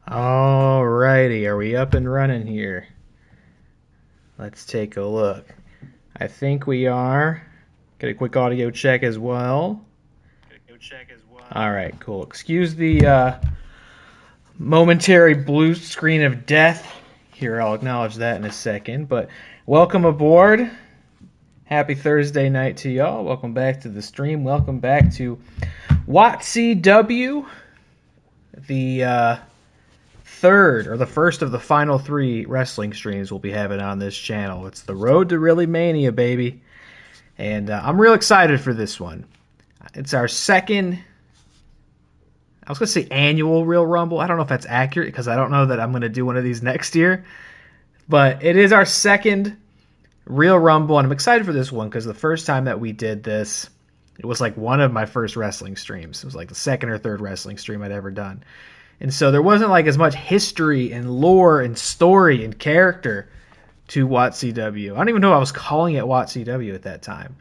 Alrighty, are we up and running here? Let's take a look. I think we are. Get a quick audio check as well. Alright, cool. Excuse the momentary blue screen of death. Here, I'll acknowledge that in a second. But welcome aboard. Happy Thursday night to y'all. Welcome back to the stream. Welcome back to WATCW. The third or the first of the final three wrestling streams we'll be having on this channel. It's the road to ReelyMania, baby. And I'm real excited for this one. It's our second, I was going to say annual Real Rumble. I don't know if that's accurate because I don't know that I'm going to do one of these next year. But it is our second Real Rumble, and I'm excited for this one because the first time that we did this, it was like one of my first wrestling streams. It was like the second or third wrestling stream I'd ever done. And so there wasn't like as much history and lore and story and character to WATCW. I don't even know I was calling it WATCW at that time.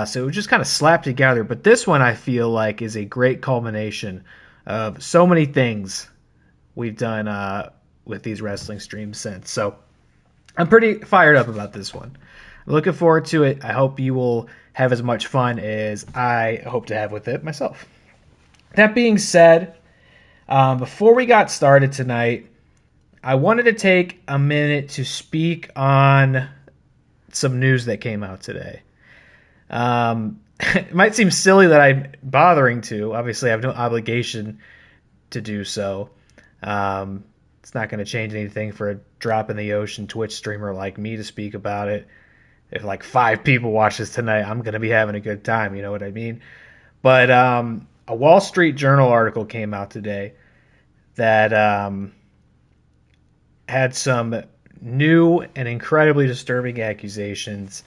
So it was just kind of slapped together. But this one I feel like is a great culmination of so many things we've done with these wrestling streams since. So I'm pretty fired up about this one. I'm looking forward to it. I hope you will have as much fun as I hope to have with it myself. That being said, before we got started tonight, I wanted to take a minute to speak on some news that came out today. It might seem silly that I'm bothering to. Obviously, I have no obligation to do so. It's not going to change anything for a drop in the ocean Twitch streamer like me to speak about it. If like 5 people watch this tonight, I'm going to be having a good time. You know what I mean? But a Wall Street Journal article came out today that had some new and incredibly disturbing accusations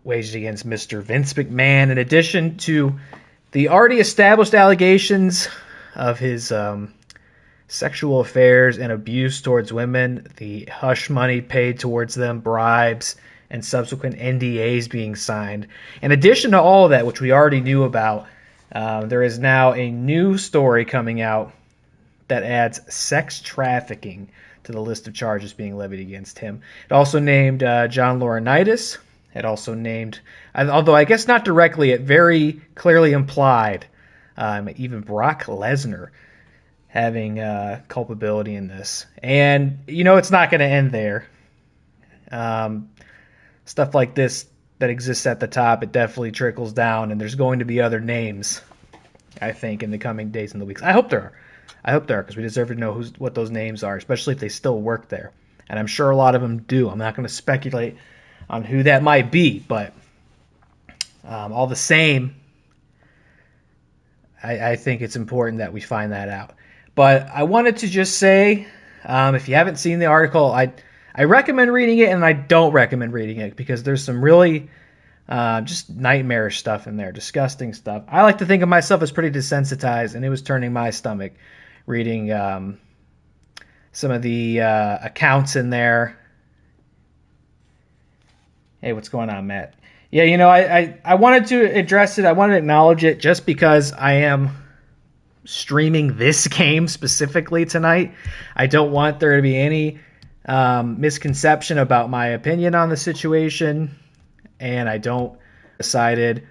waged against Mr. Vince McMahon, in addition to the already established allegations of his sexual affairs and abuse towards women, the hush money paid towards them, bribes, and subsequent NDAs being signed. In addition to all of that, which we already knew about, there is now a new story coming out that adds sex trafficking to the list of charges being levied against him. It also named John Laurinaitis. It also named, although I guess not directly, it very clearly implied even Brock Lesnar having culpability in this. And, you know, it's not going to end there. Stuff like this that exists at the top, it definitely trickles down, and there's going to be other names, I think, in the coming days and the weeks. I hope there are, because we deserve to know what those names are, especially if they still work there. And I'm sure a lot of them do. I'm not going to speculate on who that might be, but all the same, I think it's important that we find that out. But I wanted to just say, if you haven't seen the article, I recommend reading it, and I don't recommend reading it because there's some really just nightmarish stuff in there, disgusting stuff. I like to think of myself as pretty desensitized, and it was turning my stomach reading some of the accounts in there. Hey, what's going on, Matt? Yeah, you know, I wanted to address it. I wanted to acknowledge it just because I am streaming this game specifically tonight. I don't want there to be any misconception about my opinion on the situation, and I don't decided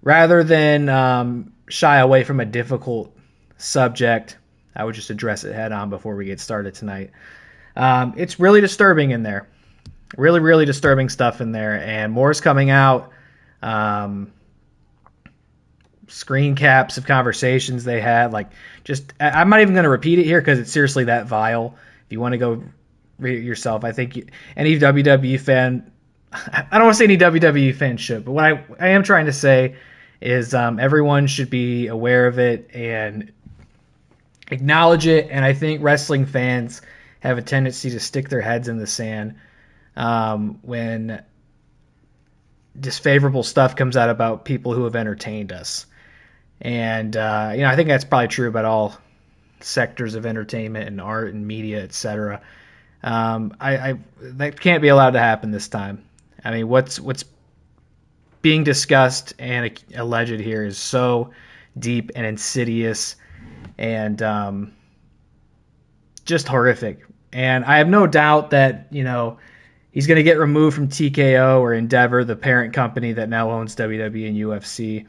rather than shy away from a difficult subject, I would just address it head on before we get started tonight. It's really disturbing in there. Really, really disturbing stuff in there, and more is coming out. Screen caps of conversations they had. Like, just I'm not even going to repeat it here because it's seriously that vile. If you want to go read it yourself, I think any WWE fan, I don't want to say any WWE fan should, but what I am trying to say is everyone should be aware of it and acknowledge it. And I think wrestling fans have a tendency to stick their heads in the sand when disfavorable stuff comes out about people who have entertained us. And, I think that's probably true about all sectors of entertainment and art and media, etc. That can't be allowed to happen this time. I mean, what's being discussed and alleged here is so deep and insidious and just horrific. And I have no doubt that, he's going to get removed from TKO or Endeavor, the parent company that now owns WWE and UFC.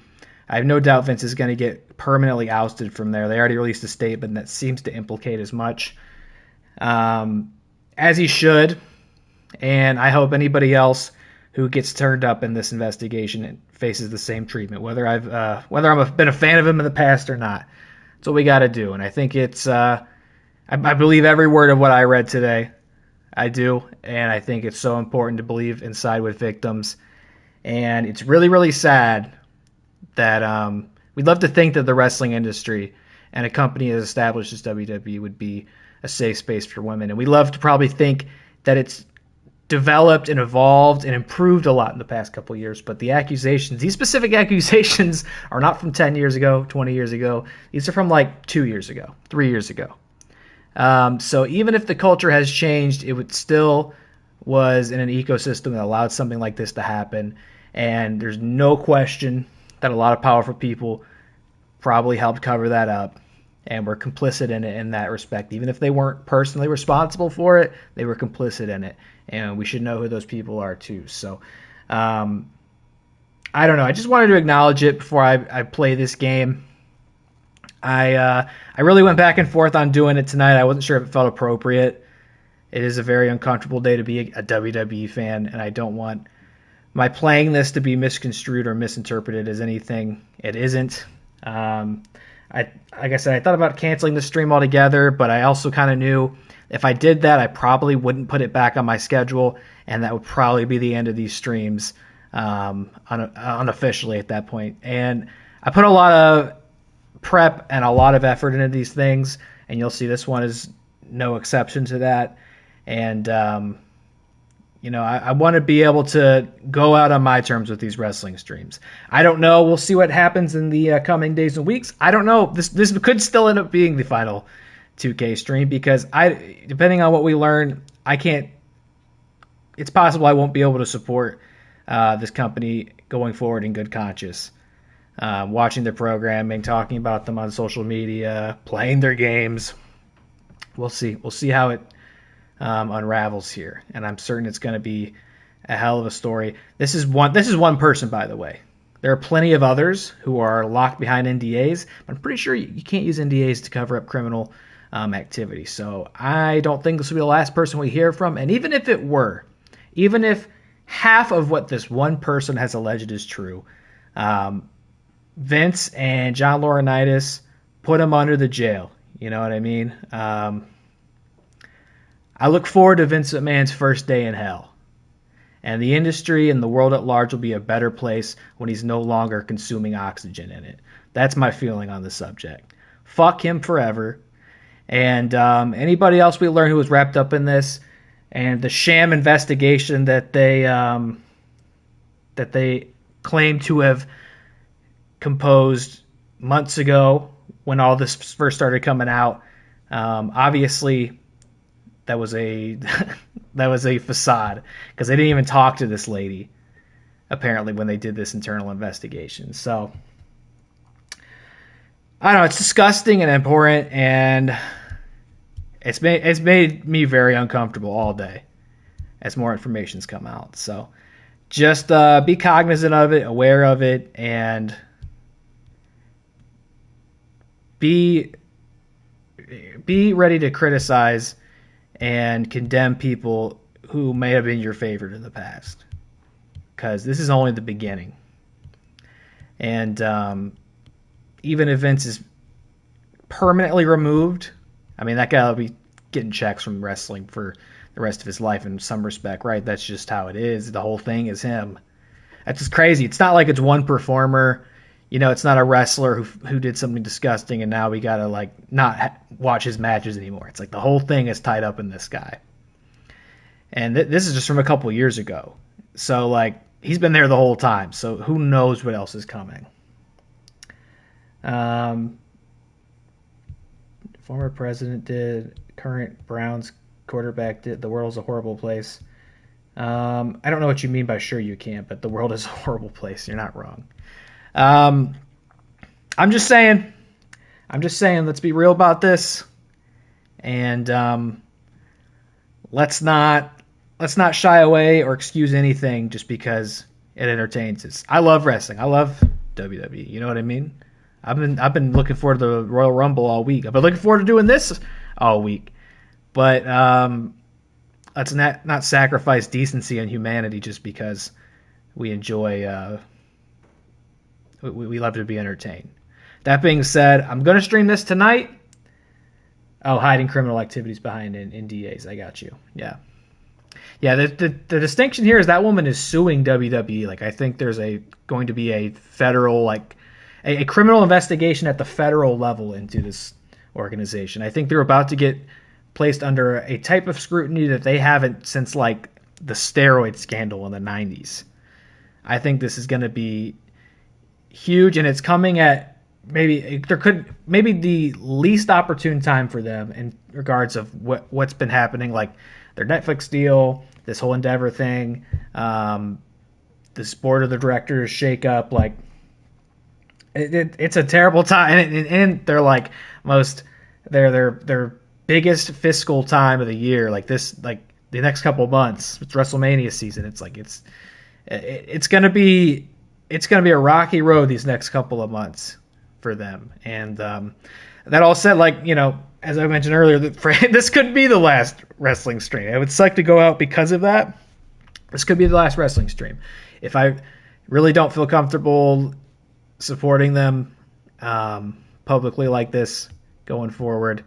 I have no doubt Vince is going to get permanently ousted from there. They already released a statement that seems to implicate as much, as he should. And I hope anybody else who gets turned up in this investigation faces the same treatment, whether I've been a fan of him in the past or not. That's what we got to do. And I think it's I believe every word of what I read today. I do, and I think it's so important to believe and side with victims. And it's really, really sad that we'd love to think that the wrestling industry and a company as established as WWE would be a safe space for women. And we love to probably think that it's developed and evolved and improved a lot in the past couple of years. But the accusations, these specific accusations, are not from 10 years ago, 20 years ago. These are from like 2 years ago, 3 years ago. So even if the culture has changed, it would still was in an ecosystem that allowed something like this to happen. And there's no question that a lot of powerful people probably helped cover that up and were complicit in it in that respect. Even if they weren't personally responsible for it, they were complicit in it. And we should know who those people are too. So I don't know. I just wanted to acknowledge it before I play this game. I really went back and forth on doing it tonight. I wasn't sure if it felt appropriate. It is a very uncomfortable day to be a WWE fan, and I don't want my playing this to be misconstrued or misinterpreted as anything it isn't. Like I said, I thought about canceling the stream altogether, but I also kind of knew if I did that, I probably wouldn't put it back on my schedule, and that would probably be the end of these streams unofficially at that point. And I put a lot of prep and a lot of effort into these things, and you'll see this one is no exception to that. And I want to be able to go out on my terms with these wrestling streams. I don't know. We'll see what happens in the coming days and weeks. I don't know. This could still end up being the final 2K stream because depending on what we learn, it's possible I won't be able to support this company going forward in good conscience. Watching their programming, talking about them on social media, playing their games. We'll see. We'll see how it unravels here, and I'm certain it's going to be a hell of a story. This is one person, by the way. There are plenty of others who are locked behind NDAs, but I'm pretty sure you can't use NDAs to cover up criminal activity. So I don't think this will be the last person we hear from. And even if it were, even if half of what this one person has alleged is true, Vince and John Laurinaitis put him under the jail. You know what I mean? I look forward to Vince McMahon's first day in hell. And the industry and the world at large will be a better place when he's no longer consuming oxygen in it. That's my feeling on the subject. Fuck him forever. And anybody else we learn who was wrapped up in this and the sham investigation that they claim to have composed months ago when all this first started coming out. Obviously, that was a facade because they didn't even talk to this lady apparently when they did this internal investigation. So I don't know. It's disgusting and abhorrent, and it's made me very uncomfortable all day as more information's come out. So just be cognizant of it, aware of it, and be ready to criticize and condemn people who may have been your favorite in the past, because this is only the beginning. And even if Vince is permanently removed, I mean, that guy will be getting checks from wrestling for the rest of his life in some respect, right? That's just how it is. The whole thing is him. That's just crazy. It's not like it's one performer. It's not a wrestler who did something disgusting and now we got to not watch his matches anymore. It's like the whole thing is tied up in this guy. And this is just from a couple years ago. So he's been there the whole time. So who knows what else is coming. Former president did, current Browns quarterback did, the world's a horrible place. I don't know what you mean by sure you can't, but the world is a horrible place. You're not wrong. I'm just saying, I'm just saying, let's be real about this, and let's not shy away or excuse anything just because it entertains us. I love wrestling. I love WWE. You know what I mean? I've been looking forward to the Royal Rumble all week. I've been looking forward to doing this all week. But let's not sacrifice decency and humanity just because we enjoy. We love to be entertained. That being said, I'm going to stream this tonight. Oh, hiding criminal activities behind NDAs. I got you. Yeah. Yeah, the distinction here is that woman is suing WWE. Like, I think there's going to be a federal, like, a criminal investigation at the federal level into this organization. I think they're about to get placed under a type of scrutiny that they haven't since, like, the steroid scandal in the 90s. I think this is going to be huge, and it's coming at maybe the least opportune time for them in regards of what's been happening, like their Netflix deal, this whole Endeavor thing, this board of the directors shake up. Like, it's a terrible time, and they're like their biggest fiscal time of the year, like this, like the next couple of months. It's WrestleMania season. It's like it's gonna be a rocky road these next couple of months for them. And that all said, like, you know, as I mentioned earlier, this could be the last wrestling stream. It would suck to go out because of that. This could be the last wrestling stream. If I really don't feel comfortable supporting them publicly like this going forward,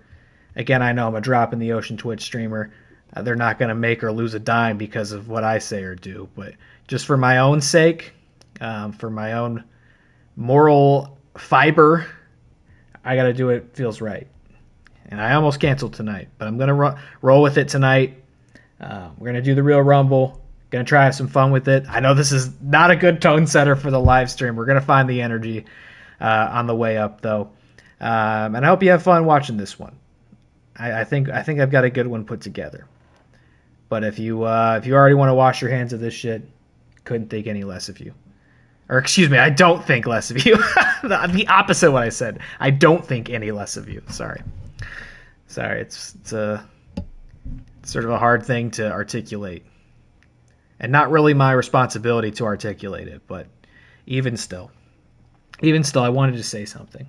again, I know I'm a drop in the ocean Twitch streamer. They're not going to make or lose a dime because of what I say or do. But just for my own sake, for my own moral fiber, I got to do what feels right. And I almost canceled tonight, but I'm going to roll with it tonight. We're going to do the Real Rumble. Going to try to have some fun with it. I know this is not a good tone setter for the live stream. We're going to find the energy on the way up, though. And I hope you have fun watching this one. I think I've got a good one put together. But if you already want to wash your hands of this shit, couldn't think any less of you. Or excuse me, I don't think less of you. The opposite of what I said. I don't think any less of you. Sorry. It's sort of a hard thing to articulate. And not really my responsibility to articulate it, but even still, I wanted to say something.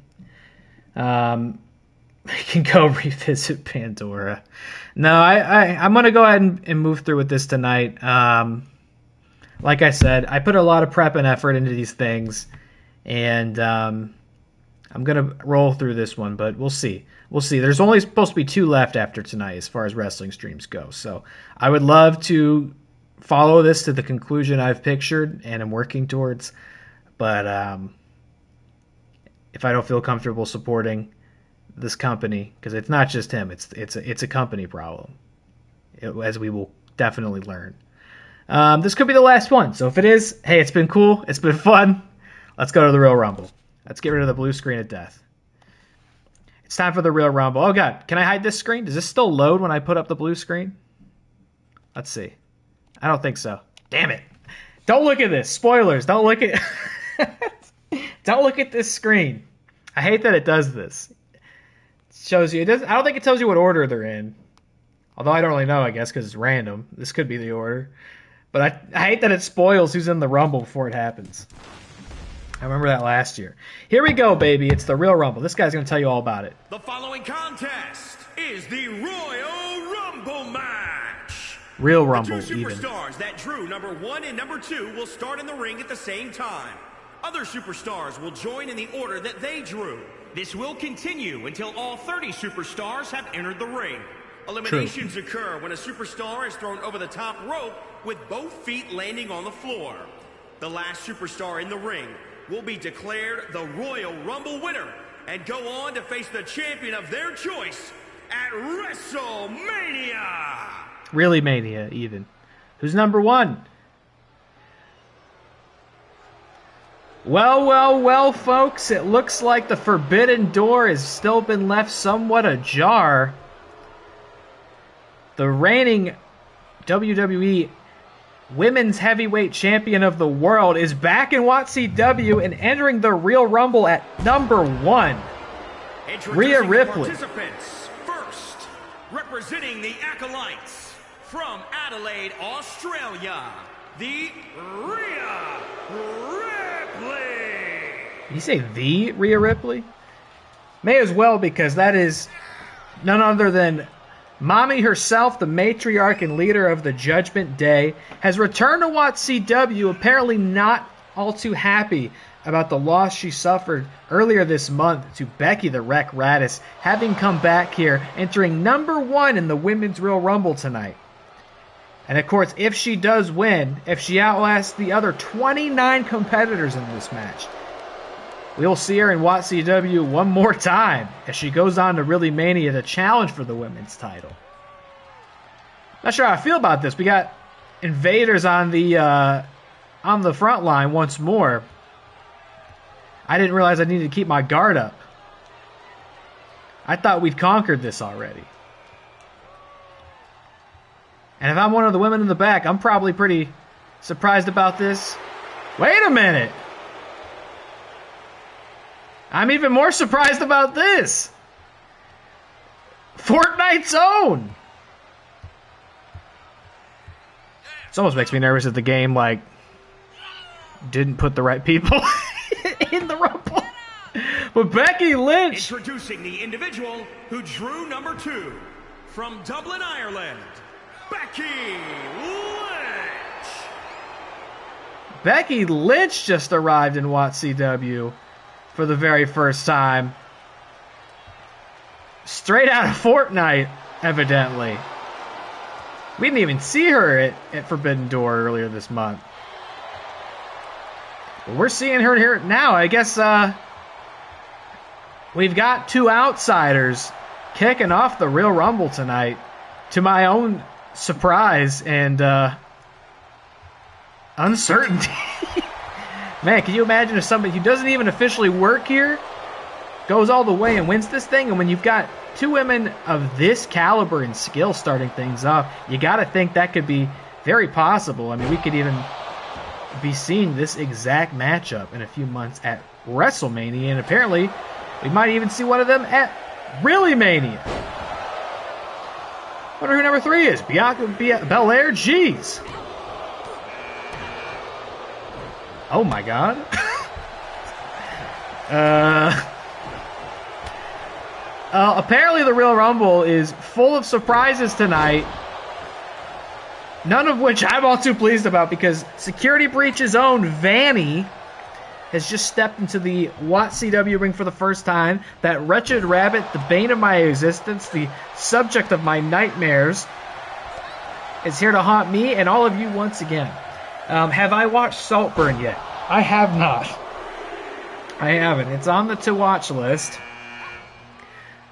I can go revisit Pandora. No, I'm going to go ahead and move through with this tonight. Like I said, I put a lot of prep and effort into these things, and I'm going to roll through this one, but we'll see. There's only supposed to be 2 left after tonight as far as wrestling streams go, so I would love to follow this to the conclusion I've pictured and am working towards, but if I don't feel comfortable supporting this company, because it's not just him, it's a company problem, as we will definitely learn. This could be the last one, so if it is, hey, it's been cool, it's been fun. Let's go to the Real Rumble. Let's get rid of the blue screen of death. It's time for the Real Rumble. Oh god, can I hide this screen? Does this still load when I put up the blue screen? Let's see. I don't think so. Damn it. Don't look at this. Spoilers. Don't look at don't look at this screen. I hate that it does this. It shows you. I don't think it tells you what order they're in. Although I don't really know, I guess, because it's random. This could be the order. But I hate that it spoils who's in the Rumble before it happens. I remember that last year. Here we go, baby. It's the Real Rumble. This guy's going to tell you all about it. The following contest is the Royal Rumble match. Real Rumble, the 2 even. superstars that drew number 1 and number 2 will start in the ring at the same time. Other superstars will join in the order that they drew. This will continue until all 30 superstars have entered the ring. Eliminations occur when a superstar is thrown over the top rope with both feet landing on the floor. The last superstar in the ring will be declared the Royal Rumble winner and go on to face the champion of their choice at WrestleMania. ReelyMania, even. Who's number 1? Well, folks. It looks like the forbidden door has still been left somewhat ajar. The reigning WWE Women's Heavyweight Champion of the World is back in WATCW and entering the Real Rumble at number 1. Rhea Introducing the Ripley. participants. First, representing the Acolytes from Adelaide, Australia, the Rhea Ripley. Did you say the Rhea Ripley? May as well, because that is none other than Mommy herself, the matriarch and leader of the Judgment Day, has returned to WATCW, apparently not all too happy about the loss she suffered earlier this month to Becky the Wreck Radis, having come back here, entering number 1 in the Women's Royal Rumble tonight. And of course, if she does win, if she outlasts the other 29 competitors in this match, we'll see her in WATCW one more time as she goes on to ReelyMania to challenge for the women's title. Not sure how I feel about this. We got invaders on the front line once more. I didn't realize I needed to keep my guard up. I thought we'd conquered this already. And if I'm one of the women in the back, I'm probably pretty surprised about this. Wait a minute! I'm even more surprised about this! Fortnite's own! This almost makes me nervous that the game, like, didn't put the right people in the Rumble. But Becky Lynch! Introducing the individual who drew number 2 from Dublin, Ireland, Becky Lynch. Becky Lynch just arrived in WATCW for the very first time. Straight out of Fortnite, evidently. We didn't even see her at Forbidden Door earlier this month. But we're seeing her here now. I guess we've got 2 outsiders kicking off the Real Rumble tonight, to my own surprise and uncertainty. Man, can you imagine if somebody who doesn't even officially work here goes all the way and wins this thing? And when you've got 2 women of this caliber and skill starting things off, you got to think that could be very possible. I mean, we could even be seeing this exact matchup in a few months at WrestleMania, and apparently we might even see one of them at ReelyMania. Wonder who number 3 is. Bianca Belair. Jeez. Oh my God. Apparently the Real Rumble is full of surprises tonight. None of which I'm all too pleased about, because Security Breach's own Vanny has just stepped into the WATCW ring for the first time. That wretched rabbit, the bane of my existence, the subject of my nightmares, is here to haunt me and all of you once again. Have I watched Saltburn yet? I have not. I haven't. It's on the to-watch list.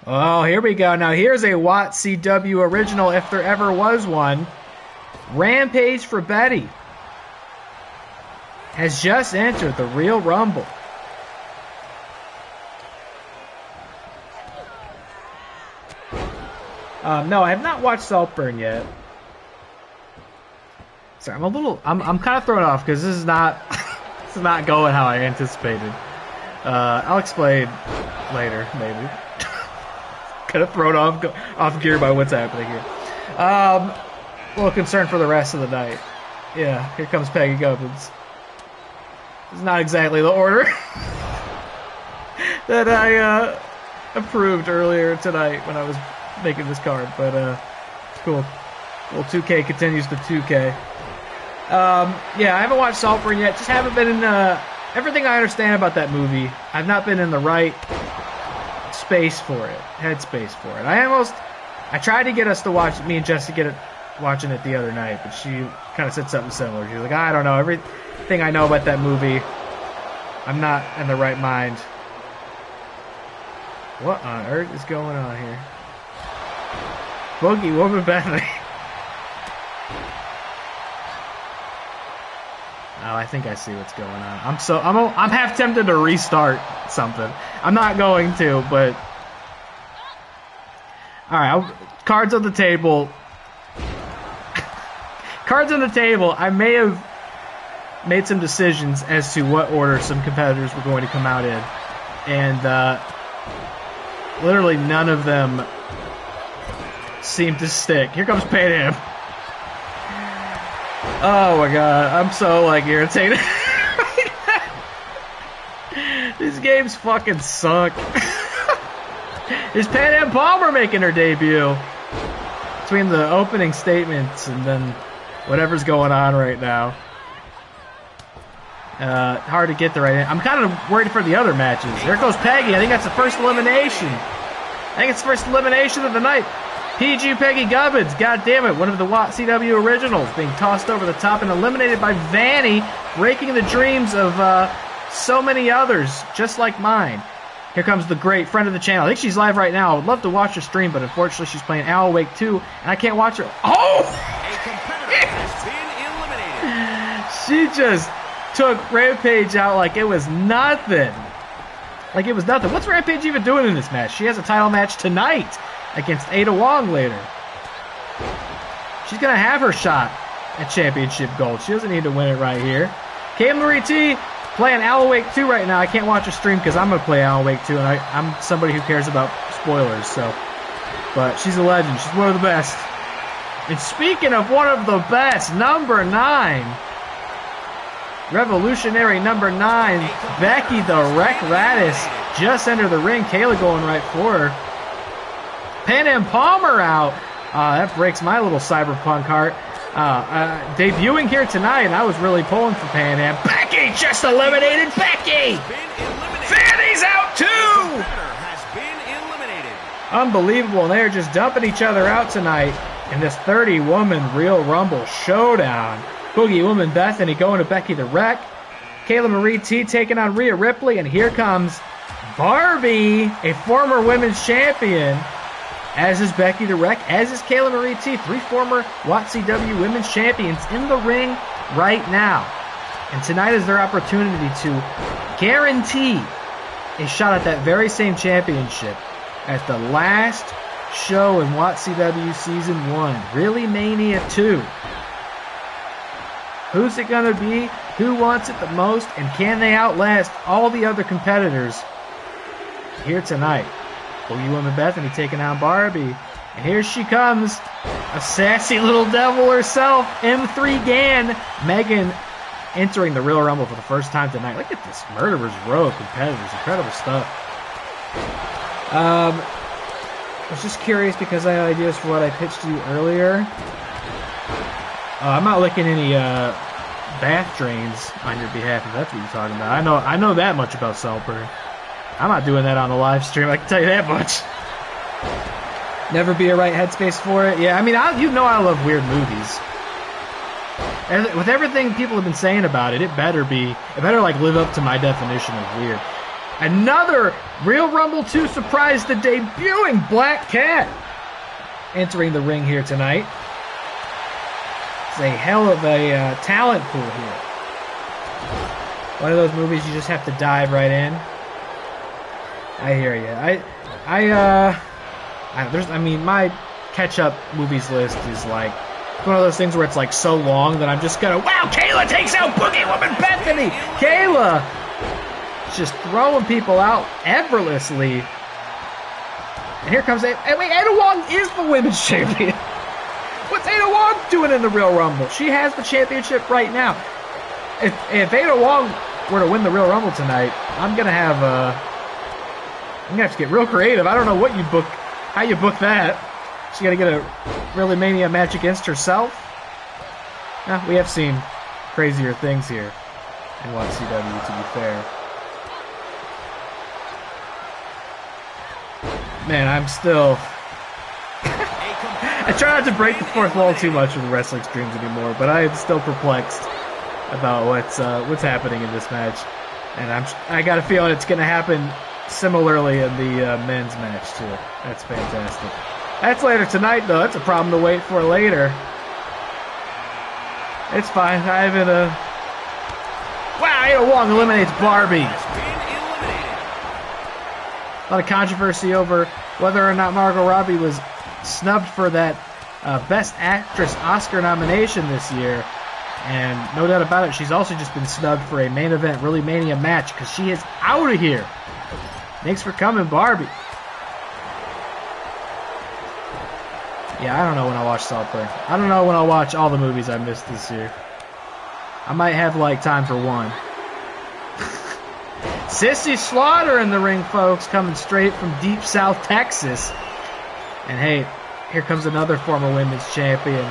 Oh, here we go. Now here's a WATCW original, if there ever was one. Rampaige Frabetti has just entered the Real Rumble. No, I have not watched Saltburn yet. Sorry, I'm kind of thrown off because this is not this is not going how I anticipated. I'll explain later, maybe. Kind of thrown off gear by what's happening here. A little concerned for the rest of the night. Yeah, here comes Peggy Gubbins. It's not exactly the order that I approved earlier tonight when I was making this card, but cool. Well, 2K continues the 2K. Yeah, I haven't watched Saltburn yet. Just haven't been in everything I understand about that movie. I've not been in the right space for it, headspace for it. I tried to get us to watch, me and Jess to get it, watching it the other night, but she kind of said something similar. She was like, I don't know, everything I know about that movie, I'm not in the right mind. What on earth is going on here? Boogie Woman Bethany. Oh, I think I see what's going on. I'm half tempted to restart something. I'm not going to, but all right. Cards on the table. Cards on the table. I may have made some decisions as to what order some competitors were going to come out in, and Literally none of them seem to stick. Here comes Pan Am. Oh my god, I'm so like irritated. These games fucking suck. Is Pan Am Palmer making her debut? Between the opening statements and then whatever's going on right now. Hard to get the right. I'm kind of worried for the other matches. There goes Peggy. I think that's the first elimination. I think it's the first elimination of the night. PG Peggy Gubbins, god damn it, one of the WATCW originals, being tossed over the top and eliminated by Vanny, breaking the dreams of so many others, just like mine. Here comes the great friend of the channel. I think she's live right now. I would love to watch her stream, but unfortunately she's playing Owl Wake 2, and I can't watch her. Oh! A competitor has been eliminated. She just took Rampaige out like it was nothing. Like it was nothing. What's Rampaige even doing in this match? She has a title match tonight against Ada Wong later. She's going to have her shot at championship gold. She doesn't need to win it right here. Kayla Marie T playing Owl Wake 2 right now. I can't watch her stream because I'm going to play Owl Wake 2, and I'm somebody who cares about spoilers. So, but she's a legend. She's one of the best. And speaking of one of the best, number 9. Revolutionary number 9, Becky the Wreck Radis just entered the ring. Kayla going right for her. Pan Am Palmer out. That breaks my little cyberpunk heart. Debuting here tonight, and I was really pulling for Pan Am. Becky just eliminated Becky. Fanny's out too. Unbelievable. And they're just dumping each other out tonight in this 30-woman Real Rumble showdown. Boogie Woman Bethany going to Becky the Wreck. Kayla Marie T taking on Rhea Ripley. And here comes Barbie, a former women's champion. As is Becky the Wreck, as is Kayla Marie T. 3 former WATCW women's champions in the ring right now. And tonight is their opportunity to guarantee a shot at that very same championship at the last show in WATCW Season 1. ReelyMania II. Who's it going to be? Who wants it the most? And can they outlast all the other competitors here tonight? Boogie Woman Bethany taking on Barbie. And here she comes. A sassy little devil herself. M3 Gan. Megan entering the Real Rumble for the first time tonight. Look at this Murderer's Row of competitors. Incredible stuff. I was just curious because I had ideas for what I pitched to you earlier. I'm not licking any bath drains on your behalf if that's what you're talking about. I know that much about Saltburn. I'm not doing that on the live stream, I can tell you that much. Never be a right headspace for it. Yeah, I mean, you know I love weird movies. And with everything people have been saying about it, it better like live up to my definition of weird. Another Real Rumble 2 surprise, the debuting Black Cat entering the ring here tonight. It's a hell of a talent pool here. One of those movies you just have to dive right in. I hear you. I mean, my catch-up movies list is like one of those things where it's like so long that I'm just gonna, wow, Kayla takes out Boogie Woman Bethany. Kayla just throwing people out effortlessly. And here comes wait, Ada Wong is the women's champion. What's Ada Wong doing in the Real Rumble? She has the championship right now. If Ada Wong were to win the Real Rumble tonight, I'm gonna have to get real creative. I don't know what you book, how you book that. She's got to get a ReelyMania match against herself. Nah, we have seen crazier things here in WATCW, to be fair. Man, I'm still... I try not to break the fourth wall too much with wrestling streams anymore, but I am still perplexed about what's happening in this match. And I got a feeling it's going to happen similarly in the men's match, too. That's fantastic. That's later tonight, though. That's a problem to wait for later. It's fine. I haven't, Wow, Ada Wong eliminates Barbie. A lot of controversy over whether or not Margot Robbie was snubbed for that Best Actress Oscar nomination this year. And no doubt about it, she's also just been snubbed for a main event ReelyMania match because she is out of here. Thanks for coming, Barbie. Yeah, I don't know when I'll watch South Park. I don't know when I'll watch all the movies I missed this year. I might have, like, time for one. Sissy Slaughter in the ring, folks, coming straight from deep South Texas. And, hey, here comes another former women's champion.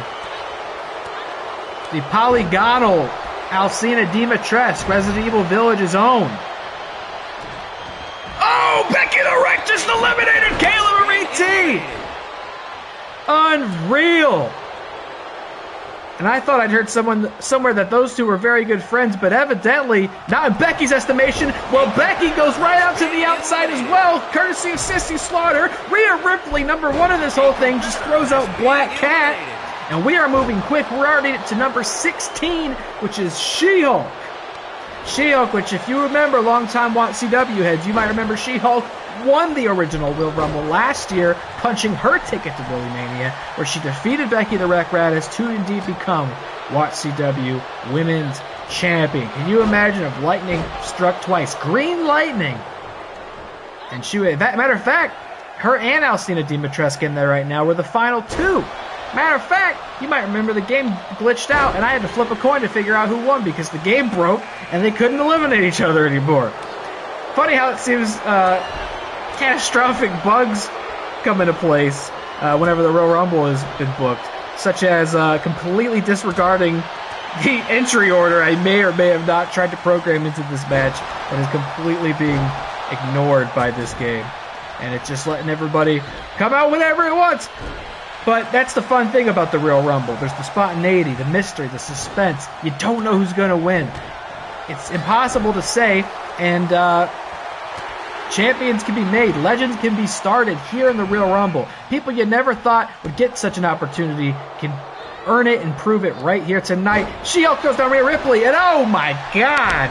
The polygonal Alcina Dimitrescu, Resident Evil Village's own. Oh, Becky the Wreck just eliminated Caleb Marie. Unreal. And I thought I'd heard somewhere that those two were very good friends, but evidently, not in Becky's estimation. Well, Becky goes right out to the outside as well, courtesy of Sissy Slaughter. Rhea Ripley, number one of this whole thing, just throws out Black Cat. And we are moving quick. We're already to number 16, which is She-Hulk. She-Hulk, which if you remember, longtime WATCW heads, you might remember She-Hulk won the original Royal Rumble last year, punching her ticket to ReelyMania, where she defeated Becky the Wreck Raddus to indeed become WATCW Women's Champion. Can you imagine if lightning struck twice? Green lightning! And she would, matter of fact, her and Alcina Dimitrescu in there right now were the final two. Matter of fact, you might remember the game glitched out, and I had to flip a coin to figure out who won because the game broke, and they couldn't eliminate each other anymore. Funny how it seems catastrophic bugs come into place whenever the Royal Rumble has been booked, such as completely disregarding the entry order I may or may have not tried to program into this match that is completely being ignored by this game. And it's just letting everybody come out whenever it wants. But that's the fun thing about the Royal Rumble. There's the spontaneity, the mystery, the suspense. You don't know who's going to win. It's impossible to say, and champions can be made. Legends can be started here in the Royal Rumble. People you never thought would get such an opportunity can earn it and prove it right here tonight. She-Hulk goes down Rhea Ripley, and oh my God!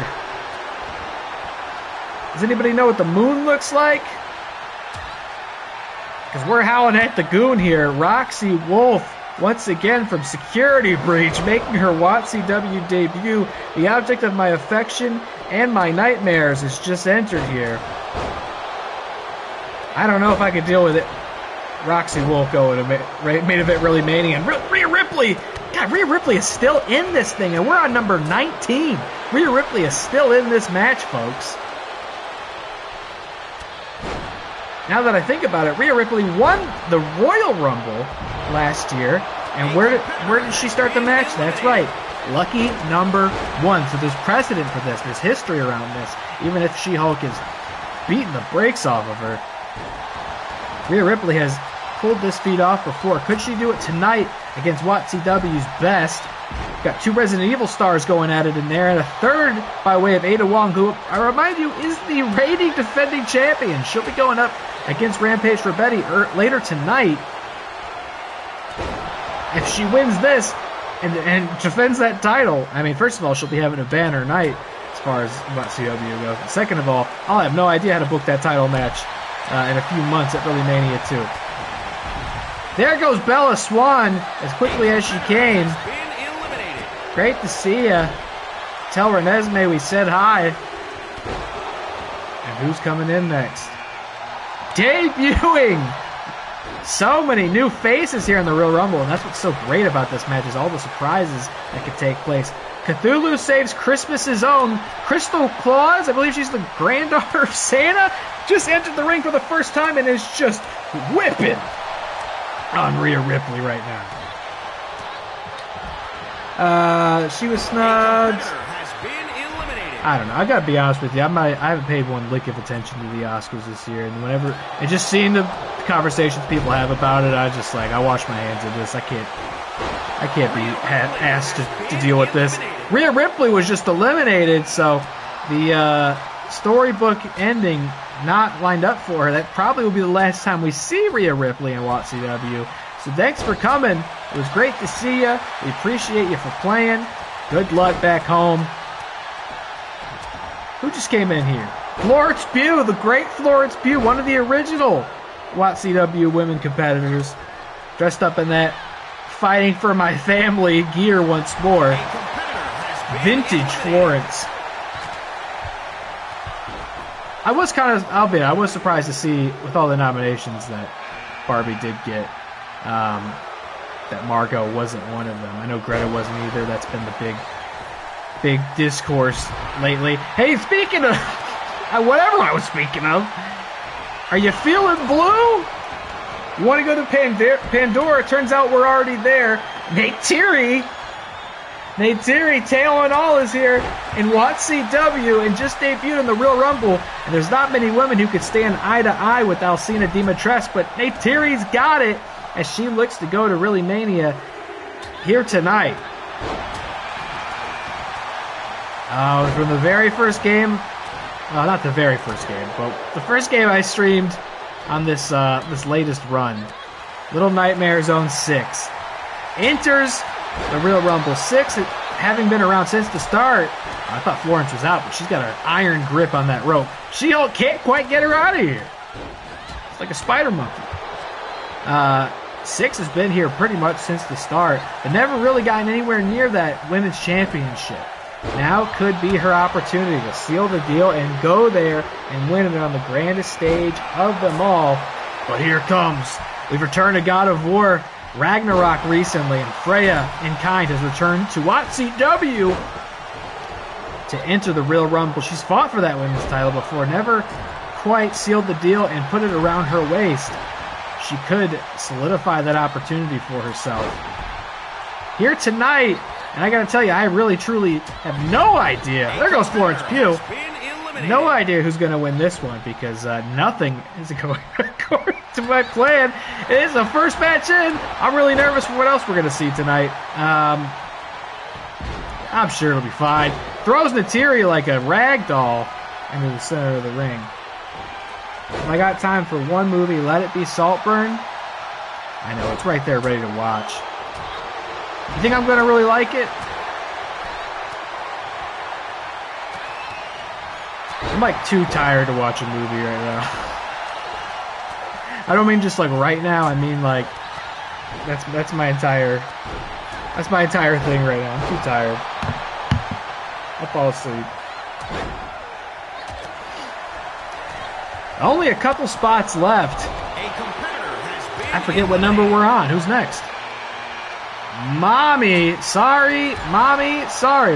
Does anybody know what the moon looks like? Because we're howling at the goon here. Roxy Wolf, once again from Security Breach, making her WATCW debut. The object of my affection and my nightmares is just entered here. I don't know if I could deal with it. Roxy Wolf going to main event ReelyMania. And Rhea Ripley, God, Rhea Ripley is still in this thing, and we're on number 19. Rhea Ripley is still in this match, folks. Now that I think about it, Rhea Ripley won the Royal Rumble last year, and where did she start the match? That's right, lucky number 1. So there's precedent for this. There's history around this, even if She-Hulk is beating the brakes off of her. Rhea Ripley has pulled this feat off before. Could she do it tonight against WATCW's best? Got 2 Resident Evil stars going at it in there, and a third by way of Ada Wong, who, I remind you, is the reigning defending champion. She'll be going up against Rampaige Frabetti later tonight. If she wins this and defends that title, I mean, first of all, she'll be having a banner night as far as WATCW goes. And second of all, I'll have no idea how to book that title match in a few months at ReelyMania II. There goes Bella Swan as quickly as she came. Great to see ya. Tell Renesmee we said hi. And who's coming in next? Debuting! So many new faces here in the Royal Rumble, and that's what's so great about this match is all the surprises that could take place. Cthulhu saves Christmas's own Crystal Claus. I believe she's the granddaughter of Santa. Just entered the ring for the first time and is just whipping on Rhea Ripley right now. She was snubbed. I don't know. I gotta be honest with you. I haven't paid one lick of attention to the Oscars this year, and just seeing the conversations people have about it, I wash my hands of this. I can't be asked to deal with this. Rhea Ripley was just eliminated, so the storybook ending not lined up for her. That probably will be the last time we see Rhea Ripley in WATCW. So thanks for coming. It was great to see you. We appreciate you for playing. Good luck back home. Who just came in here? Florence Pugh, the great Florence Pugh, one of the original WATCW women competitors. Dressed up in that fighting for my family gear once more. Vintage Florence. I was surprised to see with all the nominations that Barbie did get. that Margot wasn't one of them. I know Greta wasn't either. That's been the big discourse lately. Hey, speaking of whatever I was speaking of, are you feeling blue? You want to go to Pandora? Turns out we're already there. Nate Thierry, tail and all, is here in WATCW and just debuted in the Real Rumble. And there's not many women who could stand eye to eye with Alcina Dimitrescu, but Nate Thierry's got it as she looks to go to ReelyMania here tonight. From the very first game, well, not the very first game, but the first game I streamed on this latest run, Little Nightmare Zone 6 enters the Real Rumble 6, having been around since the start. I thought Florence was out, but she's got an iron grip on that rope. She-Hulk can't quite get her out of here. It's like a spider monkey. 6 has been here pretty much since the start, but never really gotten anywhere near that women's championship. Now could be her opportunity to seal the deal and go there and win it on the grandest stage of them all. But here comes. We've returned to God of War Ragnarok recently, and Freya in kind has returned to WATCW to enter the Real Rumble. She's fought for that women's title before, never quite sealed the deal and put it around her waist. She could solidify that opportunity for herself here tonight. And I gotta tell you, I really truly have no idea. There goes Florence Pugh. No idea who's gonna win this one because nothing is going according to my plan. It is the first match in. I'm really nervous for what else we're gonna see tonight. I'm sure it'll be fine. Throws Natiri like a rag doll into the center of the ring. If I got time for one movie, let it be Saltburn. I know, it's right there ready to watch. You think I'm going to really like it? I'm like too tired to watch a movie right now. I don't mean just like right now. I mean like that's my entire thing right now. I'm too tired. I'll fall asleep. Only a couple spots left. I forget what number we're on. Who's next? Mommy, sorry.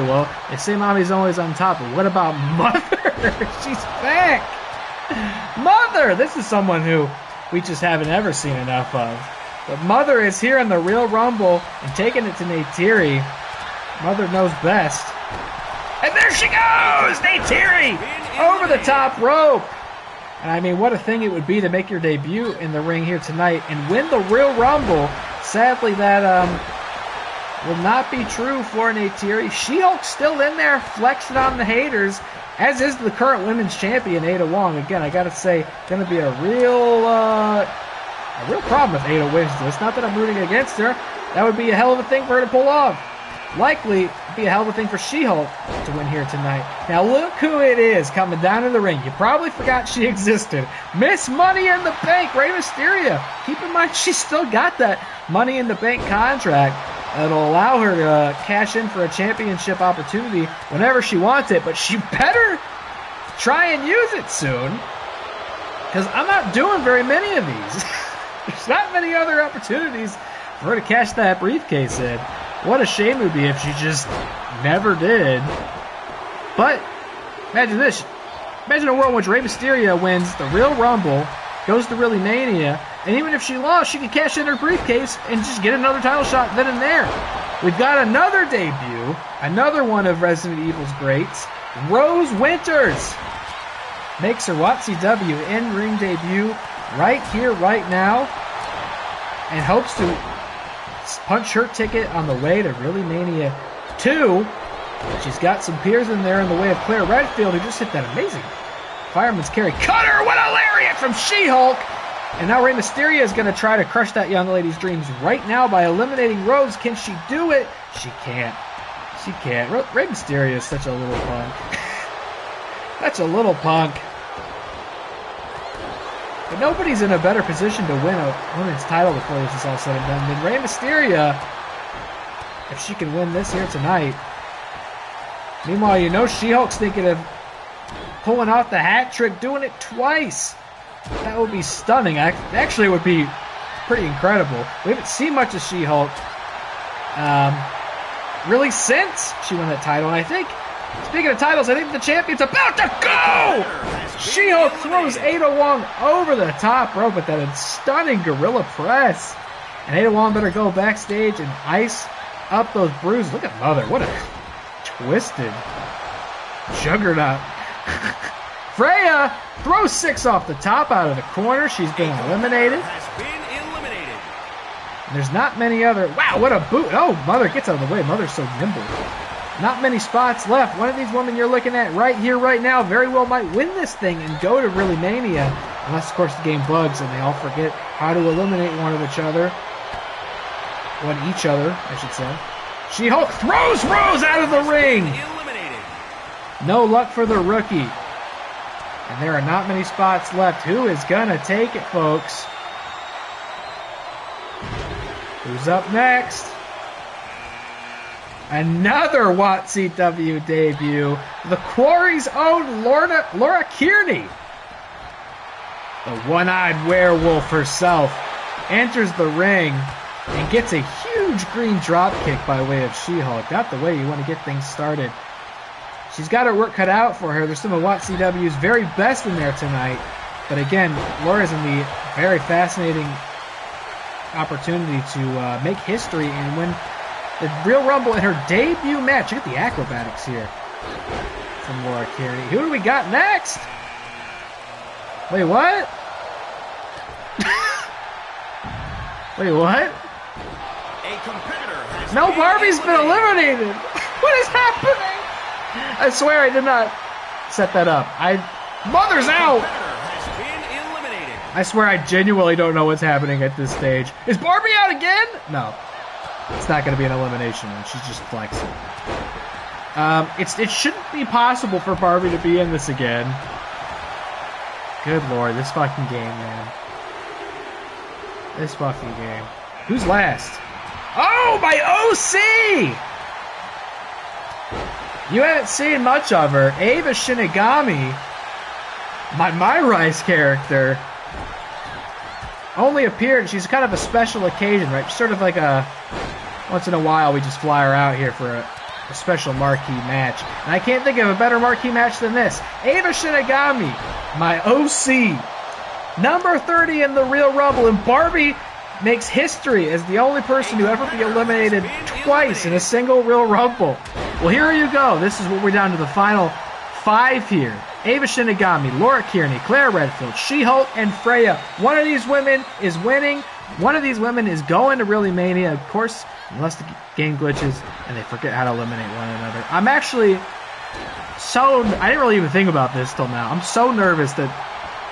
Well, they say Mommy's always on top, but what about Mother? She's back. Mother, this is someone who we just haven't ever seen enough of. But Mother is here in the Real Rumble and taking it to Nate Thierry. Mother knows best. And there she goes! Nate Thierry over the top rope. And I mean, what a thing it would be to make your debut in the ring here tonight and win the Real Rumble. Sadly, that will not be true for Nate Thierry. She-Hulk's still in there, flexing on the haters, as is the current women's champion, Ada Wong. Again, I gotta say, going to be a real problem if Ada wins this. Not that I'm rooting against her. That would be a hell of a thing for her to pull off. Likely be a hell of a thing for She-Hulk to win here tonight. Now look who it is coming down to the ring. You probably forgot she existed. Miss Money in the Bank, Rey Mysterio. Keep in mind she's still got that Money in the Bank contract that'll allow her to cash in for a championship opportunity whenever she wants it. But she better try and use it soon, because I'm not doing very many of these. There's not many other opportunities for her to cash that briefcase in. What a shame it would be if she just never did. But imagine this. Imagine a world in which Rey Mysterio wins the Real Rumble, goes to ReelyMania, and even if she lost, she could cash in her briefcase and just get another title shot then and there. We've got another debut, another one of Resident Evil's greats. Rose Winters makes her WATCW in-ring debut right here, right now, and hopes to punch her ticket on the way to ReelyMania II. She's got some peers in there in the way of Claire Redfield, who just hit that amazing fireman's carry. Cutter! What a lariat from She-Hulk! And now Rey Mysterio is going to try to crush that young lady's dreams right now by eliminating Rose. Can she do it? She can't. She can't. Rey Mysterio is such a little punk. Such a little punk. But nobody's in a better position to win a women's title before this is all said and done than Rey Mysterio, if she can win this here tonight. Meanwhile, you know She-Hulk's thinking of pulling off the hat trick, doing it twice. That would be stunning. Actually, it would be pretty incredible. We haven't seen much of She-Hulk really since she won that title. And I think, speaking of titles, I think the champion's about to go! She-Hulk throws Ada Wong over the top rope with that stunning gorilla press. And Ada Wong better go backstage and ice up those bruises. Look at Mother. What a twisted juggernaut. Freya throws 6 off the top out of the corner. She's been eliminated. There's not many other... Wow, what a boot. Oh, Mother gets out of the way. Mother's so nimble. Not many spots left. One of these women you're looking at right here, right now, very well might win this thing and go to ReelyMania. Unless, of course, the game bugs and they all forget how to eliminate one of each other. Each other, I should say. She-Hulk throws Rose out of the ring. No luck for the rookie. And there are not many spots left. Who is going to take it, folks? Who's up next? Another WATCW debut. The Quarry's own Laura Kearney. The one-eyed werewolf herself enters the ring and gets a huge green drop kick by way of She-Hulk. Not the way you want to get things started. She's got her work cut out for her. There's some of WATCW's very best in there tonight. But again, Laura's in the very fascinating opportunity to make history and win the Real Rumble in her debut match. Look at the acrobatics here from Laura Kearney. Who do we got next? Wait, what? Wait, what? A competitor has No, Barbie's been eliminated. What is happening? I swear I did not set that up. Mother's out. I swear I genuinely don't know what's happening at this stage. Is Barbie out again? No. It's not going to be an elimination, and she's just flexing. It shouldn't be possible for Barbie to be in this again. Good Lord, this fucking game, man. This fucking game. Who's last? Oh, my OC! You haven't seen much of her. Ava Shinigami, my Rise character, only appeared. She's kind of a special occasion, right? Sort of like a once in a while we just fly her out here for a special marquee match. And I can't think of a better marquee match than this. Ava Shinigami, my OC, number 30 in the Real Rumble, and Barbie makes history as the only person to ever be eliminated twice in a single Real Rumble. Well, here you go. This is what we're down to the final 5 here. Ava Shinigami, Laura Kearney, Claire Redfield, She-Hulk, and Freya. One of these women is winning. One of these women is going to ReelyMania, of course, unless the game glitches and they forget how to eliminate one another. I'm actually so... I didn't really even think about this till now. I'm so nervous that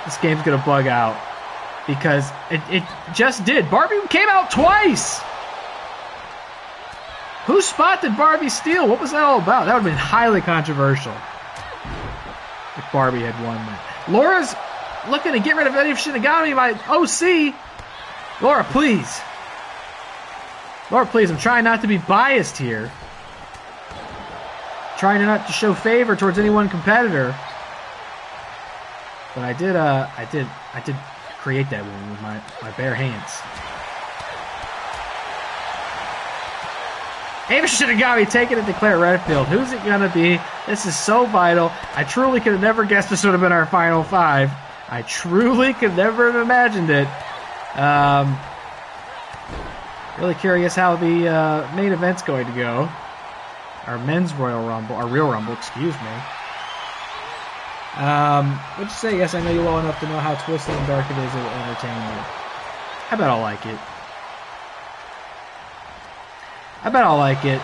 this game's going to bug out because it just did. Barbie came out twice! Whose spot did Barbie steal? What was that all about? That would have been highly controversial if Barbie had won that. Laura's looking to get rid of Ava Shinigami, my OC. Laura, please. Laura, please. I'm trying not to be biased here. Trying not to show favor towards any one competitor. But I did create that one with my bare hands. Ava Shinigami taking it to Claire Redfield. Who's it going to be? This is so vital. I truly could have never guessed this would have been our final 5. I truly could never have imagined it. Really curious how the main event's going to go. Our men's Royal Rumble, our Real Rumble, excuse me. What'd you say? Yes, I know you well enough to know how twisted and dark it is. It will entertain you. I bet I'll like it. I bet I'll like it.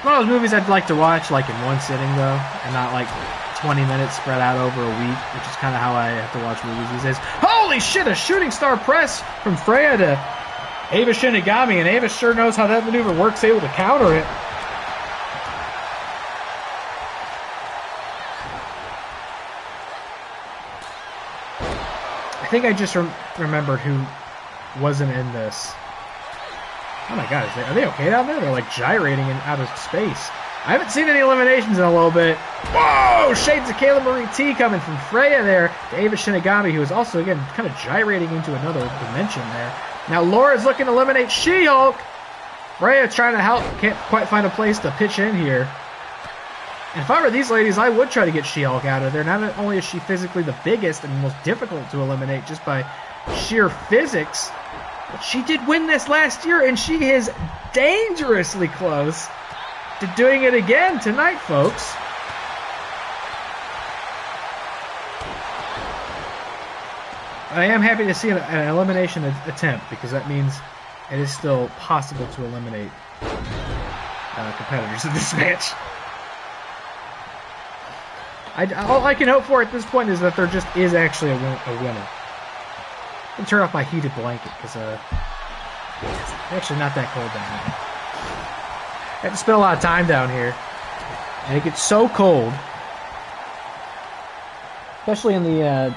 One of those movies I'd like to watch like in one sitting though, and not like 20 minutes spread out over a week, which is kind of how I have to watch movies these days. Holy shit, a shooting star press from Freya to Ava Shinigami, and Ava sure knows how that maneuver works, able to counter it. I think I just remembered who wasn't in this. Oh my god, are they okay down there? They're like gyrating out of space. I haven't seen any eliminations in a little bit. Whoa! Shades of Kayla Marie T coming from Freya there to Ava Shinigami, who is also, again, kind of gyrating into another dimension there. Now Laura's looking to eliminate She-Hulk. Freya trying to help, can't quite find a place to pitch in here. And if I were these ladies, I would try to get She-Hulk out of there. Not only is she physically the biggest and most difficult to eliminate just by sheer physics, but she did win this last year, and she is dangerously close to doing it again tonight, folks. I am happy to see an elimination attempt, because that means it is still possible to eliminate competitors in this match. All I can hope for at this point is that there just is actually a winner. I can turn off my heated blanket, because it's actually not that cold down here. I have to spend a lot of time down here, and it gets so cold, especially in the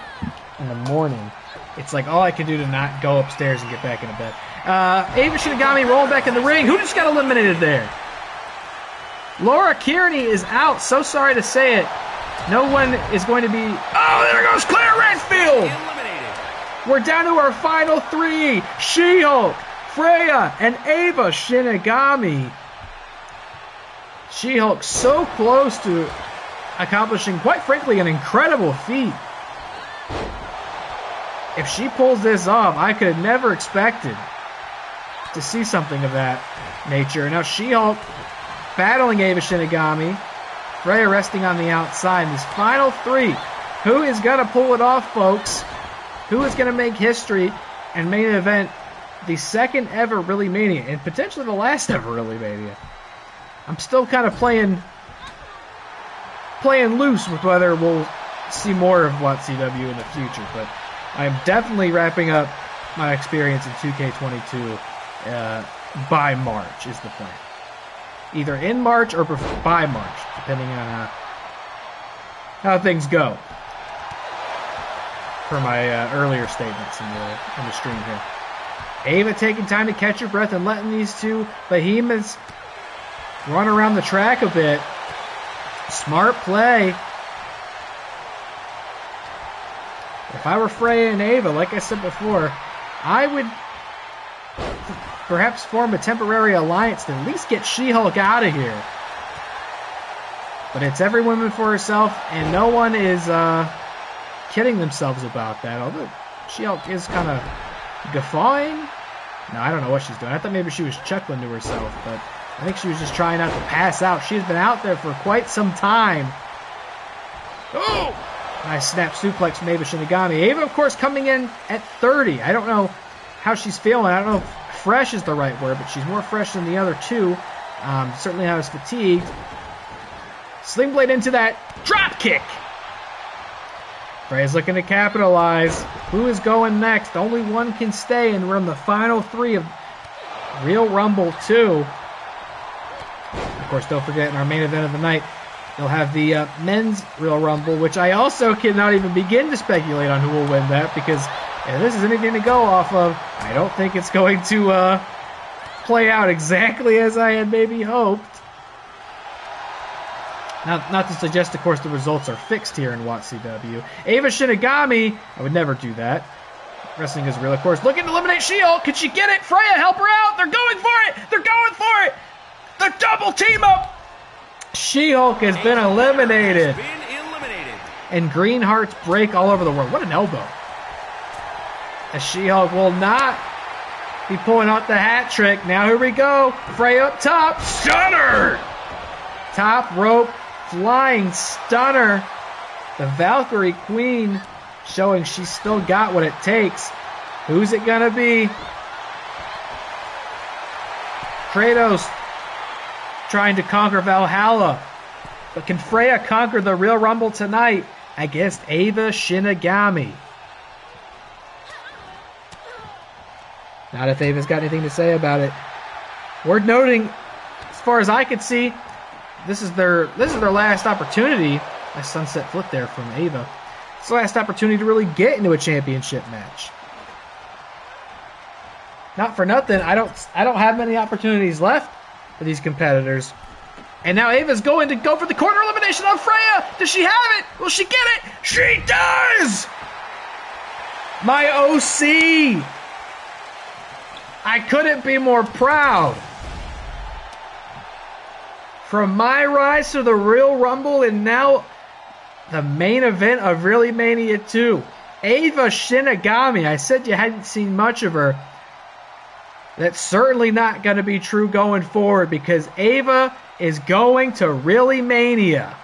morning. It's like all I can do to not go upstairs and get back into bed. Ava Shinigami rolling back in the ring. Who just got eliminated there? Laura Kearney is out. So sorry to say it. No one is going to be... Oh, there goes Claire Redfield! We're down to our final three. She-Hulk, Freya, and Ava Shinigami. She-Hulk so close to accomplishing, quite frankly, an incredible feat. If she pulls this off, I could have never expected to see something of that nature. Now She-Hulk battling Ava Shinigami. Freya resting on the outside. These final three. Who is going to pull it off, folks? Who is going to make history and main event the second ever ReelyMania, and potentially the last ever ReelyMania? I'm still kind of playing loose with whether we'll see more of WATCW in the future, but I'm definitely wrapping up my experience in 2K22 by March is the plan. Either in March or by March, depending on how things go. Per my earlier statements in the stream here. Ava taking time to catch her breath and letting these two behemoths run around the track a bit. Smart play. If I were Freya and Ava, like I said before, I would perhaps form a temporary alliance to at least get She-Hulk out of here. But it's every woman for herself, and no one is kidding themselves about that. Although She-Hulk is kind of guffawing. No, I don't know what she's doing. I thought maybe she was chuckling to herself, but I think she was just trying not to pass out. She's been out there for quite some time. Oh! Nice snap suplex from Ava Shinigami. Ava, of course, coming in at 30. I don't know how she's feeling. I don't know if fresh is the right word, but she's more fresh than the other two. Certainly not as fatigued. Sling Blade into that drop kick. Freya's looking to capitalize. Who is going next? Only one can stay, and we're in the final three of Real Rumble 2. Of course, don't forget, in our main event of the night, they'll have the men's Real Rumble, which I also cannot even begin to speculate on who will win that, because if this is anything to go off of, I don't think it's going to play out exactly as I had maybe hoped. Not to suggest, of course, the results are fixed here in WATCW. Ava Shinigami, I would never do that. Wrestling is real, of course. Looking to eliminate She-Hulk. Could she get it? Freya, help her out. They're going for it. They're going for it. The double team up. She-Hulk has been eliminated. And green hearts break all over the world. What an elbow. As She-Hulk will not be pulling out the hat trick. Now here we go. Freya up top. Stunner. Top rope. Flying stunner. The Valkyrie Queen showing she's still got what it takes. Who's it going to be? Kratos trying to conquer Valhalla. But can Freya conquer the Real Rumble tonight against Ava Shinigami? Not if Ava's got anything to say about it. Worth noting, as far as I could see, this is their last opportunity. A sunset flip there from Ava. It's the last opportunity to really get into a championship match. Not for nothing, I don't have many opportunities left for these competitors. And now Ava's going to go for the corner elimination on Freya. Does she have it? Will she get it? She does! My OC! I couldn't be more proud. From my rise to the Real Rumble and now the main event of ReelyMania II. Ava Shinigami. I said you hadn't seen much of her. That's certainly not going to be true going forward because Ava is going to ReelyMania.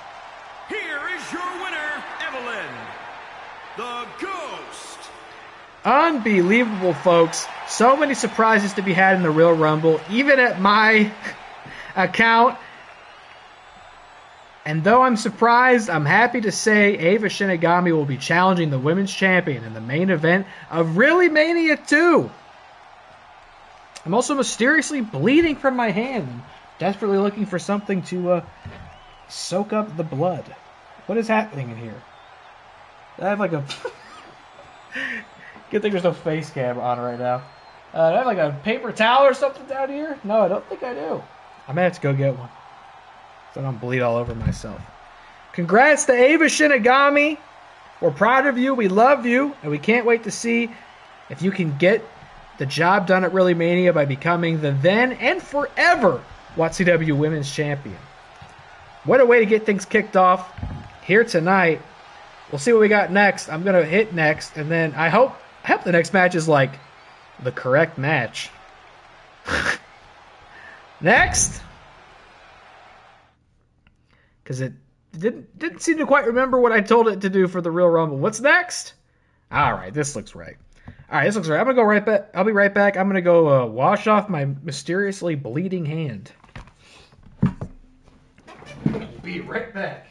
Here is your winner, Evelyn, the Ghost. Unbelievable, folks. So many surprises to be had in the Real Rumble, even at my account. And though I'm surprised, I'm happy to say Ava Shinigami will be challenging the women's champion in the main event of ReelyMania II. I'm also mysteriously bleeding from my hand. I'm desperately looking for something to soak up the blood. What is happening in here? I have like a... Good thing there's no face cam on right now. Do I have like a paper towel or something down here? No, I don't think I do. I may have to go get one so I don't bleed all over myself. Congrats to Ava Shinigami. We're proud of you. We love you. And we can't wait to see if you can get the job done at ReelyMania by becoming the then and forever WATCW Women's Champion. What a way to get things kicked off here tonight. We'll see what we got next. I'm going to hit next. And then I hope the next match is like the correct match. Next. Because it didn't seem to quite remember what I told it to do for the Real Rumble. What's next? All right, this looks right. All right, this looks right. I'm going to go right back. I'll be right back. I'm going to go wash off my mysteriously bleeding hand. Be right back.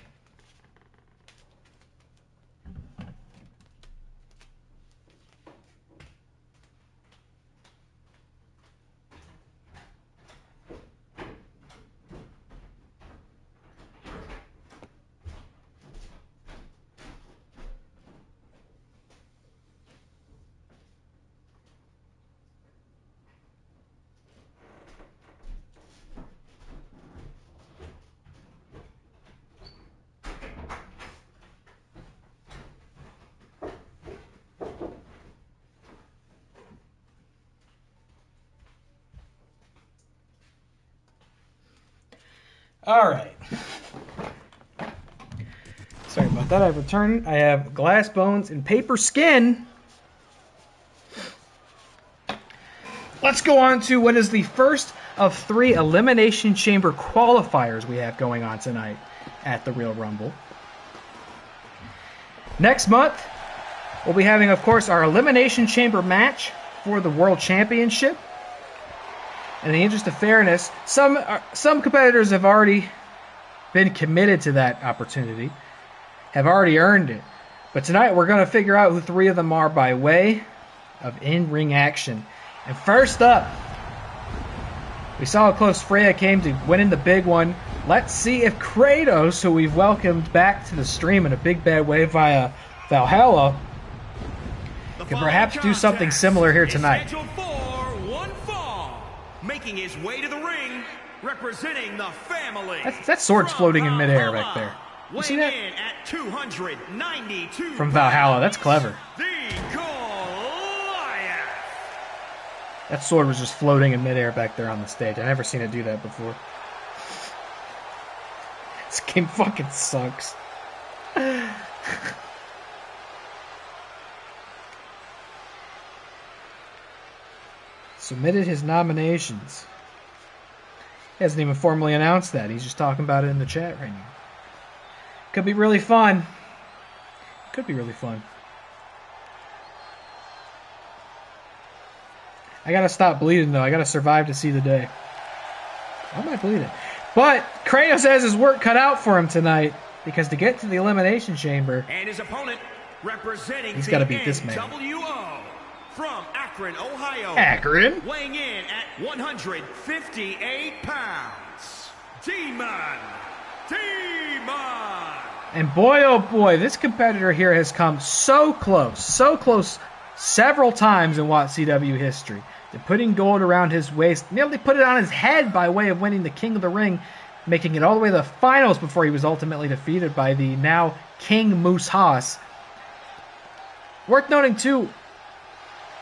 All right. Sorry about that. I've returned. I have glass bones and paper skin. Let's go on to what is the first of 3 Elimination Chamber qualifiers we have going on tonight at the Real Rumble. Next month, we'll be having, of course, our Elimination Chamber match for the World Championship. In the interest of fairness, some competitors have already been committed to that opportunity, have already earned it. But tonight we're going to figure out who 3 of them are by way of in-ring action. And first up, we saw how close Freya came to winning the big one. Let's see if Kratos, who we've welcomed back to the stream in a big bad way via Valhalla, can perhaps do something similar here tonight. Making his way to the ring, representing the family. That sword's floating in midair back there. You see that? At 292 from Valhalla. That's clever. The Goliath. That sword was just floating in midair back there on the stage. I've never seen it do that before. This game fucking sucks. Submitted his nominations. He hasn't even formally announced that. He's just talking about it in the chat right now. Could be really fun. Could be really fun. I gotta stop bleeding though. I gotta survive to see the day. Why am I bleeding? But Kratos has his work cut out for him tonight because to get to the Elimination Chamber, and his opponent representing he's got to beat this man. NWO from Akron, Ohio. Akron. Weighing in at 158 pounds. Demon. And boy, oh boy, this competitor here has come so close several times in WATCW history to putting gold around his waist, nearly put it on his head by way of winning the King of the Ring, making it all the way to the finals before he was ultimately defeated by the now King Moose Haas. Worth noting too,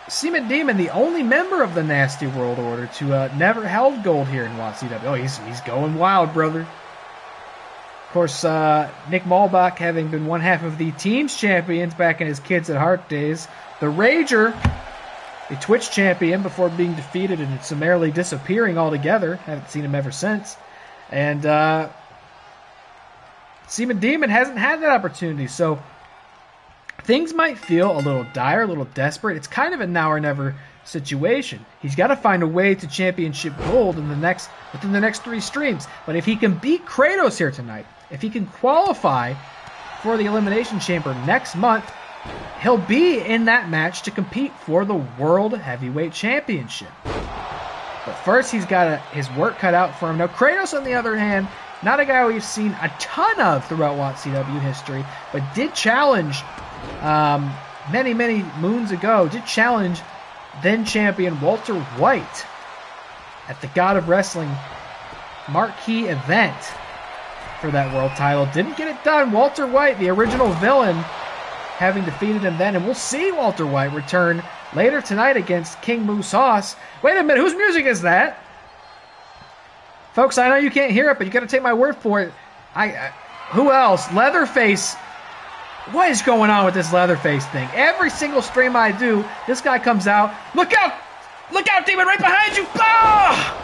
Semon Demon, the only member of the Nasty World Order to never held gold here in WATCW. Oh, he's going wild, brother. Of course, Nick Muhlbach, having been one half of the Teams champions back in his Kids at Heart days. The Rager, a Twitch champion before being defeated and summarily disappearing altogether. Haven't seen him ever since. And Semon Demon hasn't had that opportunity, so things might feel a little dire, a little desperate. It's kind of a now or never situation. He's got to find a way to championship gold within the next 3 streams. But if he can beat Kratos here tonight, if he can qualify for the Elimination Chamber next month, he'll be in that match to compete for the World Heavyweight Championship. But first, he's got his work cut out for him. Now, Kratos, on the other hand, not a guy we've seen a ton of throughout WATCW history, but did challenge many, many moons ago, did challenge then champion Walter White at the God of Wrestling marquee event for that world title. Didn't get it done. Walter White, the original villain, having defeated him then. And we'll see Walter White return later tonight against King Moose Hoss. Wait a minute, whose music is that? Folks, I know you can't hear it, but you got to take my word for it. Who else? Leatherface. What is going on with this Leatherface thing? Every single stream I do, this guy comes out. Look out! Look out, Demon, right behind you! Ah!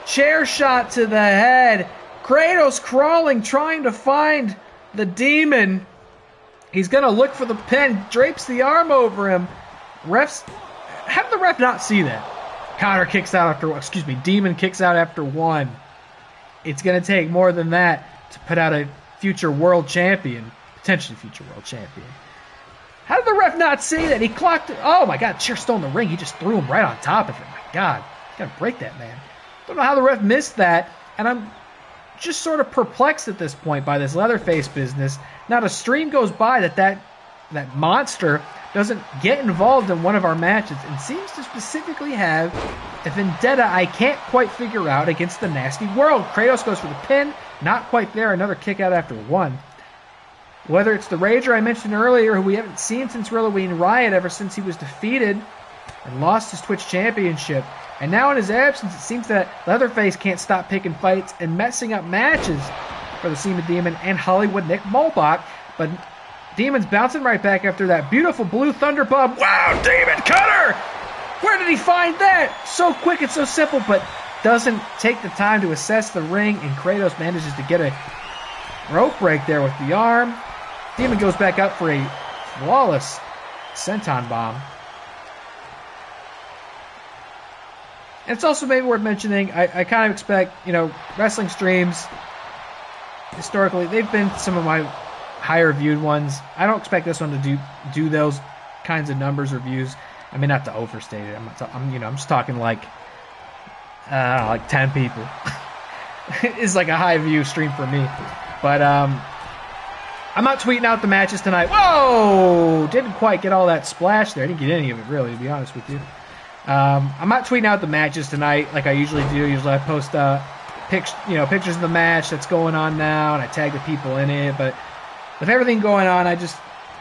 Chair shot to the head. Kratos crawling, trying to find the Demon. He's going to look for the pin. Drapes the arm over him. Refs... How did the ref not see that? Connor kicks out after... Excuse me, Demon kicks out after 1. It's going to take more than that to put out a future world champion. Potentially future world champion. How did the ref not see that? He clocked it. Oh my God, chair stole in the ring. He just threw him right on top of it. My God, gotta break that, man. Don't know how the ref missed that, and I'm just sort of perplexed at this point by this Leatherface business. Not a stream goes by that monster doesn't get involved in one of our matches and seems to specifically have a vendetta I can't quite figure out against the Nasty World. Kratos goes for the pin, not quite there. Another kick out after 1. Whether it's the Rager I mentioned earlier, who we haven't seen since Halloween Riot ever since he was defeated and lost his Twitch championship. And now in his absence, it seems that Leatherface can't stop picking fights and messing up matches for the Semon Demon and Hollywood Nick Muhlbach. But Demon's bouncing right back after that beautiful blue thunder bomb. Wow, Demon cutter! Where did he find that? So quick and so simple, but doesn't take the time to assess the ring, and Kratos manages to get a rope break there with the arm. Demon goes back up for a flawless senton bomb. And it's also maybe worth mentioning, I kind of expect, wrestling streams, historically, they've been some of my higher viewed ones. I don't expect this one to do those kinds of numbers or views. I mean, not to overstate it. I'm just talking like 10 people. It's like a high view stream for me. But I'm not tweeting out the matches tonight. Whoa! Didn't quite get all that splash there. I didn't get any of it, really, to be honest with you. I'm not tweeting out the matches tonight like I usually do. Usually I post pictures of the match that's going on now, and I tag the people in it. But with everything going on, I just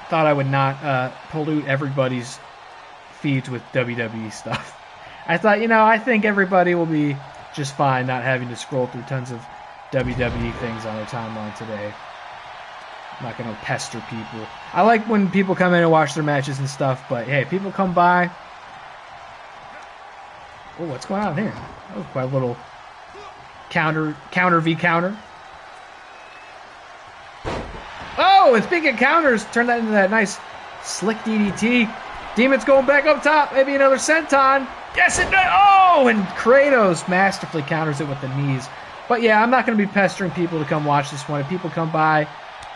thought I would not pollute everybody's feeds with WWE stuff. I thought, I think everybody will be just fine not having to scroll through tons of WWE things on their timeline today. I'm not going to pester people. I like when people come in and watch their matches and stuff, but hey, people come by. Oh, what's going on here? That was quite a little counter v counter. Oh, and speaking of counters, turn that into that nice slick DDT. Demon's going back up top. Maybe another senton. Yes, it does. Oh, and Kratos masterfully counters it with the knees. But yeah, I'm not going to be pestering people to come watch this one. If people come by,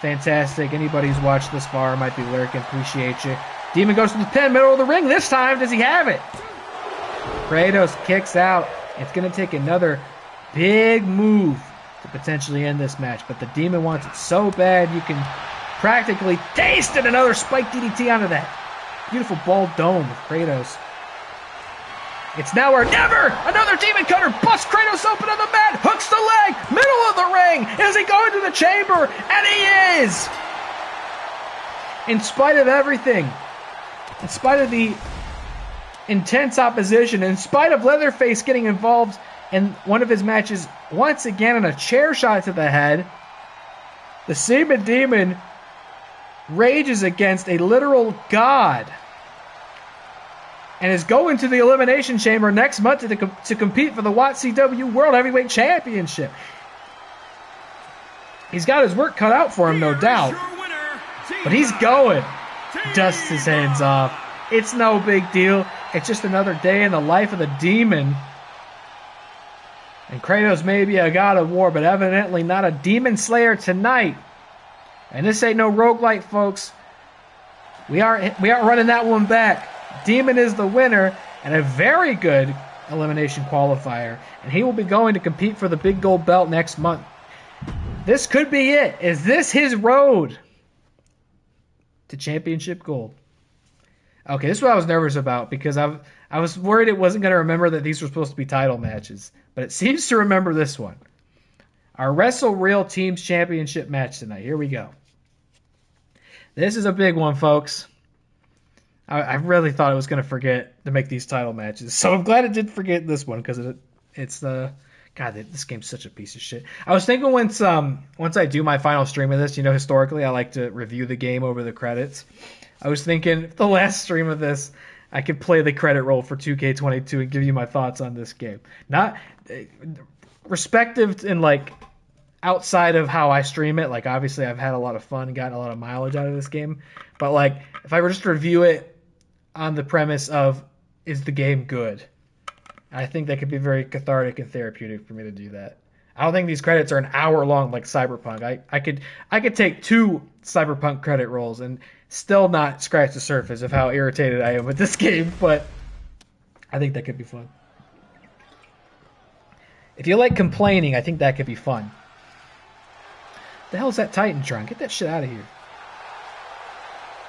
fantastic. Anybody who's watched this far might be lurking. Appreciate you. Demon goes to the pin, middle of the ring. This time, does he have it? Kratos kicks out. It's going to take another big move to potentially end this match. But the Demon wants it so bad, you can practically taste it. Another spike DDT onto that beautiful ball dome of Kratos. It's now or never! Another Demon cutter busts Kratos open on the mat, hooks the leg, middle of the ring! Is he going to the chamber? And he is! In spite of everything, in spite of the intense opposition. In spite of Leatherface getting involved in one of his matches once again in a chair shot to the head, the Semon Demon rages against a literal god and is going to the Elimination Chamber next month to compete for the WATCW World Heavyweight Championship. He's got his work cut out for him, no doubt. But he's going. Dusts his hands off. It's no big deal. It's just another day in the life of the Demon. And Kratos may be a god of war, but evidently not a demon slayer tonight. And this ain't no roguelike, folks. We aren't running that one back. Demon is the winner and a very good elimination qualifier. And he will be going to compete for the big gold belt next month. This could be it. Is this his road to championship gold? Okay, this is what I was nervous about because I was worried it wasn't going to remember that these were supposed to be title matches. But it seems to remember this one. Our Wrestle Real Teams Championship match tonight. Here we go. This is a big one, folks. I really thought it was going to forget to make these title matches. So I'm glad it did forget this one because it's the... God, this game's such a piece of shit. I was thinking once I do my final stream of this, you know, historically I like to review the game over the credits. I was thinking the last stream of this, I could play the credit roll for 2K22 and give you my thoughts on this game. Not respective and like outside of how I stream it. Like obviously I've had a lot of fun and gotten a lot of mileage out of this game. But like if I were just to review it on the premise of is the game good? I think that could be very cathartic and therapeutic for me to do that. I don't think these credits are an hour long like Cyberpunk. I could take 2 Cyberpunk credit rolls and still not scratch the surface of how irritated I am with this game, but I think that could be fun. If you like complaining, I think that could be fun. The hell is that Titantron? Get that shit out of here.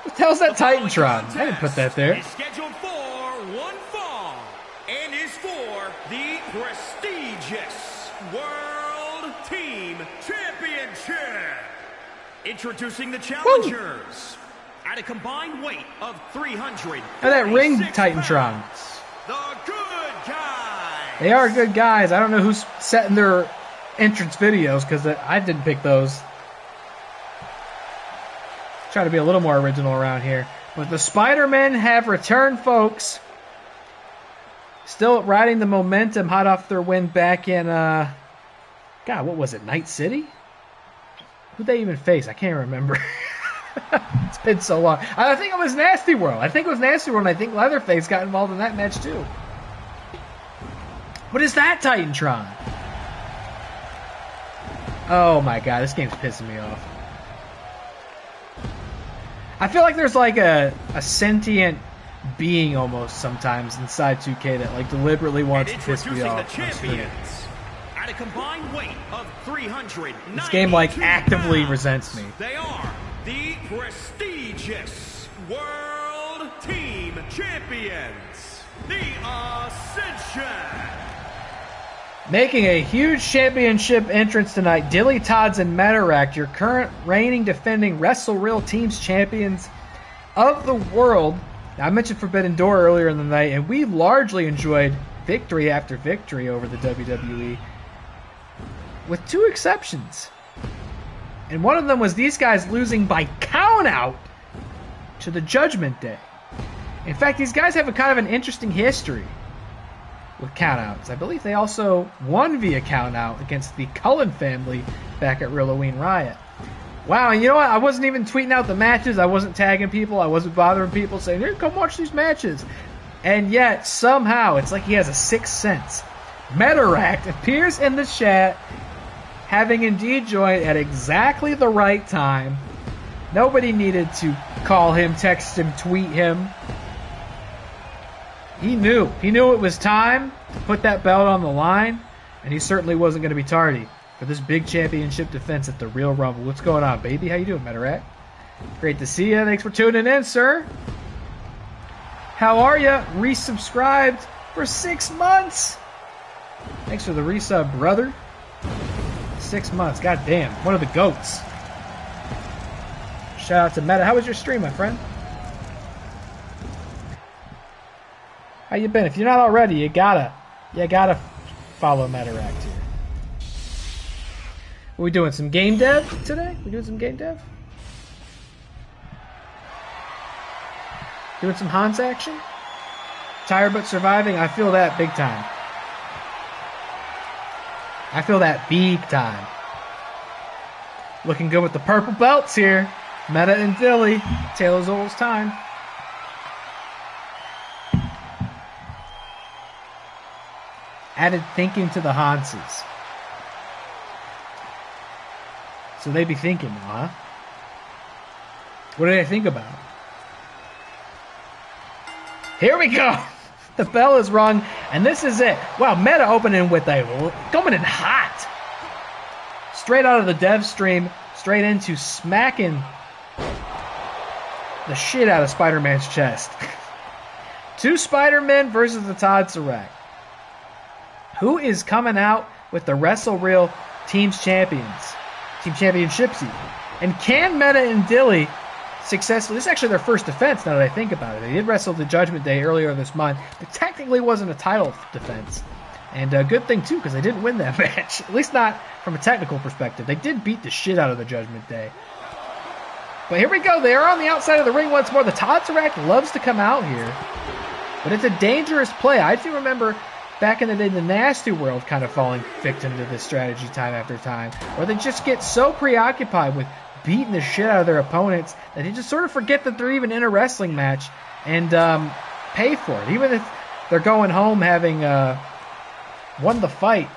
What the hell is that Titantron? I didn't put that there. Is scheduled for one fall and is for the prestigious World Team Championship. Introducing the challengers. Woo! At a combined weight of 300. Now that ring Titantron. The good guys. They are good guys. I don't know who's setting their entrance videos because I didn't pick those. Try to be a little more original around here. But the Spider-Men have returned, folks. Still riding the momentum hot off their win back in, God, what was it, Night City? Who'd they even face? I can't remember. It's been so long. I think it was Nasty World. I think I think Leatherface got involved in that match too. What is that Titantron? Oh my god, this game's pissing me off. I feel like there's like a sentient being almost sometimes inside 2K that like deliberately wants to piss me off. At a combined weight of 300. This game like actively resents me. They are the prestigious World Team Champions, the Ascension. Making a huge championship entrance tonight, DillyTodds and Metarract, your current reigning defending Wrestle Real Teams champions of the world. Now, I mentioned Forbidden Door earlier in the night, and we largely enjoyed victory after victory over the WWE, with 2 exceptions. And one of them was these guys losing by countout to the Judgment Day. In fact, these guys have a kind of an interesting history with countouts. I believe they also won via countout against the Cullen family back at ReelyMania Riot. Wow, and you know what? I wasn't even tweeting out the matches. I wasn't tagging people. I wasn't bothering people saying, here, come watch these matches. And yet, somehow, it's like he has a sixth sense. Metarract appears in the chat, having indeed joined at exactly the right time. Nobody needed to call him, text him, tweet him. He knew. He knew it was time to put that belt on the line, and he certainly wasn't going to be tardy for this big championship defense at the Real Rumble. What's going on, baby? How you doing, Metarract? Great to see you. Thanks for tuning in, sir. How are you? Resubscribed for 6 months. Thanks for the resub, brother. 6 months. God damn. One of the GOATs. Shout out to Meta. How was your stream, my friend? How you been? If you're not already, you gotta follow Metarract here. Are we doing some game dev today? We doing some game dev? Doing some Hans action? Tired but surviving? I feel that big time. I feel that big time. Looking good with the purple belts here. Meta and Dilly. Tale as old as time. Added thinking to the Hanses. So they be thinking now, huh? What do they think about? Here we go! The bell is rung, and this is it. Wow, Meta opening with coming in hot. Straight out of the dev stream, straight into smacking the shit out of Spider-Man's chest. 2 Spider-Men versus the Toddserract. Who is coming out with the Wrestle Real Team Championships even? And can Meta and Dilly successfully... This is actually their first defense now that I think about it. They did wrestle the Judgment Day earlier this month, but technically wasn't a title defense. And a good thing, too, because they didn't win that match. At least not from a technical perspective. They did beat the shit out of the Judgment Day. But here we go. They are on the outside of the ring once more. The Toddserract loves to come out here. But it's a dangerous play. I do remember back in the day, the Nasty World kind of falling victim to this strategy time after time, where they just get so preoccupied with beating the shit out of their opponents that they just sort of forget that they're even in a wrestling match and pay for it. Even if they're going home having won the fight,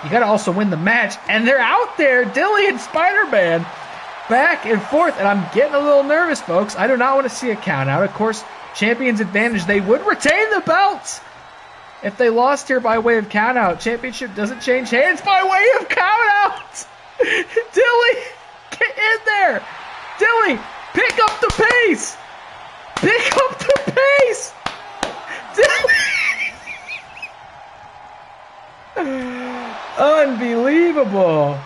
you got to also win the match. And they're out there, Dilly and Spider-Man, back and forth. And I'm getting a little nervous, folks. I do not want to see a count out. Of course, champion's advantage. They would retain the belts if they lost here by way of countout. Championship doesn't change hands by way of countout. Dilly, get in there. Dilly, pick up the pace. Pick up the pace. Dilly. Unbelievable.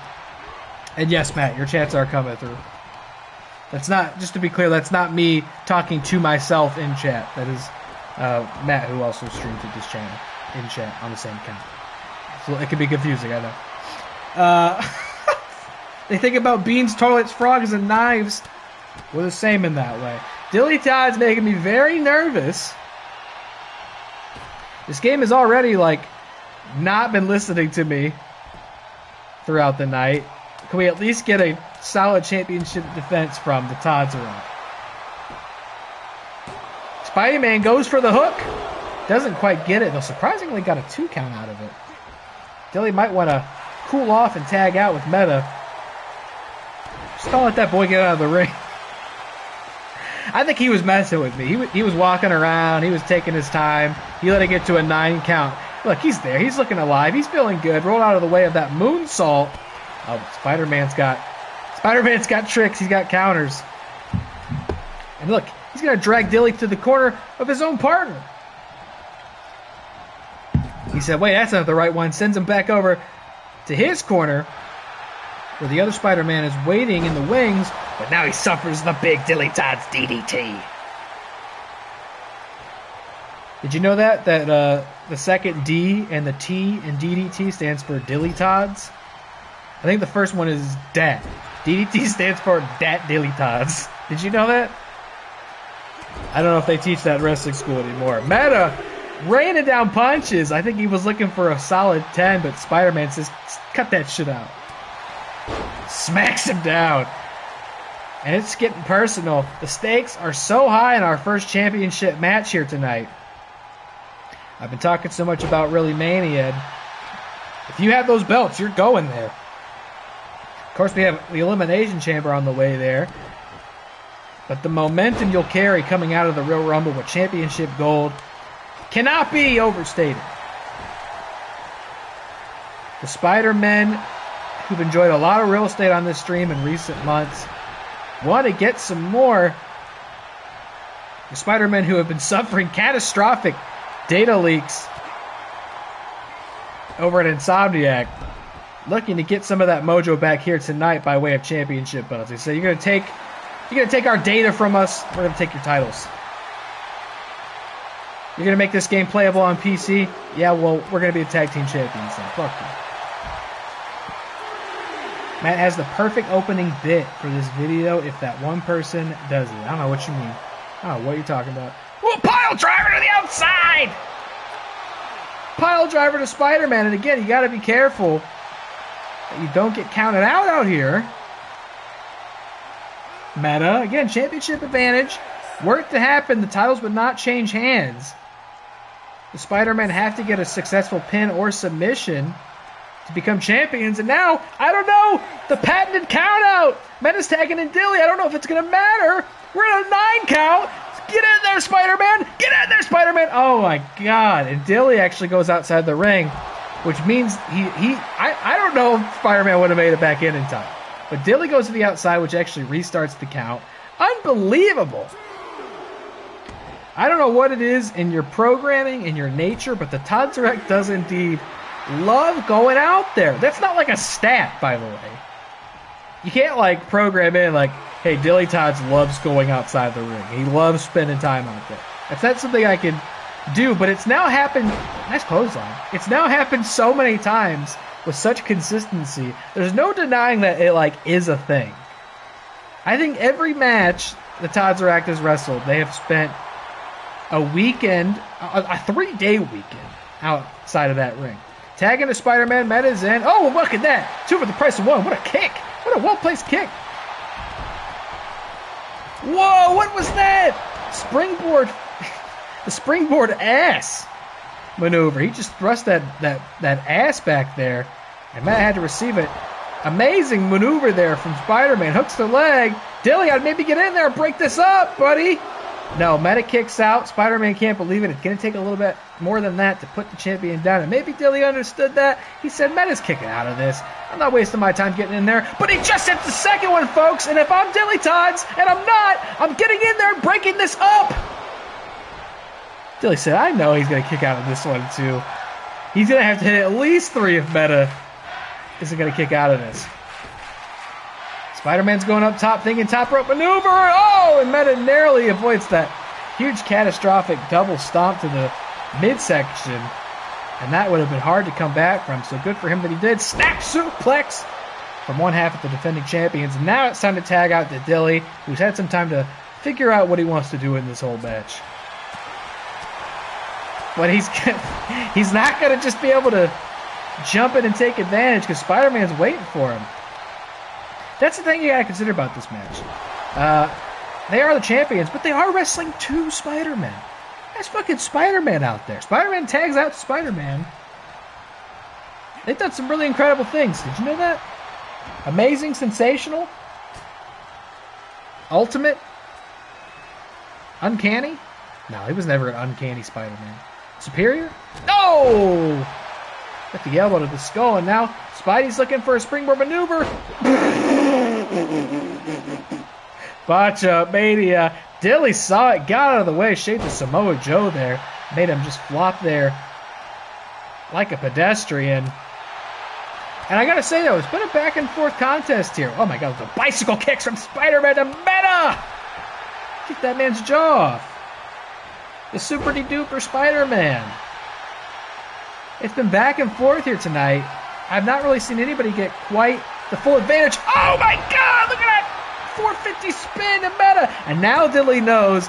And yes, Matt, your chats are coming through. That's not, just to be clear, that's not me talking to myself in chat. That is Matt, who also streams at this channel, in chat on the same account. So it can be confusing, I know. They think about beans, toilets, frogs, and knives. We're the same in that way. DillyTodds making me very nervous. This game has already, not been listening to me throughout the night. Can we at least get a solid championship defense from the Toddserract? Spider-Man goes for the hook. Doesn't quite get it, though. Surprisingly got a 2 count out of it. Dilly might want to cool off and tag out with Meta. Just don't let that boy get out of the ring. I think he was messing with me. He was walking around. He was taking his time. He let it get to a 9 count. Look, he's there. He's looking alive. He's feeling good. Rolled out of the way of that moonsault. Oh, Spider-Man's got tricks. He's got counters. And look, he's going to drag Dilly to the corner of his own partner. He said, wait, that's not the right one. Sends him back over to his corner, where the other Spider-Man is waiting in the wings, but now he suffers the big DillyTodds DDT. Did you know that the second D and the T in DDT stands for DillyTodds? I think the first one is Dat. DDT stands for Dat DillyTodds. Did you know that? I don't know if they teach that in wrestling school anymore. Meta raining down punches. I think he was looking for a solid 10, but Spider-Man says, cut that shit out. Smacks him down. And it's getting personal. The stakes are so high in our first championship match here tonight. I've been talking so much about ReelyMania. If you have those belts, you're going there. Of course, we have the Elimination Chamber on the way there. But the momentum you'll carry coming out of the Real Rumble with championship gold cannot be overstated. The Spider-Men, who've enjoyed a lot of real estate on this stream in recent months, want to get some more. The Spider-Men who have been suffering catastrophic data leaks over at Insomniac, looking to get some of that mojo back here tonight by way of championship belts. They say, you're gonna take our data from us, we're gonna take your titles. You're going to make this game playable on PC? Yeah, well, we're going to be the tag team champions then. Fuck you. Matt has the perfect opening bit for this video if that one person does it. I don't know what you mean. I don't know what you're talking about. Oh, pile driver to the outside! Pile driver to Spider-Man. And again, you got to be careful that you don't get counted out here. Meta, again, championship advantage. Were it to happen, the titles would not change hands. The Spider-Man have to get a successful pin or submission to become champions. And now, I don't know, the patented count out. Meta's tagging in Dilly. I don't know if it's going to matter. We're at a 9 count. Get in there, Spider-Man. Get in there, Spider-Man. Oh, my God. And Dilly actually goes outside the ring, which means I don't know if Spider-Man would have made it back in time. But Dilly goes to the outside, which actually restarts the count. Unbelievable. I don't know what it is in your programming, in your nature, but the Toddserract does indeed love going out there. That's not like a stat, by the way. You can't, like, program in, like, hey, DillyTodds loves going outside the ring. He loves spending time out there. That's not something I can do, but it's now happened. Nice clothesline. It's now happened so many times with such consistency. There's no denying that it, like, is a thing. I think every match the Toddserract has wrestled, they have spent a weekend, a 3-day weekend outside of that ring. Tagging to Spider-Man, Meta's in. Oh, look at that. 2 for the price of 1. What a kick. What a well-placed kick. Whoa, what was that? Springboard. The springboard ass maneuver. He just thrust that ass back there, and Matt had to receive it. Amazing maneuver there from Spider-Man. Hooks the leg. Dilly, I'd maybe get in there and break this up, buddy. No, Meta kicks out. Spider-Man can't believe it. It's going to take a little bit more than that to put the champion down. And maybe Dilly understood that. He said, Meta's kicking out of this. I'm not wasting my time getting in there. But he just hits the second one, folks. And if I'm DillyTodds, and I'm not, I'm getting in there and breaking this up. Dilly said, I know he's going to kick out of this one, too. He's going to have to hit at least 3 if Meta isn't going to kick out of this. Spider-Man's going up top, thinking top rope maneuver. Oh, and Meta narrowly avoids that huge catastrophic double stomp to the midsection. And that would have been hard to come back from, so good for him that he did. Snap suplex from one half of the defending champions. And now it's time to tag out to Dilly, who's had some time to figure out what he wants to do in this whole match. But he's not going to just be able to jump in and take advantage because Spider-Man's waiting for him. That's the thing you got to consider about this match. They are the champions, but they are wrestling 2 Spider-Men. That's fucking Spider-Man out there. Spider-Man tags out to Spider-Man. They've done some really incredible things. Did you know that? Amazing, sensational, ultimate, uncanny. No, he was never an uncanny Spider-Man. Superior? No! Got the elbow to the skull, and now Spidey's looking for a springboard maneuver. Botcha mania. Dilly saw it, got out of the way, shaped the Samoa Joe there, made him just flop there like a pedestrian. And I gotta say though, it's been a back and forth contest here. Oh my god, the bicycle kicks from Spider-Man to Meta! Kick that man's jaw off. The super duper Spider-Man. It's been back and forth here tonight. I've not really seen anybody get quite the full advantage. Oh my god, look at that! 450 spin to Meta. And now Dilly knows,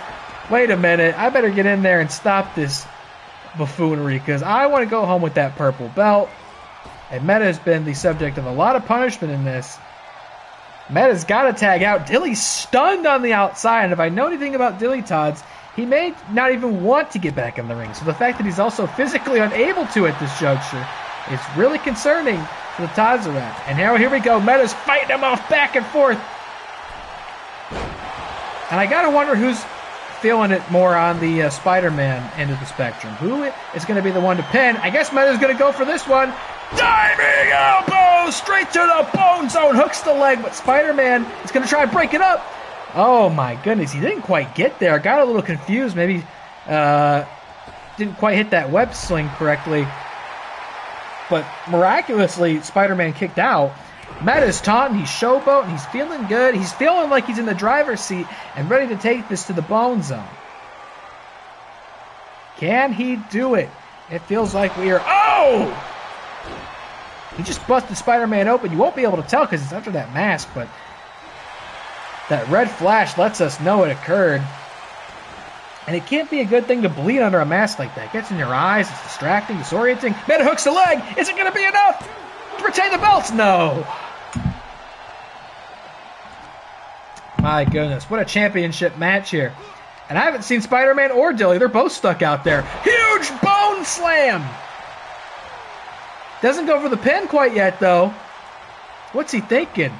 wait a minute, I better get in there and stop this buffoonery because I want to go home with that purple belt. And Meta has been the subject of a lot of punishment in this. Meta's got to tag out. Dilly's stunned on the outside. And if I know anything about DillyTodds, he may not even want to get back in the ring. So the fact that he's also physically unable to at this juncture is really concerning for the Toddserract. And now here we go. Meta's fighting him off back and forth. And I gotta wonder who's feeling it more on the Spider-Man end of the spectrum. Who is going to be the one to pin? I guess Meta's going to go for this one. Diving elbow straight to the bone zone. Hooks the leg, but Spider-Man is going to try and break it up. Oh my goodness, he didn't quite get there. Got a little confused. Maybe didn't quite hit that web sling correctly. But miraculously, Spider-Man kicked out. Meta's taunting, he's showboating, he's feeling good. He's feeling like he's in the driver's seat and ready to take this to the bone zone. Can he do it? It feels like we are... Oh! He just busted Spider-Man open. You won't be able to tell because it's under that mask, but that red flash lets us know it occurred. And it can't be a good thing to bleed under a mask like that. It gets in your eyes. It's distracting, disorienting. Meta hooks the leg. Is it going to be enough to retain the belts? No. My goodness. What a championship match here. And I haven't seen Spider-Man or Dilly. They're both stuck out there. Huge bone slam. Doesn't go for the pin quite yet, though. What's he thinking?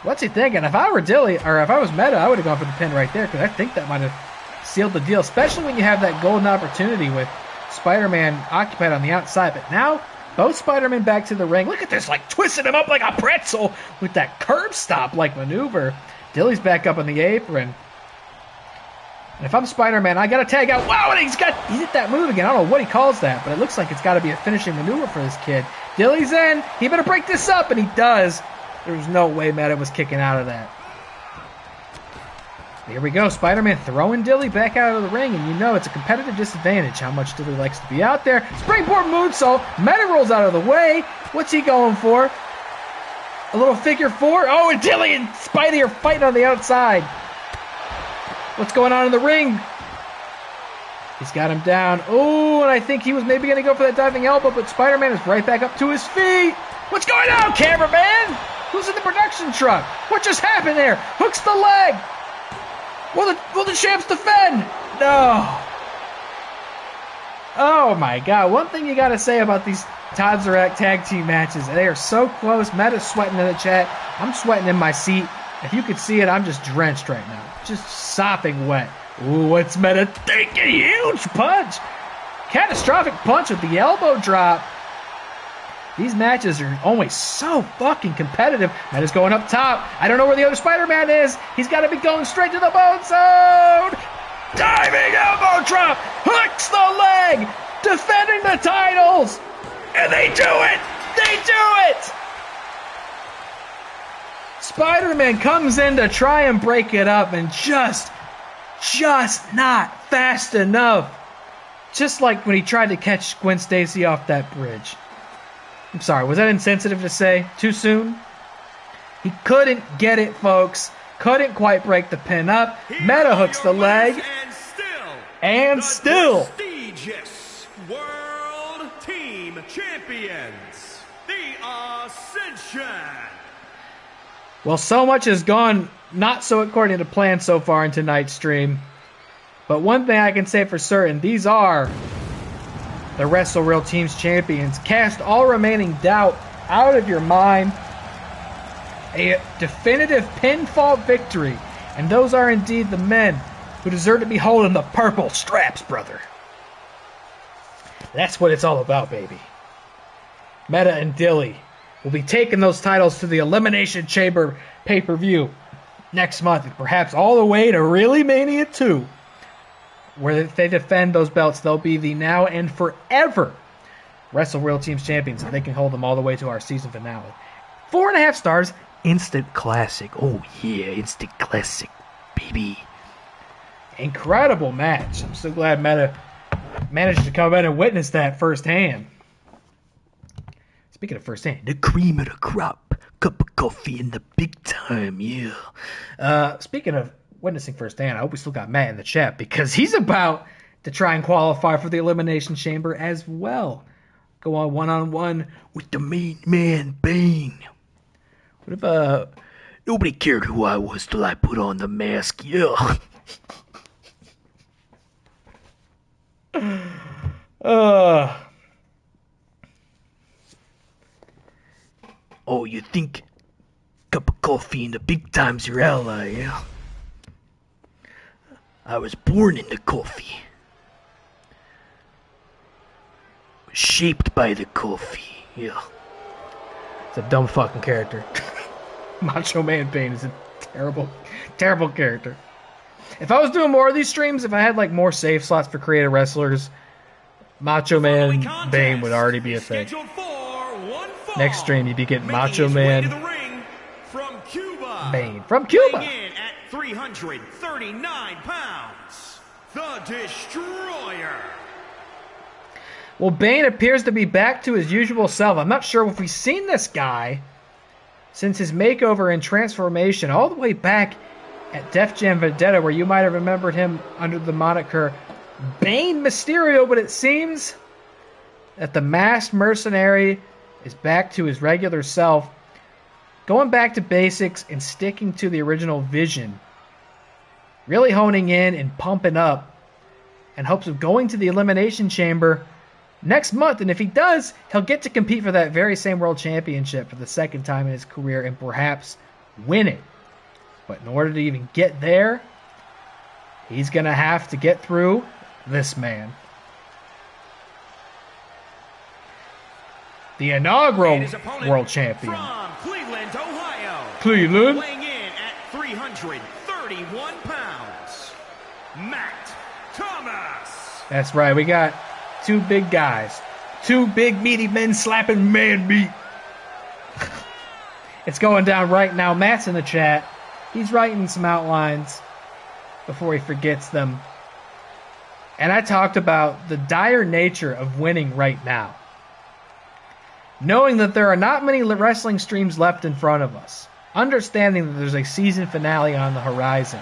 What's he thinking? If I were Dilly, or if I was Meta, I would have gone for the pin right there, because I think that might have sealed the deal, especially when you have that golden opportunity with Spider-Man occupied on the outside. But now, both Spider-Man back to the ring. Look at this, like twisting him up like a pretzel with that curb stop-like maneuver. Dilly's back up on the apron. And if I'm Spider-Man, I got to tag out. Wow, and he hit that move again. I don't know what he calls that, but it looks like it's got to be a finishing maneuver for this kid. Dilly's in. He better break this up, and he does. There's no way Meta was kicking out of that. Here we go. Spider-Man throwing Dilly back out of the ring, and you know it's a competitive disadvantage how much Dilly likes to be out there. Springboard moonsault. Meta rolls out of the way. What's he going for? A little figure four. Oh, and Dilly and Spidey are fighting on the outside. What's going on in the ring? He's got him down. Oh, and I think he was maybe going to go for that diving elbow, but Spider-Man is right back up to his feet. What's going on, cameraman? Who's in the production truck? What just happened there? Hooks the leg. Will the champs defend? No. Oh my God. One thing you got to say about these Toddserract tag team matches, they are so close. Meta's sweating in the chat. I'm sweating in my seat. If you could see it, I'm just drenched right now. Just sopping wet. Ooh, what's Meta thinking? Huge punch. Catastrophic punch with the elbow drop. These matches are always so fucking competitive. Meta's going up top. I don't know where the other Spider-Man is. He's got to be going straight to the bone zone. Diving elbow drop. Hooks the leg. Defending the titles. And they do it. They do it. Spider-Man comes in to try and break it up and just not fast enough. Just like when he tried to catch Gwen Stacy off that bridge. I'm sorry, was that insensitive to say? Too soon? He couldn't get it, folks. Couldn't quite break the pin up. Meta hooks the leg. And still. Prestigious World Team Champions, the Ascension. Well, so much has gone not so according to plan so far in tonight's stream. But one thing I can say for certain, these are the Wrestle Real Team's champions. Cast all remaining doubt out of your mind. A definitive pinfall victory. And those are indeed the men who deserve to be holding the purple straps, brother. That's what it's all about, baby. Meta and Dilly will be taking those titles to the Elimination Chamber pay-per-view next month, perhaps all the way to ReelyMania II, where if they defend those belts, they'll be the now and forever Wrestle Real Team's champions, and they can hold them all the way to our season finale. 4.5 stars, instant classic. Oh yeah, instant classic, baby. Incredible match. I'm so glad Meta managed to come in and witness that firsthand. Speaking of firsthand, the cream of the crop, cup of coffee in the big time, yeah. Speaking of witnessing firsthand, I hope we still got Matt in the chat because he's about to try and qualify for the Elimination Chamber as well. Go on one-on-one with the main man, Bane. What if, nobody cared who I was till I put on the mask, yeah. Oh, you think cup of coffee in the big time's your ally, yeah? I was born in the coffee. Was shaped by the coffee, yeah. It's a dumb fucking character. Macho Man Bane is a terrible, terrible character. If I was doing more of these streams, if I had like more save slots for creative wrestlers, Macho Man Bane would already be a thing. Next stream, you'd be getting Macho Man Bane from Cuba. In at 339 pounds, the Destroyer. Well, Bane appears to be back to his usual self. I'm not sure if we've seen this guy since his makeover and transformation all the way back at Def Jam Vendetta, where you might have remembered him under the moniker Bane Mysterio, but it seems that the masked mercenary is back to his regular self, going back to basics and sticking to the original vision, really honing in and pumping up in hopes of going to the Elimination Chamber next month. And if he does, he'll get to compete for that very same World Championship for the second time in his career and perhaps win it. But in order to even get there, he's going to have to get through this man. The inaugural world champion. From Cleveland, Ohio. Cleveland. Weighing in at 331 pounds. Matt Thomas. That's right. We got two big guys. Two big meaty men slapping man meat. It's going down right now. Matt's in the chat. He's writing some outlines before he forgets them. And I talked about the dire nature of winning right now. Knowing that there are not many wrestling streams left in front of us. Understanding that there's a season finale on the horizon.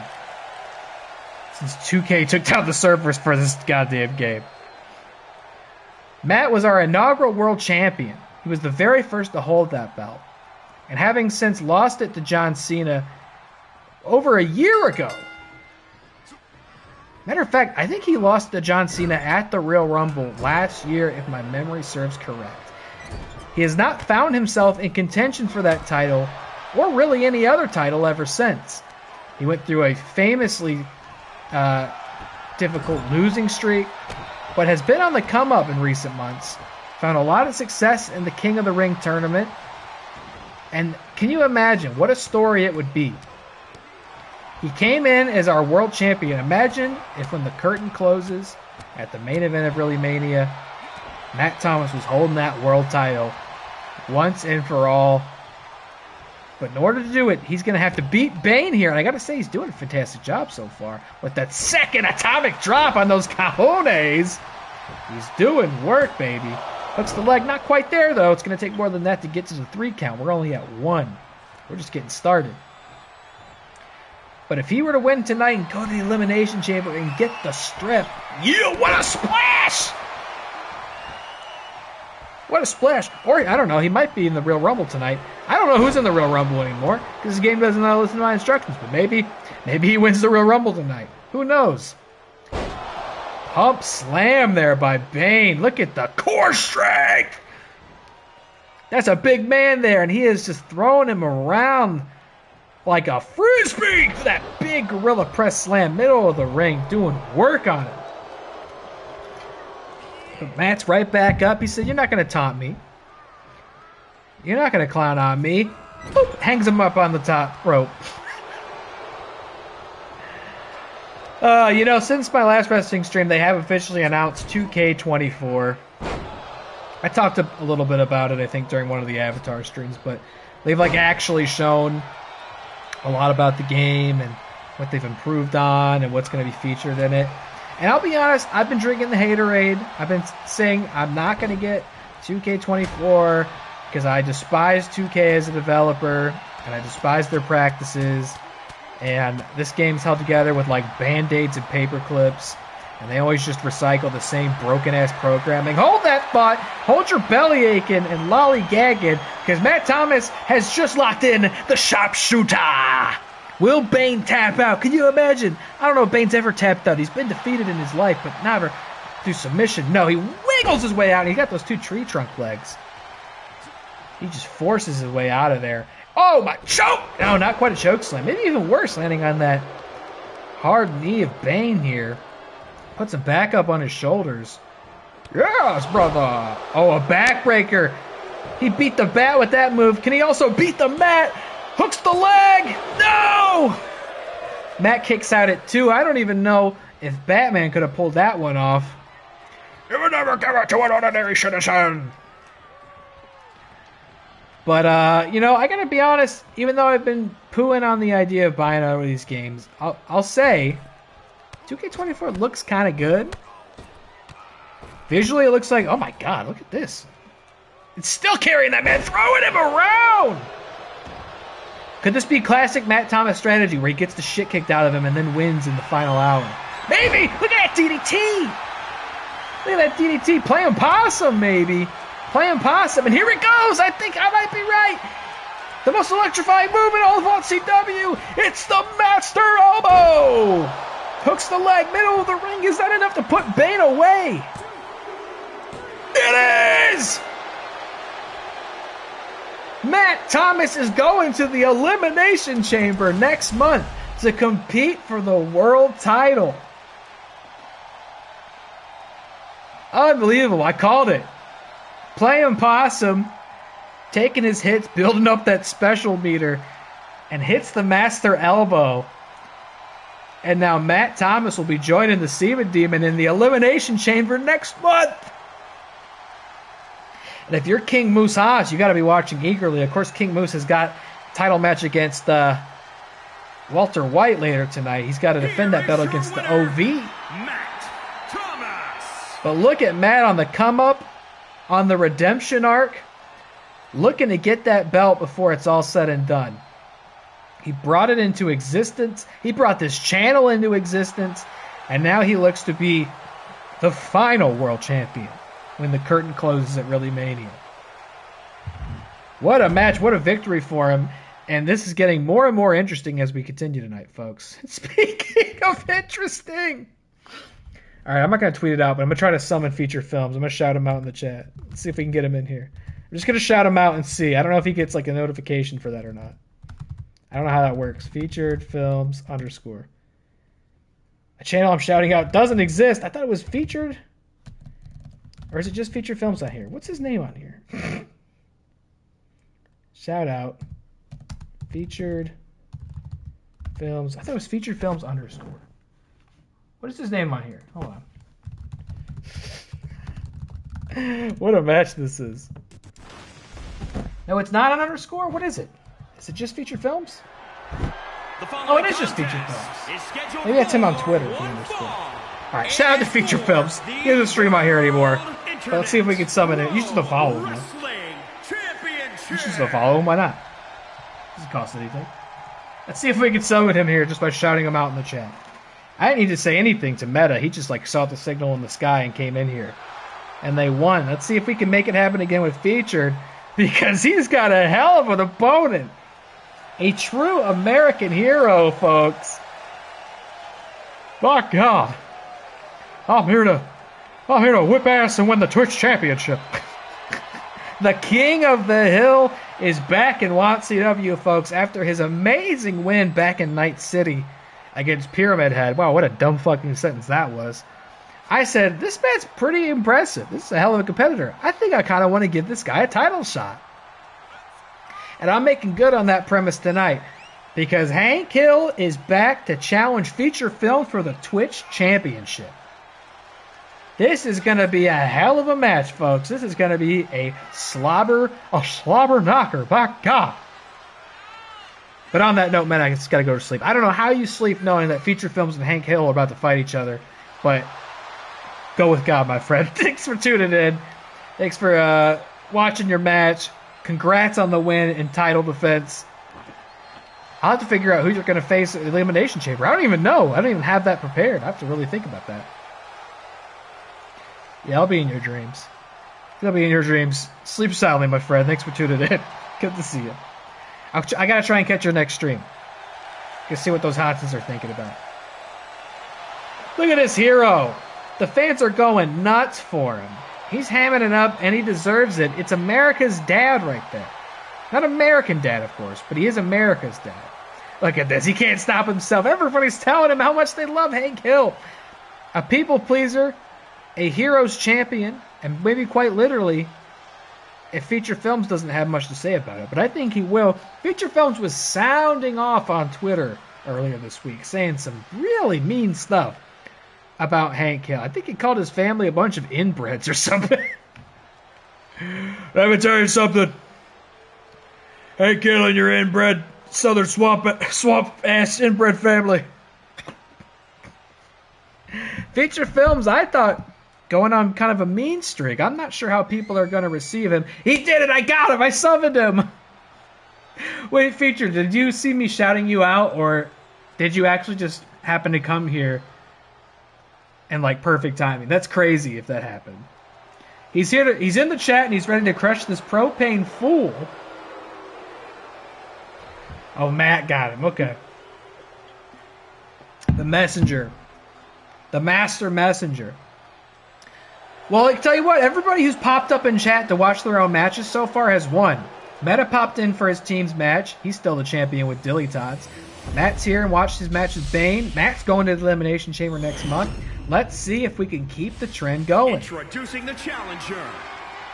Since 2K took down the servers for this goddamn game. Matt was our inaugural world champion. He was the very first to hold that belt. And having since lost it to John Cena over a year ago. Matter of fact, I think he lost to John Cena at the Royal Rumble last year, if my memory serves correct. He has not found himself in contention for that title, or really any other title ever since. He went through a famously difficult losing streak, but has been on the come up in recent months. Found a lot of success in the King of the Ring tournament. And can you imagine what a story it would be? He came in as our world champion. Imagine if when the curtain closes at the main event of ReelyMania, Matt Thomas was holding that world title once and for all. But in order to do it, he's going to have to beat Bane here. And I got to say, he's doing a fantastic job so far. With that second atomic drop on those cojones. He's doing work, baby. Hooks the leg. Not quite there, though. It's going to take more than that to get to the 3 count. We're only at 1. We're just getting started. But if he were to win tonight and go to the Elimination Chamber and get the strip, yeah, what a splash! What a splash. Or, I don't know, he might be in the Real Rumble tonight. I don't know who's in the Real Rumble anymore, because this game doesn't listen to my instructions. But maybe he wins the Real Rumble tonight. Who knows? Pump slam there by Bane. Look at the core strength. That's a big man there, and he is just throwing him around like a frisbee. That big gorilla press slam, middle of the ring, doing work on it. But Matt's right back up. He said, "You're not going to taunt me. You're not going to clown on me." Boop, hangs him up on the top rope. Since my last wrestling stream, they have officially announced 2K24. I talked a little bit about it, I think, during one of the Avatar streams, but they've actually shown a lot about the game and what they've improved on and what's going to be featured in it. And I'll be honest, I've been drinking the haterade. I've been saying I'm not going to get 2K24 because I despise 2K as a developer and I despise their practices. And this game's held together with Band-Aids and paper clips. And they always just recycle the same broken-ass programming. Hold that thought. Hold your belly aching and lollygagging, because Matt Thomas has just locked in the sharpshooter. Will Bane tap out? Can you imagine? I don't know if Bane's ever tapped out. He's been defeated in his life, but never through submission. No, he wiggles his way out. And he got those 2 tree trunk legs. He just forces his way out of there. Oh, my choke! No, not quite a choke slam. Maybe even worse, landing on that hard knee of Bane here. Puts him back up on his shoulders. Yes, brother. Oh, a backbreaker. He beat the bat with that move. Can he also beat the mat? Hooks the leg. No! Matt kicks out at 2. I don't even know if Batman could have pulled that one off. You would never give it to an ordinary citizen. But, I gotta be honest, even though I've been pooing on the idea of buying out of these games, I'll say 2K24 looks kind of good. Visually, it looks like, oh my god, look at this. It's still carrying that man, throwing him around! Could this be classic Matt Thomas strategy where he gets the shit kicked out of him and then wins in the final hour? Maybe! Look at that DDT! Look at that DDT, playing possum, maybe. Playing possum, and here it goes! I think I might be right! The most electrifying move in all of WATCW! It's the Master Elbow! Hooks the leg, middle of the ring. Is that enough to put Bane away? It is! Matt Thomas is going to the Elimination Chamber next month to compete for the world title. Unbelievable. I called it. Playing possum, taking his hits, building up that special meter, and hits the Master Elbow. And now Matt Thomas will be joining the Semon Demon in the Elimination Chamber next month. And if you're King Moose Haas, you got to be watching eagerly. Of course, King Moose has got a title match against Walter White later tonight. He's got to defend that belt against the OV. Matt Thomas. But look at Matt on the come up, on the redemption arc, looking to get that belt before it's all said and done. He brought it into existence. He brought this channel into existence. And now he looks to be the final world champion when the curtain closes at ReelyMania. What a match. What a victory for him. And this is getting more and more interesting as we continue tonight, folks. Speaking of interesting. All right, I'm not going to tweet it out, but I'm going to try to summon FeaturedFilms. I'm going to shout him out in the chat. Let's see if we can get him in here. I'm just going to shout him out and see. I don't know if he gets like a notification for that or not. I don't know how that works. FeaturedFilms _ a channel I'm shouting out doesn't exist. I thought it was featured. Or is it just FeaturedFilms on here? What's his name on here? Shout out. FeaturedFilms. I thought it was FeaturedFilms _ What is his name on here? Hold on. What a match this is. No, it's not an _ What is it? Is it just FeaturedFilms? Oh, it is just FeaturedFilms. Maybe that's him on Twitter. Alright, shout out to FeaturedFilms. He doesn't stream out here anymore. But let's see if we can summon it. You should still follow him, though. You should still follow him. Why not? Doesn't cost anything. Let's see if we can summon him here just by shouting him out in the chat. I didn't need to say anything to Meta. He just like saw the signal in the sky and came in here. And they won. Let's see if we can make it happen again with Featured, because he's got a hell of an opponent. A true American hero, folks. My God. I'm here to whip ass and win the Twitch Championship. The King of the Hill is back in WATCW, folks, after his amazing win back in Night City against Pyramid Head. Wow, what a dumb fucking sentence that was. I said, this man's pretty impressive. This is a hell of a competitor. I think I kind of want to give this guy a title shot. And I'm making good on that premise tonight, because Hank Hill is back to challenge FeaturedFilms for the Twitch Championship. This is going to be a hell of a match, folks. This is going to be a slobber knocker, by God. But on that note, man, I just got to go to sleep. I don't know how you sleep knowing that FeaturedFilms and Hank Hill are about to fight each other, but go with God, my friend. Thanks for tuning in. Thanks for watching your match. Congrats on the win in title defense. I'll have to figure out who you're going to face at the Elimination Chamber. I don't even know. I don't even have that prepared. I have to really think about that. Yeah, I'll be in your dreams. I'll be in your dreams. Sleep soundly, my friend. Thanks for tuning in. Good to see you. I got to try and catch your next stream. You see what those Hotsons are thinking about. Look at this hero. The fans are going nuts for him. He's hamming it up, and he deserves it. It's America's dad right there. Not American dad, of course, but he is America's dad. Look at this. He can't stop himself. Everybody's telling him how much they love Hank Hill. A people pleaser, a hero's champion, and maybe quite literally, if FeaturedFilms doesn't have much to say about it. But I think he will. FeaturedFilms was sounding off on Twitter earlier this week, saying some really mean stuff about Hank Hill. I think he called his family a bunch of inbreds or something. Let me tell you something. Hank Hill and your inbred southern swamp ass inbred family. FeaturedFilms, I thought going on kind of a mean streak. I'm not sure how people are going to receive him. He did it! I got him! I summoned him! Wait, Featured, did you see me shouting you out, or did you actually just happen to come here and like perfect timing? That's crazy if that happened. He's here. He's in the chat and he's ready to crush this propane fool. Oh, Matt got him. Okay. The messenger. The master messenger. Well, I tell you what, everybody who's popped up in chat to watch their own matches so far has won. Meta popped in for his team's match. He's still the champion with DillyTodds. Matt's here and watched his match with Bane. Matt's going to the Elimination Chamber next month. Let's see if we can keep the trend going. Introducing the challenger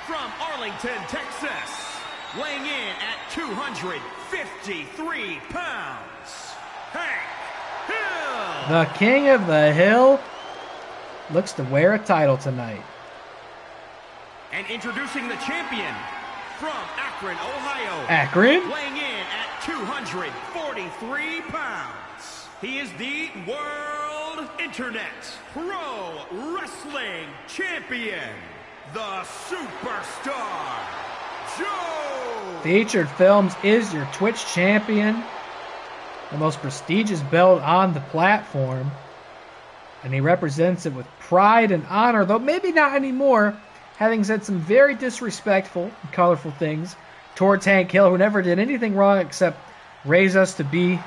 from Arlington, Texas, weighing in at 253 pounds, Hank Hill. The King of the Hill looks to wear a title tonight. And introducing the champion from Akron, Ohio. Akron? Weighing in at 243 pounds. He is the World Internet Pro Wrestling Champion, the Superstar, Joe. FeaturedFilms is your Twitch champion, the most prestigious belt on the platform, and he represents it with pride and honor, though maybe not anymore, having said some very disrespectful and colorful things towards Hank Hill, who never did anything wrong except raise us to be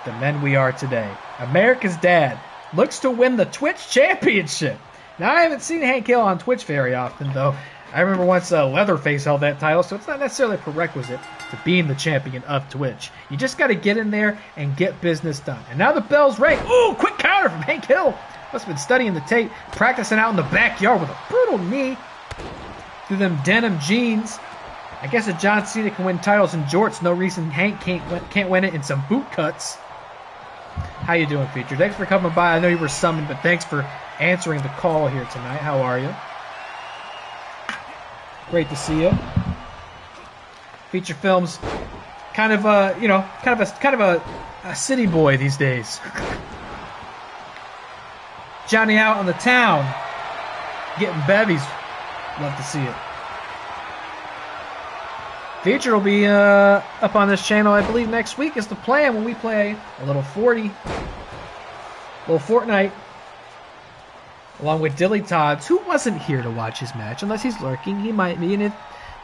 the men we are today. America's dad looks to win the Twitch championship. Now, I haven't seen Hank Hill on Twitch very often, though. I remember once Leatherface held that title, so it's not necessarily a prerequisite to being the champion of Twitch. You just got to get in there and get business done. And now the bell's ring. Ooh, quick counter from Hank Hill. Must have been studying the tape, practicing out in the backyard with a brutal knee through them denim jeans. I guess if John Cena can win titles in jorts, no reason Hank can't win it in some boot cuts. How you doing, Feature? Thanks for coming by. I know you were summoned, but thanks for answering the call here tonight. How are you? Great to see you. FeaturedFilms, kind of a city boy these days. Johnny out on the town, getting bevies. Love to see it. Feature will be up on this channel, I believe, next week is the plan when we play a little Fortnite, along with DillyTodds, who wasn't here to watch his match, unless he's lurking. He might be, and if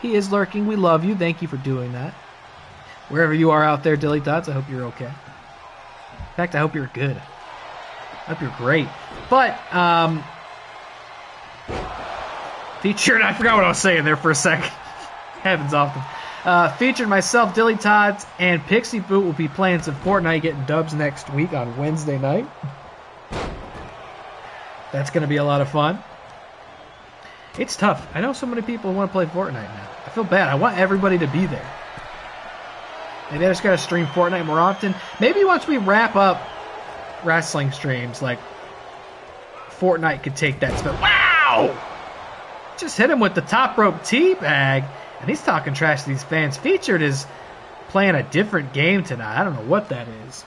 he is lurking, we love you. Thank you for doing that. Wherever you are out there, DillyTodds, I hope you're okay. In fact, I hope you're good. I hope you're great. But, Featured, I forgot what I was saying there for a second. Happens often. Featured myself, DillyTodds, and Pixie Boot will be playing some Fortnite, getting dubs next week on Wednesday night. That's going to be a lot of fun. It's tough. I know so many people want to play Fortnite now. I feel bad. I want everybody to be there. Maybe I just got to stream Fortnite more often. Maybe once we wrap up wrestling streams, like Fortnite could take that spot. Wow! Just hit him with the top rope teabag. And he's talking trash to these fans. Featured is playing a different game tonight. I don't know what that is.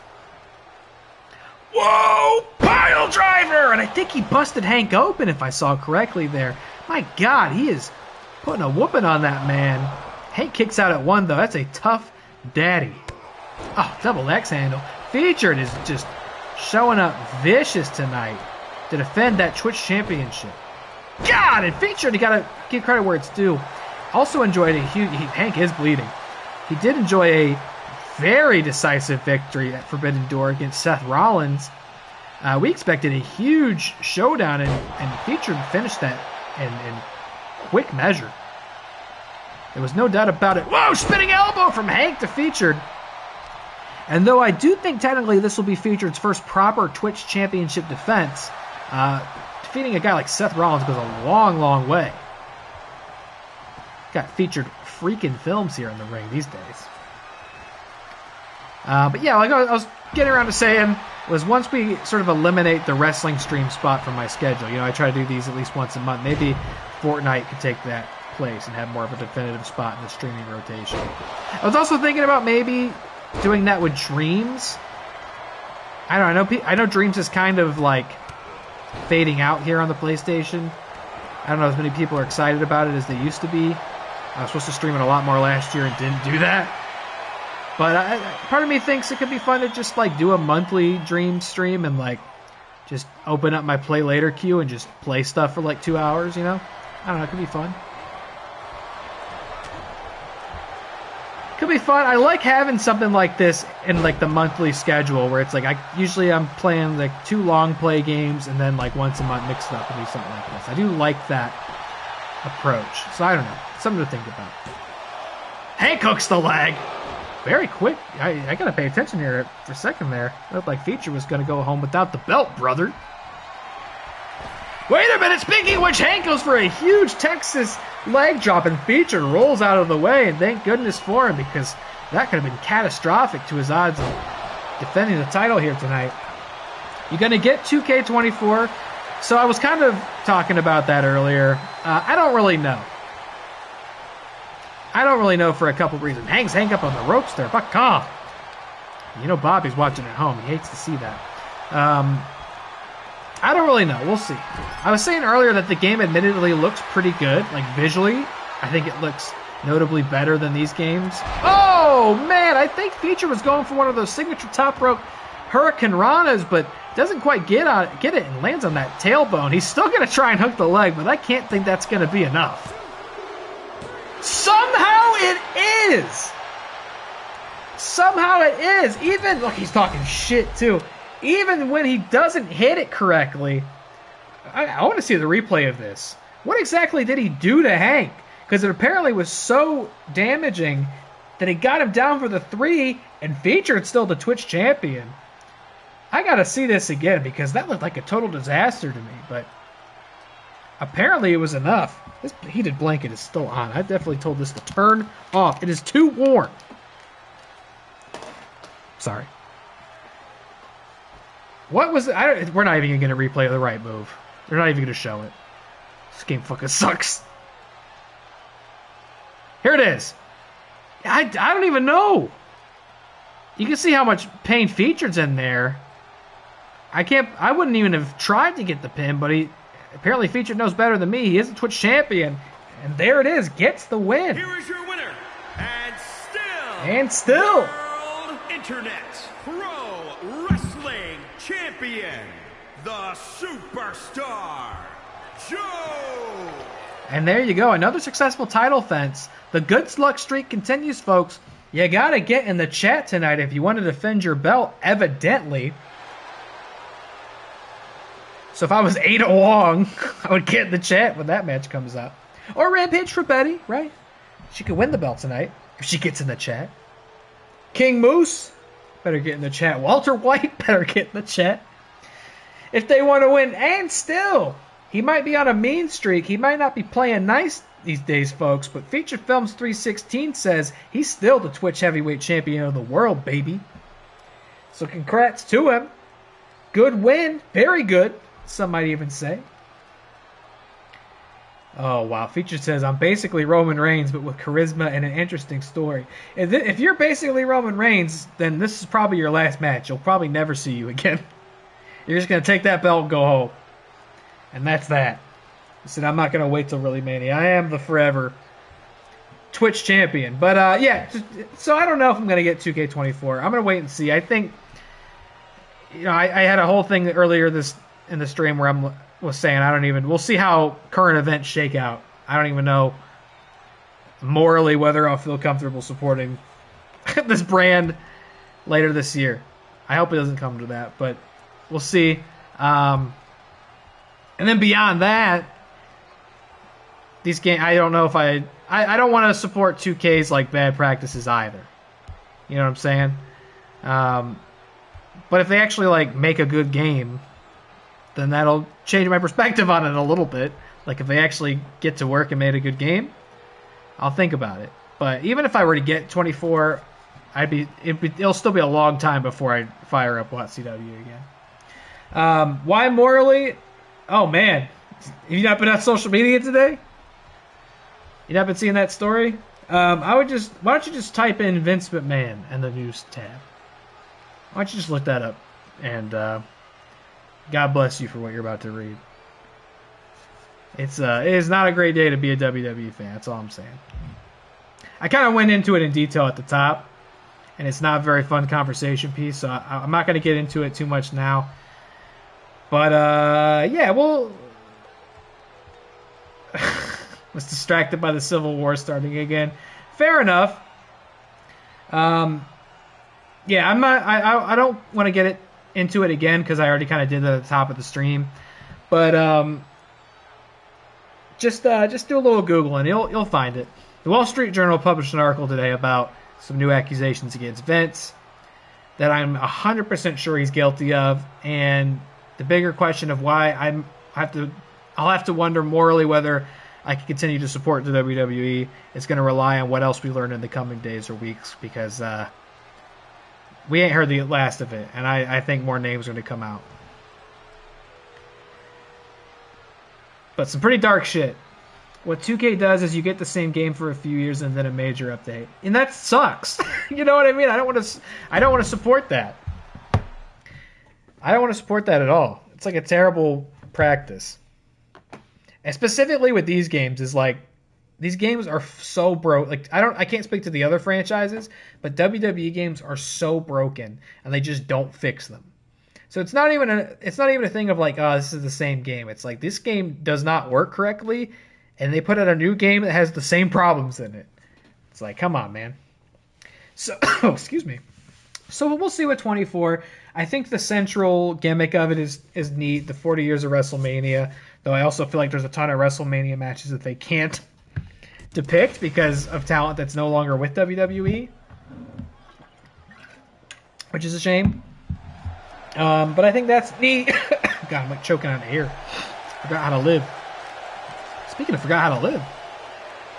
Whoa! Pile driver! And I think he busted Hank open, if I saw correctly there. My God, he is putting a whooping on that man. Hank kicks out at one, though. That's a tough daddy. Oh, double X handle. Featured is just showing up vicious tonight to defend that Twitch championship. God, and Featured, you got to give credit where it's due. Also enjoyed a huge... Hank is bleeding. He did enjoy a very decisive victory at Forbidden Door against Seth Rollins. We expected a huge showdown, and Featured finished that in quick measure. There was no doubt about it. Whoa, spinning elbow from Hank to Featured. And though I do think technically this will be Featured's first proper Twitch championship defense, defeating a guy like Seth Rollins goes a long, long way. Got Featured freaking films here in the ring these days. But yeah, like I was getting around to saying, was once we sort of eliminate the wrestling stream spot from my schedule, you know, I try to do these at least once a month. Maybe Fortnite could take that place and have more of a definitive spot in the streaming rotation. I was also thinking about maybe doing that with Dreams. I don't know. I know Dreams is kind of like fading out here on the PlayStation. I don't know as many people are excited about it as they used to be. I was supposed to stream it a lot more last year and didn't do that. But part of me thinks it could be fun to just like do a monthly Dream stream and like just open up my play later queue and just play stuff for like 2 hours, you know? I don't know, it could be fun. Could be fun. I like having something like this in like the monthly schedule where it's like I'm playing like 2 long play games and then like once a month mix it up and do something like this. I do like that approach. So I don't know. Something to think about. Hank hooks the leg. Very quick. I gotta pay attention here for a second there. It looked like Feature was gonna go home without the belt, brother. Wait a minute, speaking of which, Hank goes for a huge Texas leg drop and Feature rolls out of the way, and thank goodness for him because that could have been catastrophic to his odds of defending the title here tonight. You're gonna get 2K24, so I was kind of talking about that earlier. I don't really know. I don't really know for a couple reasons. Hank's hang up on the ropes there. Fuck off. You know Bobby's watching at home. He hates to see that. I don't really know. We'll see. I was saying earlier that the game admittedly looks pretty good. Like visually, I think it looks notably better than these games. Oh, man. I think Feature was going for one of those signature top rope Hurricane Ranas, but doesn't quite get it and lands on that tailbone. He's still going to try and hook the leg, but I can't think that's going to be enough. Somehow it is. Somehow it is. Even, look, he's talking shit too. Even when he doesn't hit it correctly, I want to see the replay of this. What exactly did he do to Hank? Because it apparently was so damaging that he got him down for the 3 and Featured still the Twitch champion. I got to see this again because that looked like a total disaster to me, but apparently it was enough. This heated blanket is still on. I definitely told this to turn off. It is too warm. Sorry. What was it? We're not even going to replay the right move. They're not even going to show it. This game fucking sucks. Here it is. I don't even know. You can see how much pain Featured's in there. I wouldn't even have tried to get the pin, but apparently Featured knows better than me. He is a Twitch champion. And there it is. Gets the win. Here is your winner. And still. World Internet Pro Wrestling Champion. The Superstar. Joe. And there you go. Another successful title fence. The good luck streak continues, folks. You got to get in the chat tonight if you want to defend your belt, evidently. So if I was Ada Wong, I would get in the chat when that match comes up. Or Rampaige Frabetti, right? She could win the belt tonight if she gets in the chat. King Moose, better get in the chat. Walter White, better get in the chat. If they want to win, and still, he might be on a mean streak. He might not be playing nice these days, folks, but FeaturedFilms 316 says he's still the Twitch Heavyweight Champion of the world, baby. So congrats to him. Good win. Very good. Some might even say. Oh, wow. Featured says, I'm basically Roman Reigns, but with charisma and an interesting story. If you're basically Roman Reigns, then this is probably your last match. You'll probably never see you again. You're just going to take that belt and go home. And that's that. He said, I'm not going to wait till ReelyMania. I am the forever Twitch champion. But, yeah, so I don't know if I'm going to get 2K24. I'm going to wait and see. I think, you know, I had a whole thing earlier in the stream where I was saying we'll see how current events shake out. I don't even know morally whether I'll feel comfortable supporting this brand later this year. I hope it doesn't come to that, but we'll see. And then beyond that, these games, I don't know if I don't want to support 2K's like bad practices either. You know what I'm saying? But if they actually like make a good game, then that'll change my perspective on it a little bit. Like if they actually get to work and made a good game, I'll think about it. But even if I were to get 24, it'll still be a long time before I fire up WATCW again. Why morally? Oh man, have you not been on social media today? You not been seeing that story? Why don't you just type in Vince McMahon in the news tab? Why don't you just look that up and God bless you for what you're about to read. It is not a great day to be a WWE fan. That's all I'm saying. I kind of went into it in detail at the top, and it's not a very fun conversation piece, so I'm not going to get into it too much now. But, yeah, well... was distracted by the Civil War starting again. Fair enough. Yeah, I don't want to get into it again because I already kind of did that at the top of the stream. But just do a little Googling. You'll find it. The Wall Street Journal published an article today about some new accusations against Vince that I'm 100% sure he's guilty of, and the bigger question of why I'll have to wonder morally whether I can continue to support the WWE. It's going to rely on what else we learn in the coming days or weeks, because we ain't heard the last of it, and I think more names are going to come out. But some pretty dark shit. What 2K does is you get the same game for a few years and then a major update, and that sucks. You know what I mean? I don't want to support that. I don't want to support that at all. It's like a terrible practice. And specifically with these games, is like these games are so broke. Like I can't speak to the other franchises, but WWE games are so broken, and they just don't fix them. So it's not even a thing of like, oh, this is the same game. It's like this game does not work correctly, and they put out a new game that has the same problems in it. It's like, come on, man. So, excuse me. So we'll see with 24. I think the central gimmick of it is neat. The 40 years of WrestleMania. Though I also feel like there's a ton of WrestleMania matches that they can't depict because of talent that's no longer with WWE, which is a shame. But I think that's neat. God, I'm like choking on air. Forgot how to live. Speaking of forgot how to live,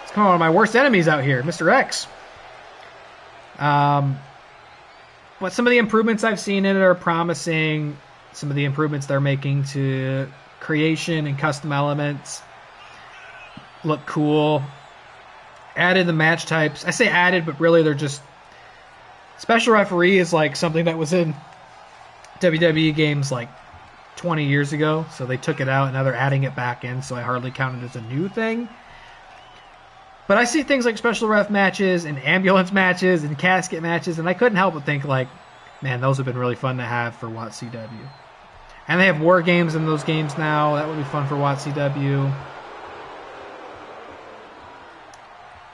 it's kind of one of my worst enemies out here, Mr. X. But some of the improvements I've seen in it are promising. Some of the improvements they're making to creation and custom elements look cool. Added the match types. I say added, but really they're just... Special referee is like something that was in WWE games like 20 years ago, so they took it out and now they're adding it back in, so I hardly count it as a new thing. But I see things like special ref matches and ambulance matches and casket matches, and I couldn't help but think like, man, those have been really fun to have for WATCW. And they have war games in those games now. That would be fun for WATCW.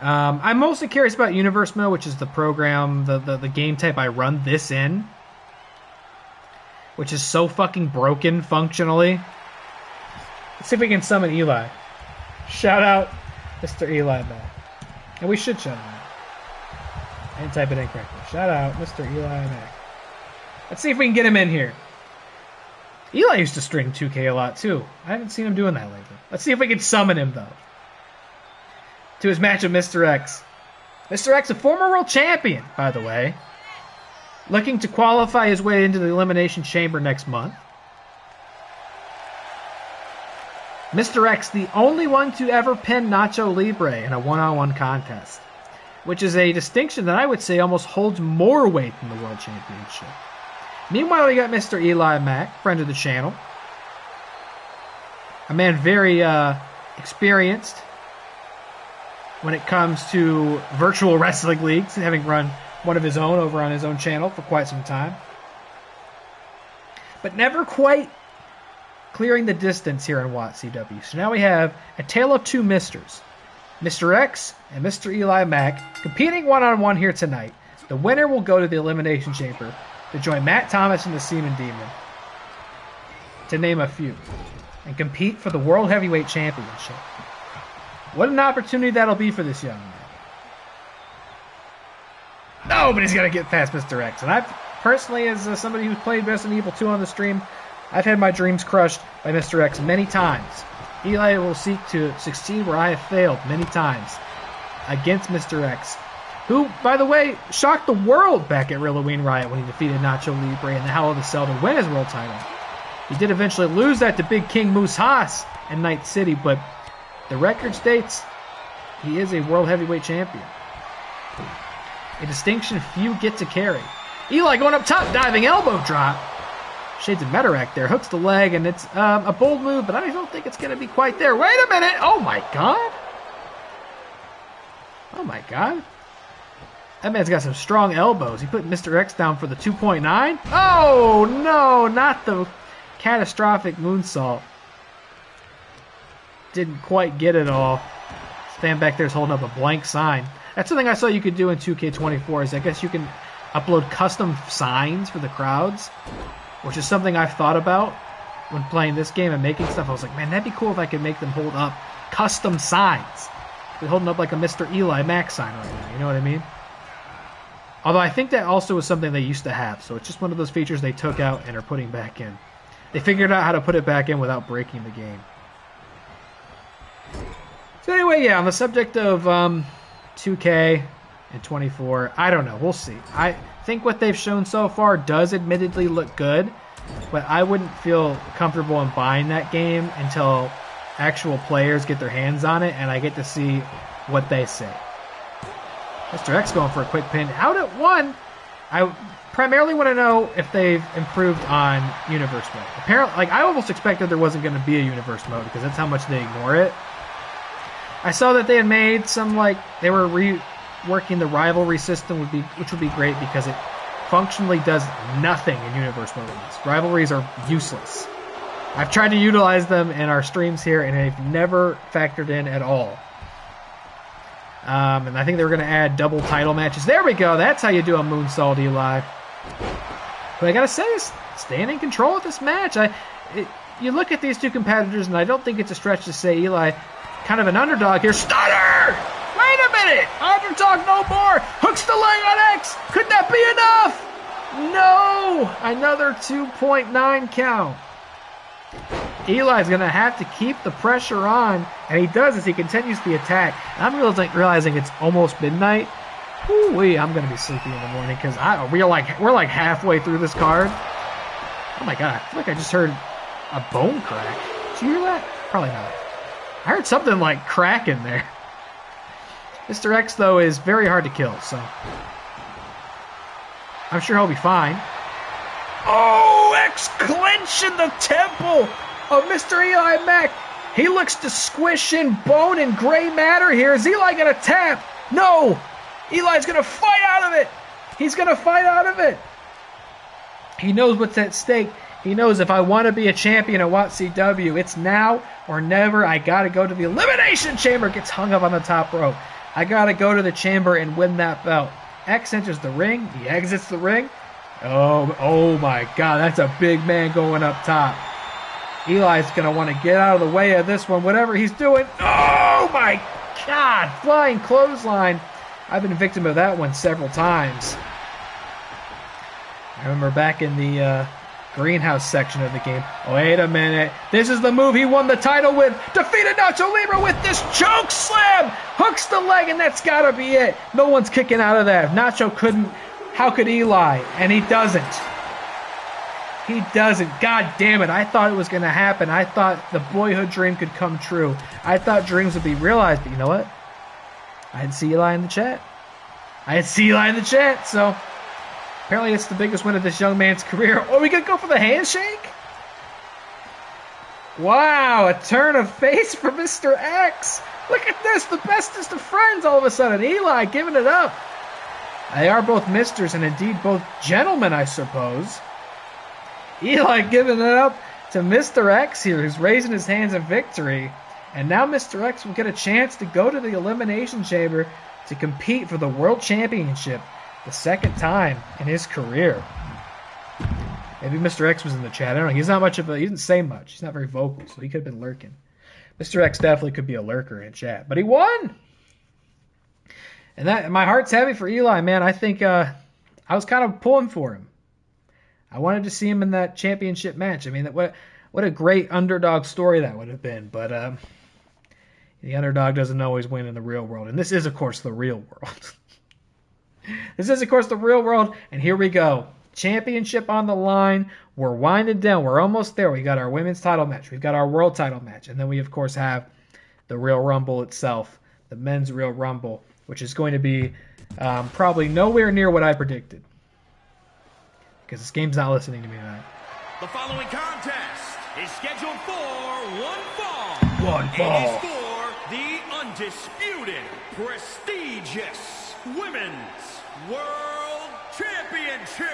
I'm mostly curious about Universe Mode, which is the program, the game type I run this in, which is so fucking broken functionally. Let's see if we can summon Eli. Shout out Mr. EliMac. And we should shout him out. And type it in correctly. Shout out Mr. EliMac. Let's see if we can get him in here. Eli used to string 2K a lot too. I haven't seen him doing that lately. Let's see if we can summon him though. To his match with Mr. X. Mr. X, a former world champion, by the way. Looking to qualify his way into the Elimination Chamber next month. Mr. X, the only one to ever pin Nacho Libre in a one-on-one contest, which is a distinction that I would say almost holds more weight than the World Championship. Meanwhile, we got Mr. EliMac, friend of the channel. A man very experienced when it comes to virtual wrestling leagues, having run one of his own over on his own channel for quite some time. But never quite clearing the distance here in WATCW. So now we have a tale of two misters. Mr. X and Mr. EliMac competing one-on-one here tonight. The winner will go to the Elimination Chamber to join Matt Thomas and the Semon Demon, to name a few, and compete for the World Heavyweight Championship. What an opportunity that'll be for this young man. No, but he's got to get past Mr. X. And I've personally, as somebody who's played Resident Evil 2 on the stream, I've had my dreams crushed by Mr. X many times. Eli will seek to succeed where I have failed many times against Mr. X, who, by the way, shocked the world back at Halloween Riot when he defeated Nacho Libre in the Hell in a Cell to win his world title. He did eventually lose that to Big King Moose Haas in Night City, but the record states he is a World Heavyweight Champion. A distinction few get to carry. Eli going up top, diving elbow drop. shades of Metarract there. Hooks the leg, and it's a bold move, but I don't think it's going to be quite there. Wait a minute! Oh my god! Oh my god. That man's got some strong elbows. He put Mr. X down for the 2.9. Oh no, not the catastrophic moonsault. Didn't quite get it all. Stan back there is holding up a blank sign. That's something I saw you could do in 2K24 is I guess you can upload custom signs for the crowds, which is something I've thought about when playing this game and making stuff. I was like, man, that'd be cool if I could make them hold up custom signs. They're holding up like a MrEliMac sign right now, you know what I mean? Although I think that also was something they used to have, so it's just one of those features they took out and are putting back in. They figured out how to put it back in without breaking the game. So anyway, yeah, on the subject of 2K and 24, I don't know, we'll see. I think what they've shown so far does admittedly look good, but I wouldn't feel comfortable in buying that game until actual players get their hands on it and I get to see what they say. Mr. X going for a quick pin. Out at 1. I primarily want to know if they've improved on Universe mode. Apparently, like I almost expected there wasn't going to be a Universe mode because that's how much they ignore it. I saw that they had made some, like, they were reworking the rivalry system, which would be great because it functionally does nothing in Universe mode. Rivalries are useless. I've tried to utilize them in our streams here, and they've never factored in at all. And I think they were going to add double title matches. There we go. That's how you do a moonsault, Eli. But I got to say, staying in control of this match. You look at these two competitors, and I don't think it's a stretch to say Eli, kind of an underdog here. Stunner! Wait a minute! Underdog no more! Hooks the leg on X! Could that be enough? No! Another 2.9 count. Eli's going to have to keep the pressure on, and he does as he continues the attack. And I'm realizing it's almost midnight. Woo-wee, I'm going to be sleepy in the morning because we're like halfway through this card. Oh my god, I feel like I just heard a bone crack. Did you hear that? Probably not. I heard something like crack in there. Mr. X, though, is very hard to kill, so I'm sure he'll be fine. Oh, X clenching the temple of MrEliMac. He looks to squish in bone and gray matter here. Is Eli going to tap? No! Eli's going to fight out of it! He's going to fight out of it! He knows what's at stake. He knows if I want to be a champion at WATCW, it's now or never. I got to go to the Elimination Chamber. Gets hung up on the top rope. I got to go to the chamber and win that belt. X enters the ring. He exits the ring. Oh my god, that's a big man going up top. Eli's going to want to get out of the way of this one, whatever he's doing. Oh my god, flying clothesline. I've been a victim of that one several times. I remember back in the greenhouse section of the game. Wait a minute. This is the move he won the title with. Defeated Nacho Libre with this choke slam. Hooks the leg, and that's got to be it. No one's kicking out of that. If Nacho couldn't, how could Eli? And he doesn't. He doesn't. God damn it. I thought it was going to happen. I thought the boyhood dream could come true. I thought dreams would be realized. But you know what? I had Eli in the chat. So apparently it's the biggest win of this young man's career. Oh, we could go for the handshake? Wow, a turn of face for Mr. X. Look at this. The bestest of friends all of a sudden. Eli giving it up. They are both misters and indeed both gentlemen, I suppose. Eli giving it up to Mr. X here, who's raising his hands in victory. And now Mr. X will get a chance to go to the Elimination Chamber to compete for the World Championship the second time in his career. Maybe Mr. X was in the chat. I don't know. He didn't say much. He's not very vocal, so he could have been lurking. Mr. X definitely could be a lurker in chat. But he won! And my heart's heavy for Eli, man. I think I was kind of pulling for him. I wanted to see him in that championship match. I mean, what a great underdog story that would have been. But the underdog doesn't always win in the real world. And this is, of course, the real world. And here we go. Championship on the line. We're winding down. We're almost there. We got our women's title match. We've got our world title match. And then we, of course, have the Real Rumble itself, the men's Real Rumble, which is going to be probably nowhere near what I predicted. Because this game's not listening to me tonight. The following contest is scheduled for one fall. One fall. It is for the undisputed, prestigious Women's World Championship.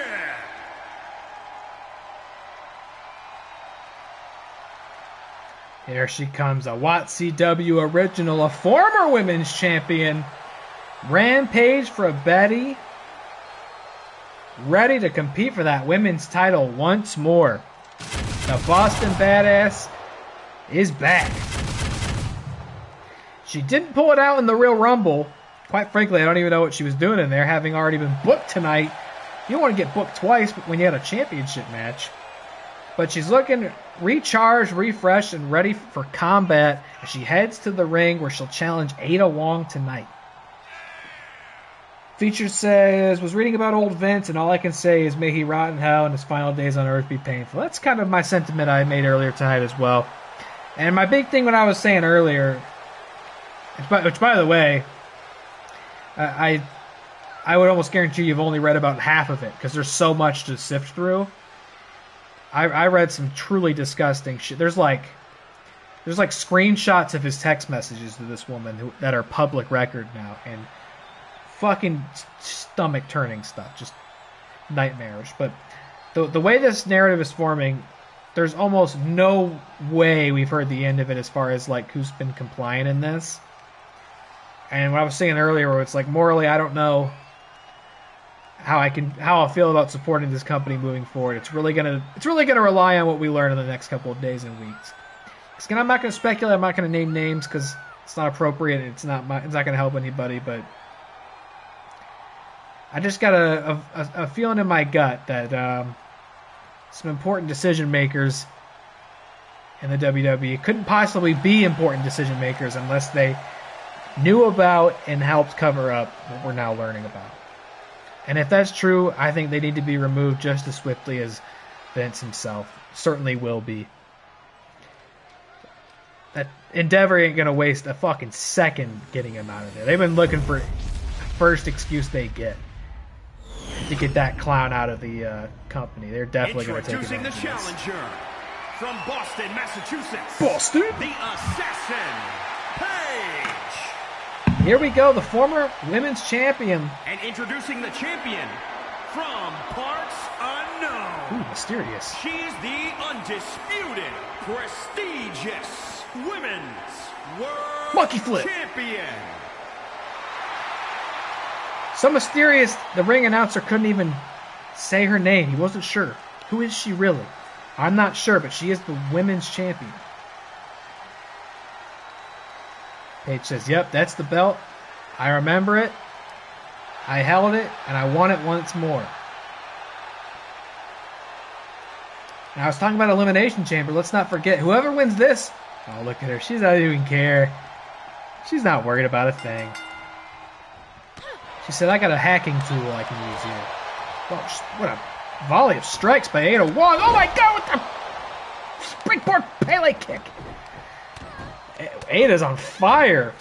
Here she comes, a WATCW original, a former women's champion, Rampaige Frabetti, ready to compete for that women's title once more. The Boston Badass is back. She didn't pull it out in the Real Rumble. Quite frankly, I don't even know what she was doing in there, having already been booked tonight. You don't want to get booked twice when you had a championship match. But she's looking recharged, refreshed, and ready for combat as she heads to the ring where she'll challenge Ada Wong tonight. Featured says, was reading about old Vince, and all I can say is may he rot in hell and his final days on earth be painful. That's kind of my sentiment I made earlier tonight as well. And my big thing when I was saying earlier, which by the way, I would almost guarantee you've only read about half of it because there's so much to sift through. I read some truly disgusting shit. There's like screenshots of his text messages to this woman that are public record now, and fucking stomach turning stuff, just nightmarish. But the way this narrative is forming, there's almost no way we've heard the end of it as far as like who's been compliant in this. And what I was saying earlier, where it's like morally, I don't know how I feel about supporting this company moving forward. It's really gonna rely on what we learn in the next couple of days and weeks. Because I'm not gonna speculate. I'm not gonna name names because it's not appropriate. It's not gonna help anybody. But I just got a feeling in my gut that some important decision makers in the WWE couldn't possibly be important decision makers unless they knew about and helped cover up what we're now learning about. And if that's true, I think they need to be removed just as swiftly as Vince himself certainly will be. That Endeavor ain't going to waste a fucking second getting him out of there. They've been looking for the first excuse they get to get that clown out of the company. They're definitely going to take advantage of this. Introducing the challenger from Boston, Massachusetts. Boston? The Assassin, Paige. Here we go, the former women's champion. And introducing the champion from parts unknown. Ooh, mysterious. She's the undisputed, prestigious Women's World Monkey flip. Champion. So mysterious, the ring announcer couldn't even say her name. He wasn't sure. Who is she really? I'm not sure, but she is the women's champion. Paige says, yep, that's the belt. I remember it. I held it, and I won it once more. Now, I was talking about Elimination Chamber. Let's not forget, whoever wins this... Oh, look at her. She doesn't even care. She's not worried about a thing. She said, I got a hacking tool I can use here. Oh, what a volley of strikes by Ada Wong. Oh, my God, what the... Springboard Pele kick. Ada's on fire.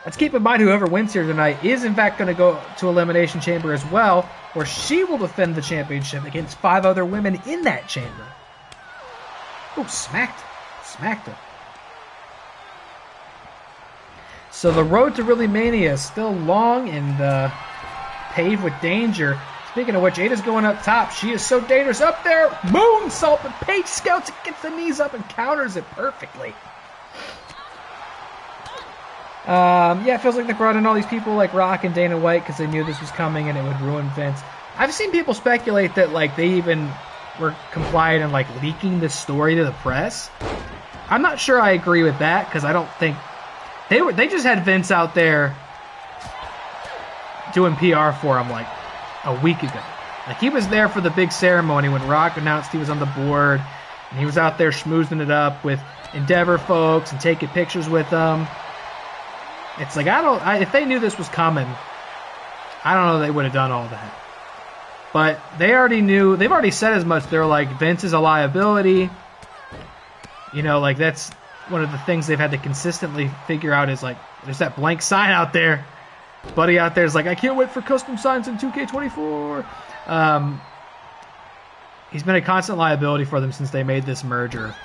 Let's keep in mind whoever wins here tonight is in fact going to go to Elimination Chamber as well, where she will defend the championship against 5 other women in that chamber. Oh, smacked her. So the road to ReelyMania is still long and paved with danger. Speaking of which, Ada's going up top. She is so dangerous up there. Moonsault, but Paige scouts it, gets the knees up and counters it perfectly. Yeah, it feels like they brought in all these people like Rock and Dana White because they knew this was coming and it would ruin Vince. I've seen people speculate that like they even were compliant in like leaking this story to the press. I'm not sure I agree with that because I don't think they just had Vince out there doing PR for him like a week ago. Like he was there for the big ceremony when Rock announced he was on the board and he was out there schmoozing it up with Endeavor folks and taking pictures with them. It's like, if they knew this was coming, I don't know they would have done all that. But they already knew, they've already said as much. They're like, Vince is a liability. You know, like that's one of the things they've had to consistently figure out is like, there's that blank sign out there. Buddy out there is like, I can't wait for custom signs in 2K24. He's been a constant liability for them since they made this merger.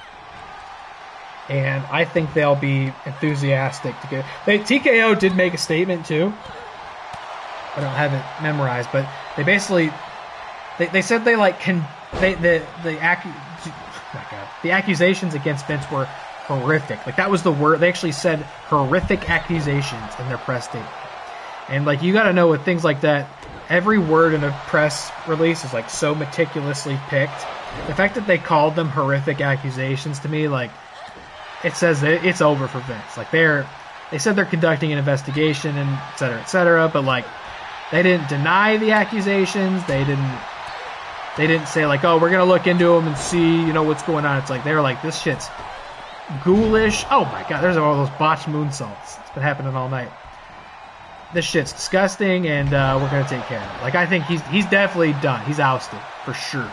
And I think they'll be enthusiastic to get... TKO did make a statement, too. I don't have it memorized, but they basically... They said they, like... the accusations against Vince were horrific. Like, that was the word. They actually said horrific accusations in their press statement. And, like, you gotta know with things like that, every word in a press release is, like, so meticulously picked. The fact that they called them horrific accusations, to me, like, it says that it's over for Vince. Like, they said they're conducting an investigation and et cetera, but, like, they didn't deny the accusations. They didn't say, like, oh, we're going to look into them and see, you know, what's going on. It's like, they were like, this shit's ghoulish. Oh, my God, there's all those botched moonsaults. It's been happening all night. This shit's disgusting, and we're going to take care of it. Like, I think he's definitely done. He's ousted, for sure.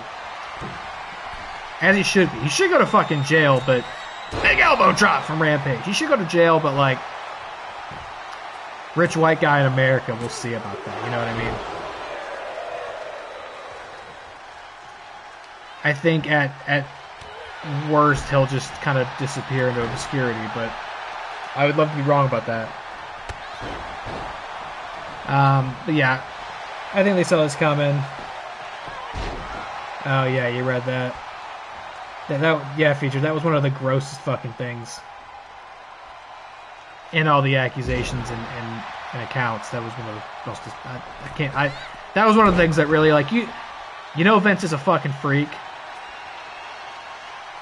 As he should be. He should go to fucking jail, but big elbow drop from Rampage. He should go to jail, but, like, rich white guy in America, we'll see about that. You know what I mean? I think at worst, he'll just kind of disappear into obscurity, but I would love to be wrong about that. But yeah, I think they saw this coming. Oh yeah, you read that. Yeah, Featured. That was one of the grossest fucking things. In all the accusations and accounts, that was one of the most. That was one of the things that really, like, you know, Vince is a fucking freak.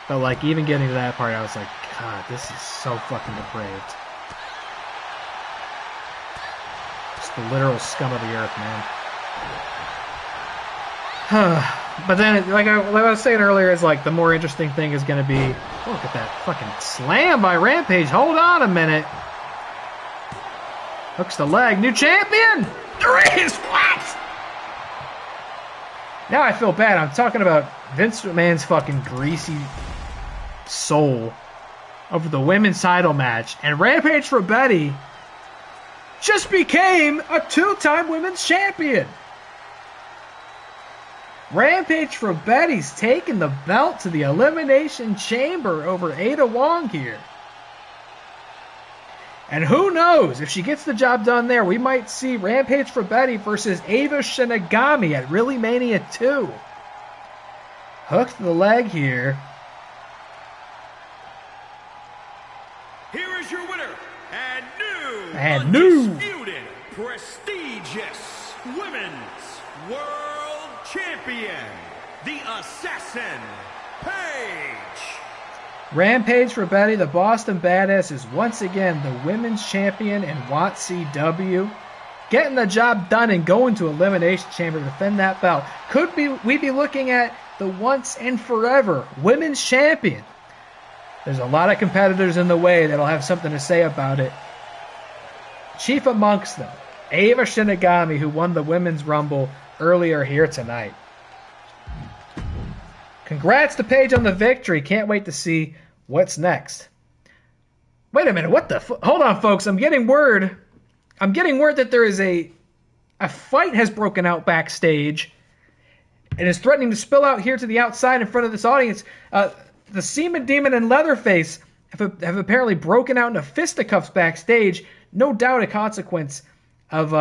But, like, even getting to that part, I was like, God, this is so fucking depraved. Just the literal scum of the earth, man. But then, like I was saying earlier, is like the more interesting thing is going to be, oh, look at that fucking slam by Rampage. Hold on a minute. Hooks the leg. New champion! There is what? Now I feel bad. I'm talking about Vince McMahon's fucking greasy soul over the women's title match, and Rampage Frabetti just became a 2-time women's champion. Rampage Frabetti's taking the belt to the Elimination Chamber over Ada Wong here. And who knows, if she gets the job done there, we might see Rampage Frabetti versus Ava Shinigami at ReelyMania II. Hook to the leg here. Here is your winner, and new, undisputed, prestigious Women's World Champion, the Assassin, Paige. Rampage Frabetti, the Boston Badass, is once again the women's champion in WATCW. Getting the job done and going to Elimination Chamber to defend that belt. Could we be looking at the once and forever women's champion? There's a lot of competitors in the way that'll have something to say about it. Chief amongst them, Ava Shinigami, who won the Women's Rumble earlier here tonight. Congrats to Paige on the victory. Can't wait to see what's next. Wait a minute, what the hold on, folks. I'm getting word that there is a fight has broken out backstage and is threatening to spill out here to the outside in front of this audience. The Semon Demon and Leatherface have apparently broken out into fisticuffs backstage. No doubt a consequence of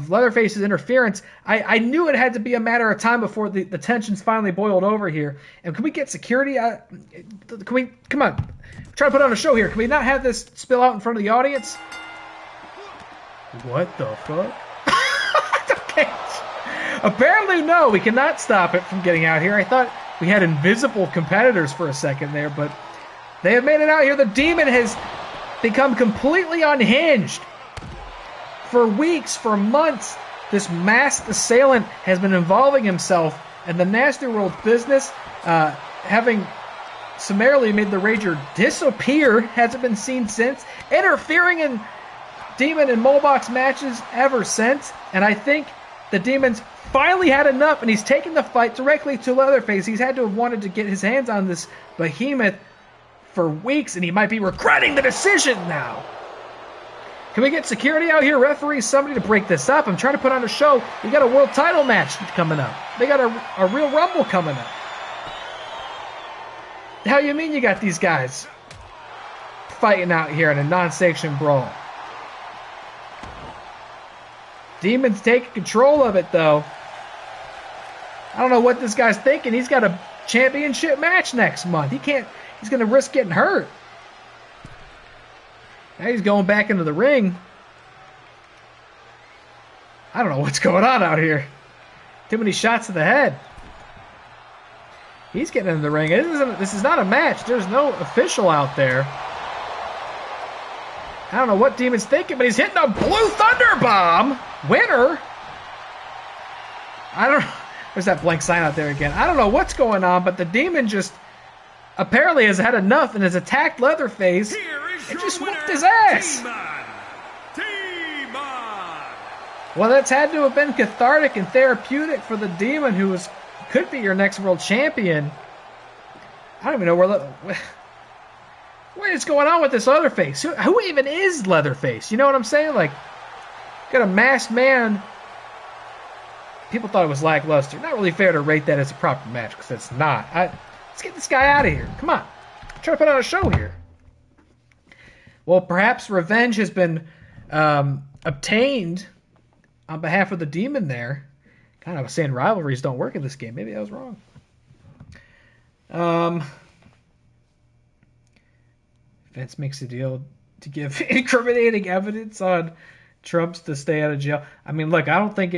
Leatherface's interference. I knew it had to be a matter of time before the tensions finally boiled over here. And can we get security? Come on. Try to put on a show here. Can we not have this spill out in front of the audience? What the fuck? Okay. Apparently, no. We cannot stop it from getting out here. I thought we had invisible competitors for a second there, but they have made it out here. The Demon has become completely unhinged. For weeks, for months, this masked assailant has been involving himself in the Nasty World business, having summarily made the Rager disappear, hasn't been seen since, interfering in Demon and Muhlbach's matches ever since, and I think the Demon's finally had enough, and he's taken the fight directly to Leatherface. He's had to have wanted to get his hands on this behemoth for weeks, and he might be regretting the decision now. Can we get security out here, referees, somebody to break this up? I'm trying to put on a show. We got a world title match coming up. They got a Real Rumble coming up. The hell you mean you got these guys fighting out here in a non-sanctioned brawl? Demon's taking control of it, though. I don't know what this guy's thinking. He's got a championship match next month. He's going to risk getting hurt. Now he's going back into the ring. I don't know what's going on out here. Too many shots to the head. He's getting into the ring. This is not a match. There's no official out there. I don't know what Demon's thinking, but he's hitting a Blue Thunder Bomb. Winner. I don't know. There's that blank sign out there again. I don't know what's going on, but the Demon just apparently has had enough and has attacked Leatherface and just whooped his ass. Well, that's had to have been cathartic and therapeutic for the Demon, who could be your next world champion. I don't even know what is going on with this Leatherface. Who even is Leatherface? You know what I'm saying? Like, got a masked man. People thought it was lackluster. Not really fair to rate that as a proper match, because it's not. Let's get this guy out of here. Come on. I'm trying to put on a show here. Well, perhaps revenge has been obtained on behalf of the Demon there. God, I was saying rivalries don't work in this game. Maybe I was wrong. Vince makes a deal to give incriminating evidence on Trump's to stay out of jail. I mean, look, I don't think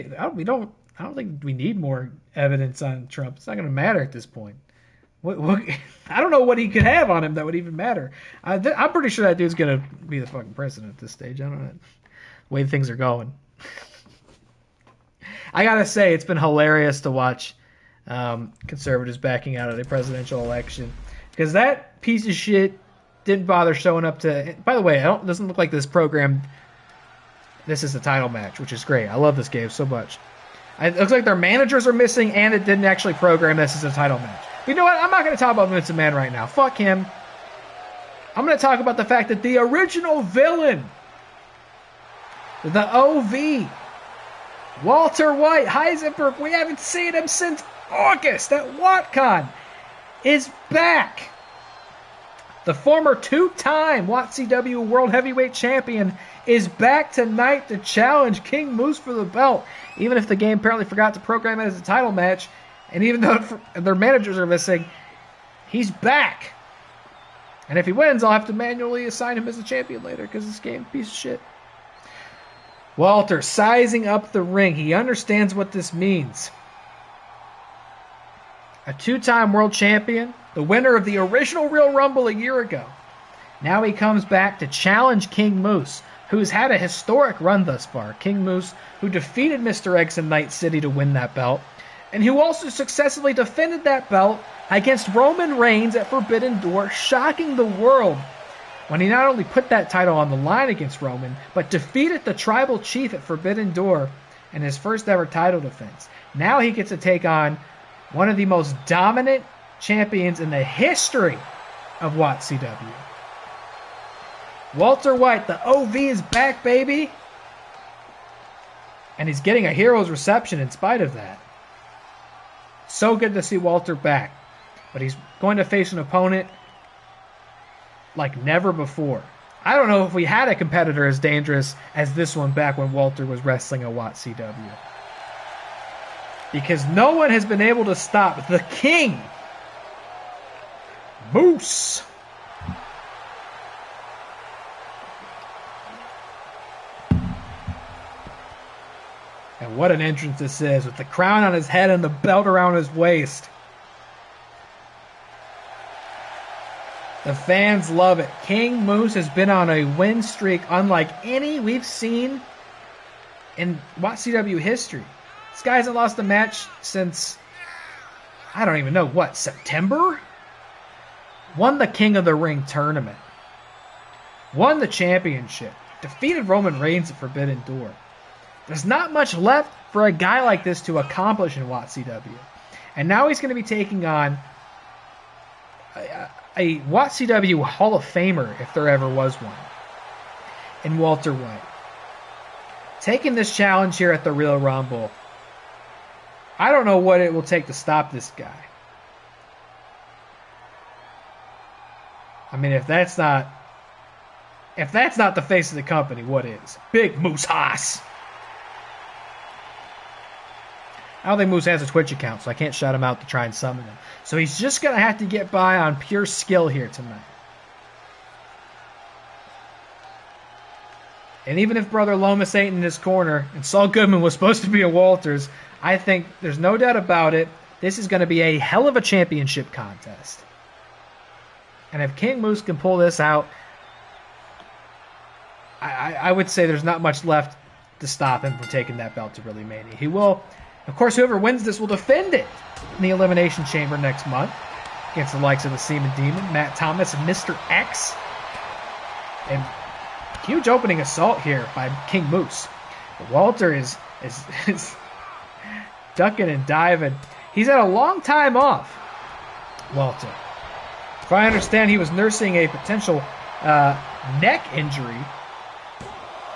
we need more evidence on Trump. It's not going to matter at this point. I don't know what he could have on him that would even matter. I'm pretty sure that dude's going to be the fucking president at this stage. I don't know the way things are going. I got to say, it's been hilarious to watch conservatives backing out of the presidential election, because that piece of shit didn't bother showing up to... By the way, it doesn't look like this program... This is the title match, which is great. I love this game so much. It looks like their managers are missing, and it didn't actually program this as a title match. But you know what? I'm not going to talk about Vince McMahon right now. Fuck him. I'm going to talk about the fact that the original villain, the OV, Walter White, Heisenberg, we haven't seen him since August at WatCon, is back. The former two-time WATCW World Heavyweight Champion is back tonight to challenge King Moose for the belt, even if the game apparently forgot to program it as a title match, and even though their managers are missing, he's back. And if he wins, I'll have to manually assign him as a champion later, because this game is a piece of shit. Walter sizing up the ring. He understands what this means. A two-time world champion, the winner of the original Real Rumble a year ago. Now he comes back to challenge King Moose, who's had a historic run thus far. King Moose, who defeated Mr. X in Night City to win that belt, and who also successfully defended that belt against Roman Reigns at Forbidden Door, shocking the world when he not only put that title on the line against Roman, but defeated the Tribal Chief at Forbidden Door in his first ever title defense. Now he gets to take on one of the most dominant champions in the history of WATCW. Walter White, the OV, is back, baby. And he's getting a hero's reception in spite of that. So good to see Walter back. But he's going to face an opponent like never before. I don't know if we had a competitor as dangerous as this one back when Walter was wrestling at WATCW. Because no one has been able to stop the King, Moose. And what an entrance this is, with the crown on his head and the belt around his waist. The fans love it. King Moose has been on a win streak unlike any we've seen in WATCW history. This guy hasn't lost a match since, I don't even know, what, September? Won the King of the Ring tournament. Won the championship. Defeated Roman Reigns at Forbidden Door. There's not much left for a guy like this to accomplish in WATCW. And now he's going to be taking on a WATCW Hall of Famer, if there ever was one, in Walter White. Taking this challenge here at the Real Rumble. I don't know what it will take to stop this guy. I mean, if that's not the face of the company, what is? Big Moose Haas. I don't think Moose has a Twitch account, so I can't shout him out to try and summon him. So he's just going to have to get by on pure skill here tonight. And even if Brother Lomas ain't in his corner, and Saul Goodman was supposed to be in Walters, I think there's no doubt about it, this is going to be a hell of a championship contest. And if King Moose can pull this out, I would say there's not much left to stop him from taking that belt to ReelyMania. He will, of course, whoever wins this will defend it in the Elimination Chamber next month against the likes of the Semon Demon, Matt Thomas, and Mr. X. And huge opening assault here by King Moose. But Walter is ducking and diving. He's had a long time off, Walter. If I understand, he was nursing a potential neck injury.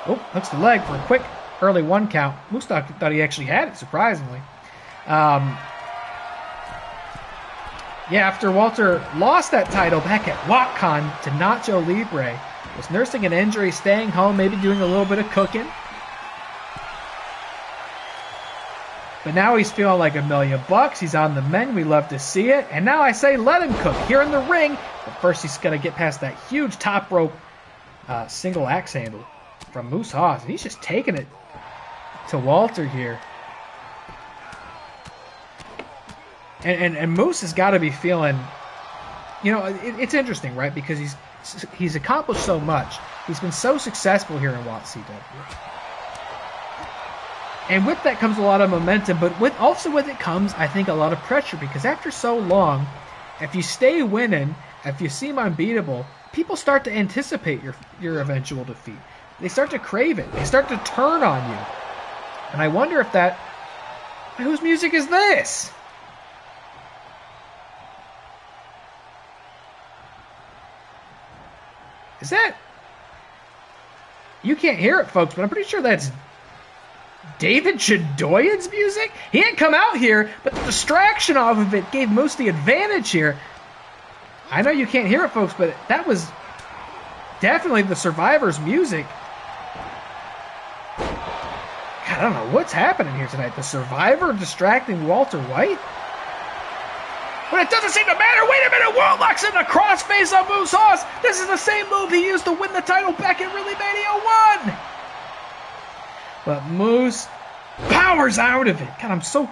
Oh, hooks the leg for a quick early 1 count. Moose thought he actually had it, surprisingly. Yeah, after Walter lost that title back at WatCon to Nacho Libre, was nursing an injury, staying home, maybe doing a little bit of cooking. But now he's feeling like $1,000,000. He's on the mend. We love to see it. And now I say let him cook here in the ring. But first he's got to get past that huge top rope single axe handle from Moose Haas. And he's just taking it to Walter here. And Moose has got to be feeling, it's interesting, right? Because he's accomplished so much. He's been so successful here in WATCW. And with that comes a lot of momentum, but with it comes, I think, a lot of pressure, because after so long, if you stay winning, if you seem unbeatable, people start to anticipate your eventual defeat. They start to crave it. They start to turn on you. And I wonder if whose music is this? Is that... You can't hear it, folks, but I'm pretty sure that's David Chadoyan's music? He didn't come out here, but the distraction off of it gave Moose the advantage here. I know you can't hear it, folks, but that was definitely the Survivor's music. God, I don't know what's happening here tonight. The Survivor distracting Walter White? But it doesn't seem to matter. Wait a minute. World locks in the crossface on Moose Haas. This is the same move he used to win the title back in ReelyMania 1. But Moose powers out of it. God, I'm so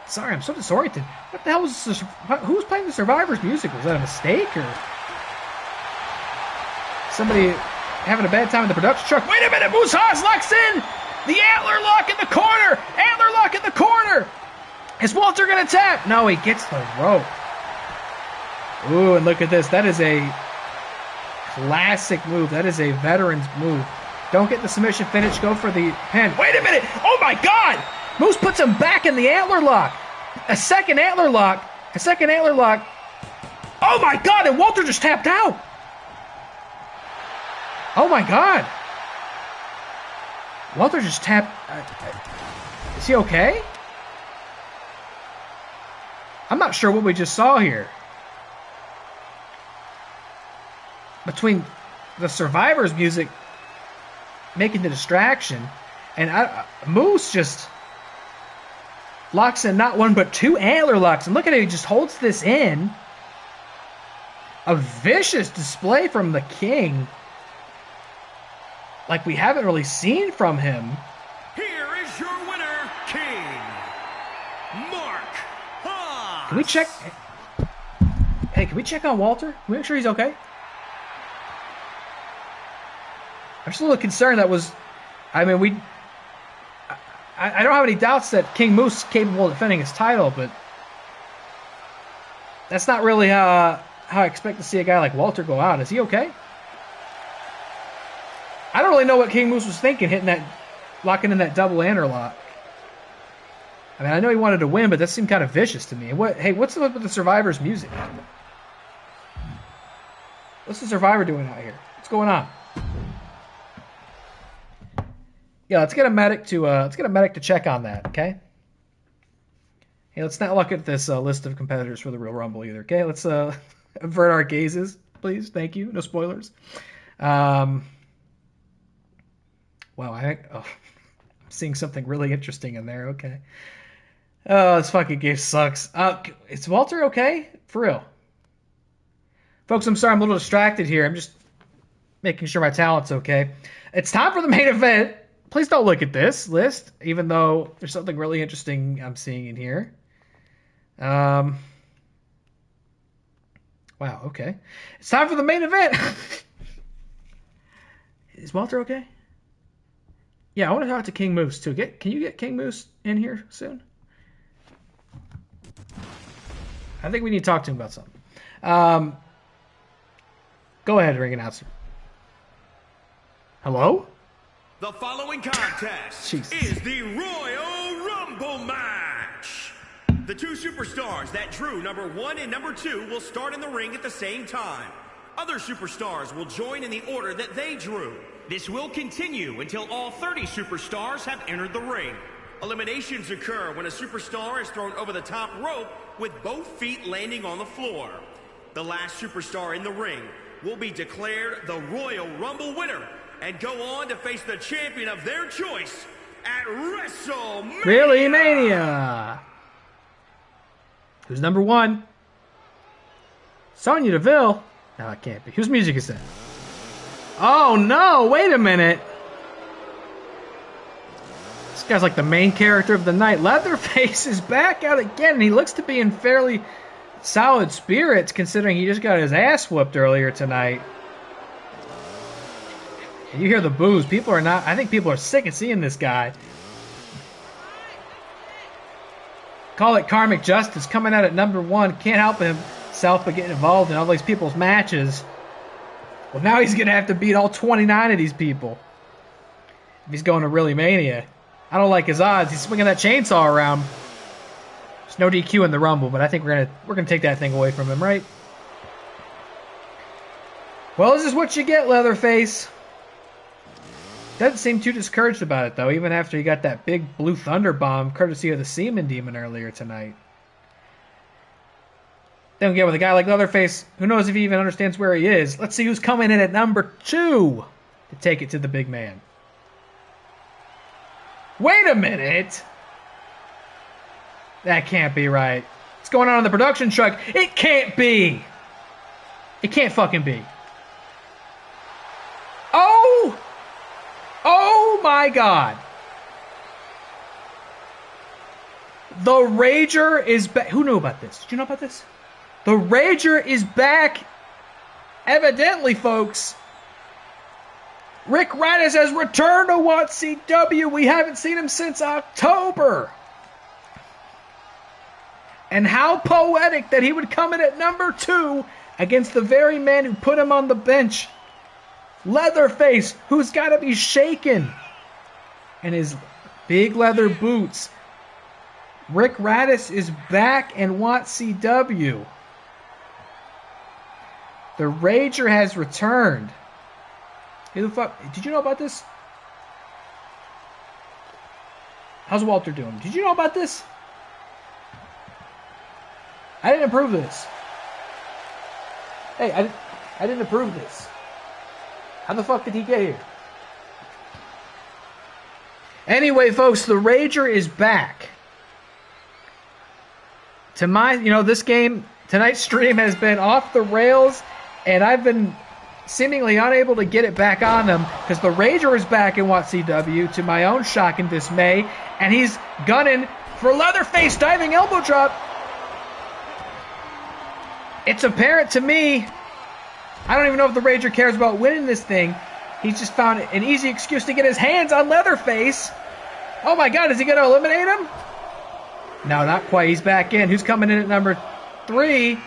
sorry. I'm so disoriented. What the hell was this? Who was playing the Survivor's music? Was that a mistake or somebody having a bad time in the production truck? Wait a minute. Moose Haas locks in. The antler lock in the corner. Antler lock in the corner. Is Walter going to tap? No, he gets the rope. Ooh, and look at this. That is a classic move. That is a veteran's move. Don't get the submission finish. Go for the pin. Wait a minute. Oh, my God. Moose puts him back in the antler lock. A second antler lock. Oh, my God. And Walter just tapped out. Oh, my God. Walter just tapped. Is he okay? I'm not sure what we just saw here. Between the Survivor's music making the distraction, and Moose just locks in not one but two antler locks. And look at it, he just holds this in. A vicious display from the King, like we haven't really seen from him. Here is your winner, King Mark Haas. Can we check? Hey, can we check on Walter? Can we make sure he's okay? I'm just a little concerned. I don't have any doubts that King Moose is capable of defending his title, but that's not really how I expect to see a guy like Walter go out. Is he okay? I don't really know what King Moose was thinking, locking in that double antler lock. I mean, I know he wanted to win, but that seemed kind of vicious to me. What's up with the Survivor's music? What's the Survivor doing out here? What's going on? Yeah, let's get a medic to check on that, okay? Hey, let's not look at this list of competitors for the Real Rumble either, okay? Let's avert our gazes. please. Thank you. No spoilers. Wow, I'm seeing something really interesting in there. Okay. Oh, this fucking game sucks. Is Walter okay? For real. Folks, I'm sorry I'm a little distracted here. I'm just making sure my talent's okay. It's time for the main event. Please don't look at this list, even though there's something really interesting I'm seeing in here. Wow, okay. It's time for the main event. Is Walter okay? Yeah, I want to talk to King Moose, too. Can you get King Moose in here soon? I think we need to talk to him about something. Go ahead, ring announcer. Hello? The following contest is the Royal Rumble match. The two superstars that drew number 1 and number 2 will start in the ring at the same time. Other superstars will join in the order that they drew. This will continue until all 30 superstars have entered the ring. Eliminations occur when a superstar is thrown over the top rope with both feet landing on the floor. The last superstar in the ring will be declared the Royal Rumble winner and go on to face the champion of their choice at WrestleMania. ReelyMania. Who's number 1? Sonya Deville? No, it can't be. Whose music is that? Oh, no. Wait a minute. This guy's like the main character of the night. Leatherface is back out again, and he looks to be in fairly solid spirits considering he just got his ass whooped earlier tonight. And you hear the boos. I think people are sick of seeing this guy. Call it karmic justice. Coming out at number 1. Can't help himself but get involved in all these people's matches. Well, now he's going to have to beat all 29 of these people. If he's going to ReelyMania. I don't like his odds. He's swinging that chainsaw around. There's no DQ in the Rumble, but I think we're gonna take that thing away from him, right? Well, this is what you get, Leatherface. Doesn't seem too discouraged about it, though, even after he got that big blue thunder bomb courtesy of the Semon Demon earlier tonight. Then again, with a guy like Leatherface, who knows if he even understands where he is. Let's see who's coming in at number 2 to take it to the big man. Wait a minute! That can't be right. What's going on in the production truck? It can't be! It can't fucking be. Oh! Oh my god! The Rager is back. Who knew about this? Did you know about this? The Rager is back. Evidently, folks. Rick Radis has returned to WATCW. We haven't seen him since October. And how poetic that he would come in at number 2 against the very man who put him on the bench. Leatherface, who's got to be shaken. And his big leather boots. Rick Radis is back in WATCW. The Rager has returned. Who the fuck? Did you know about this? How's Walter doing? Did you know about this? I didn't approve this. Hey, I didn't approve this. How the fuck did he get here? Anyway, folks, the Rager is back. This game, tonight's stream has been off the rails, and I've been seemingly unable to get it back on them because the Rager is back in WATCW to my own shock and dismay, and he's gunning for Leatherface diving elbow drop. It's apparent to me, I don't even know if the Rager cares about winning this thing. He's just found an easy excuse to get his hands on Leatherface. Oh my god, is he going to eliminate him? No, not quite. He's back in. Who's coming in at number 3?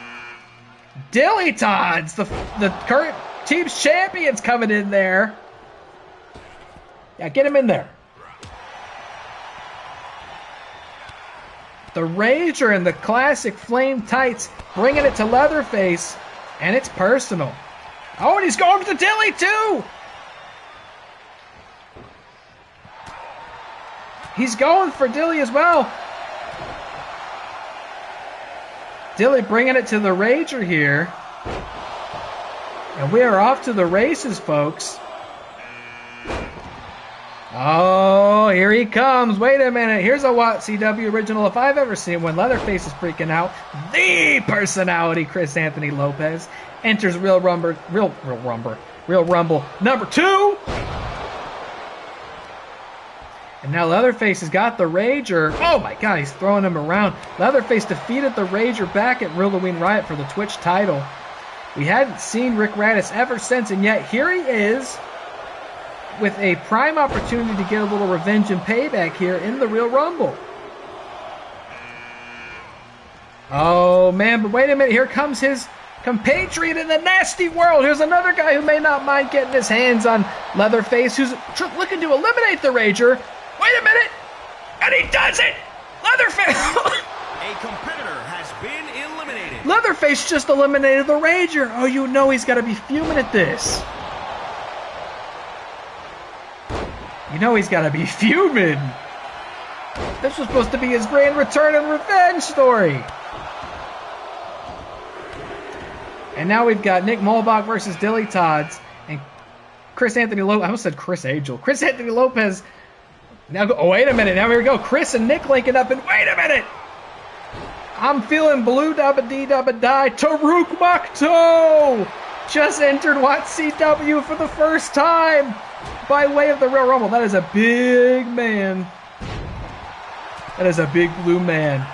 DillyTodds, the current team's champion's coming in there. Yeah, get him in there. The Rager in the classic flame tights, bringing it to Leatherface, and it's personal. Oh, and he's going for the Dilly, too! He's going for Dilly as well. Dilly bringing it to the Rager here. And we are off to the races, folks. Oh, here he comes. Wait a minute. Here's a WATCW original if I've ever seen one. Leatherface is freaking out. The personality, Chris Anthony Lopez, enters Real Rumble number 2. And now Leatherface has got the Rager. Oh my God, he's throwing him around. Leatherface defeated the Rager back at Halloween Riot for the Twitch title. We hadn't seen Rick Radis ever since, and yet here he is with a prime opportunity to get a little revenge and payback here in the Real Rumble. Oh man, but wait a minute, here comes his compatriot in the Nasty World. Here's another guy who may not mind getting his hands on Leatherface, who's looking to eliminate the Rager. Wait a minute, and he does it! Leatherface! A competitor has been eliminated. Leatherface just eliminated the Rager. Oh, you know he's got to be fuming at this. You know he's got to be fuming. This was supposed to be his grand return and revenge story. And now we've got Nick Muhlbach versus DillyTodds and Chris Anthony Lopez. I almost said Chris Angel. Chris Anthony Lopez. Now, oh, wait a minute. Now here we go. Chris and Nick linking up. And wait a minute. I'm feeling blue dabba dee dabba die. Tarouk Makto just entered WATCW for the first time by way of the Real Rumble. That is a big man. That is a big blue man.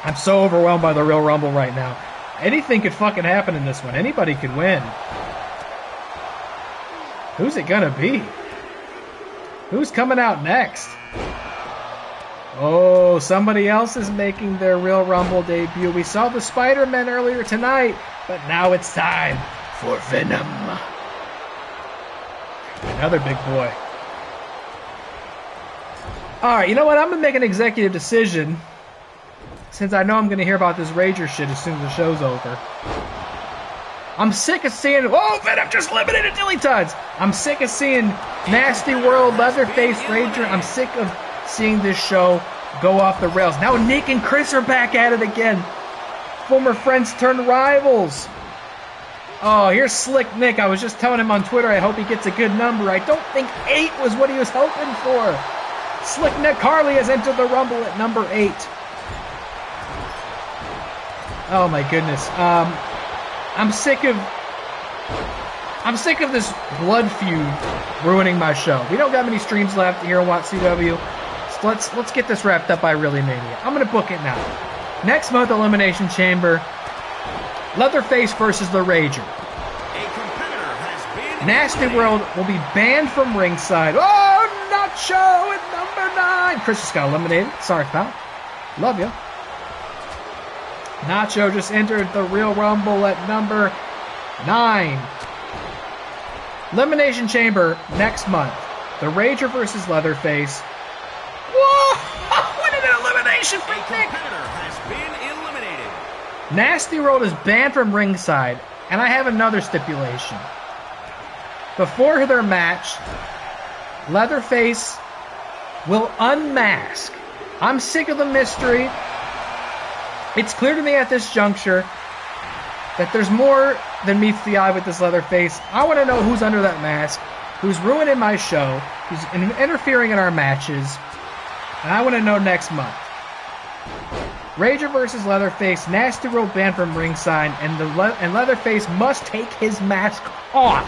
I'm so overwhelmed by the Real Rumble right now. Anything could fucking happen in this one. Anybody could win. Who's it gonna be? Who's coming out next? Oh, somebody else is making their Real Rumble debut. We saw the Spider-Man earlier tonight, but now it's time for Venom. Another big boy. Alright, you know what? I'm going to make an executive decision, since I know I'm going to hear about this Rager shit as soon as the show's over. I'm sick of seeing... Oh, Venom just eliminated DillyTodds! I'm sick of seeing Nasty World, Leatherface, Rager. I'm sick of seeing this show go off the rails. Now Nick and Chris are back at it again. Former friends turned rivals. Oh, here's Slick Nick. I was just telling him on Twitter I hope he gets a good number. I don't think 8 was what he was hoping for. Slick Nick Harley has entered the Rumble at number 8. Oh my goodness. I'm sick of this blood feud ruining my show. We don't got many streams left here on WATCW. So let's get this wrapped up by ReelyMania. I'm gonna book it now. Next month, Elimination Chamber. Leatherface versus the Rager. Nasty World will be banned from ringside. Oh, Nacho at number 9. Chris just got eliminated. Sorry, pal. Love you. Nacho just entered the Real Rumble at number 9. Elimination Chamber next month. The Rager versus Leatherface. Whoa! What an elimination for Nick! Has been eliminated. Nasty World is banned from ringside, and I have another stipulation. Before their match, Leatherface will unmask. I'm sick of the mystery. It's clear to me at this juncture that there's more than meets the eye with this Leatherface. I want to know who's under that mask, who's ruining my show, who's interfering in our matches, and I want to know next month. Rager versus Leatherface, Nasty World banned from ringside, and Leatherface must take his mask off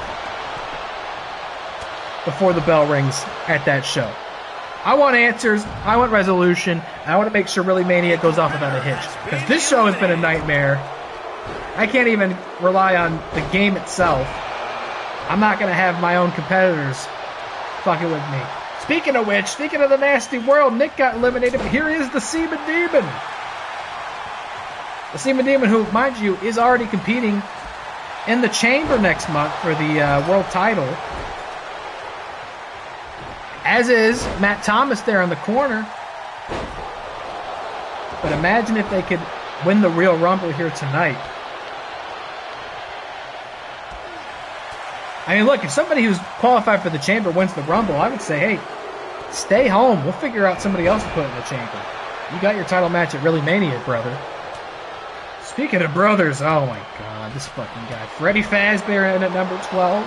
before the bell rings at that show. I want answers, I want resolution, and I want to make sure ReelyMania goes off without a hitch. Because this show has been a nightmare. I can't even rely on the game itself. I'm not going to have my own competitors fucking with me. Speaking of which, speaking of the Nasty World, Nick got eliminated, but here is the Semon Demon. The Semon Demon, who, mind you, is already competing in the Chamber next month for the World title. As is Matt Thomas there in the corner. But imagine if they could win the Real Rumble here tonight. I mean, look, if somebody who's qualified for the Chamber wins the Rumble, I would say, hey, stay home. We'll figure out somebody else to put in the Chamber. You got your title match at ReelyMania, brother. Speaking of brothers, oh my god, this fucking guy. Freddy Fazbear in at number 12.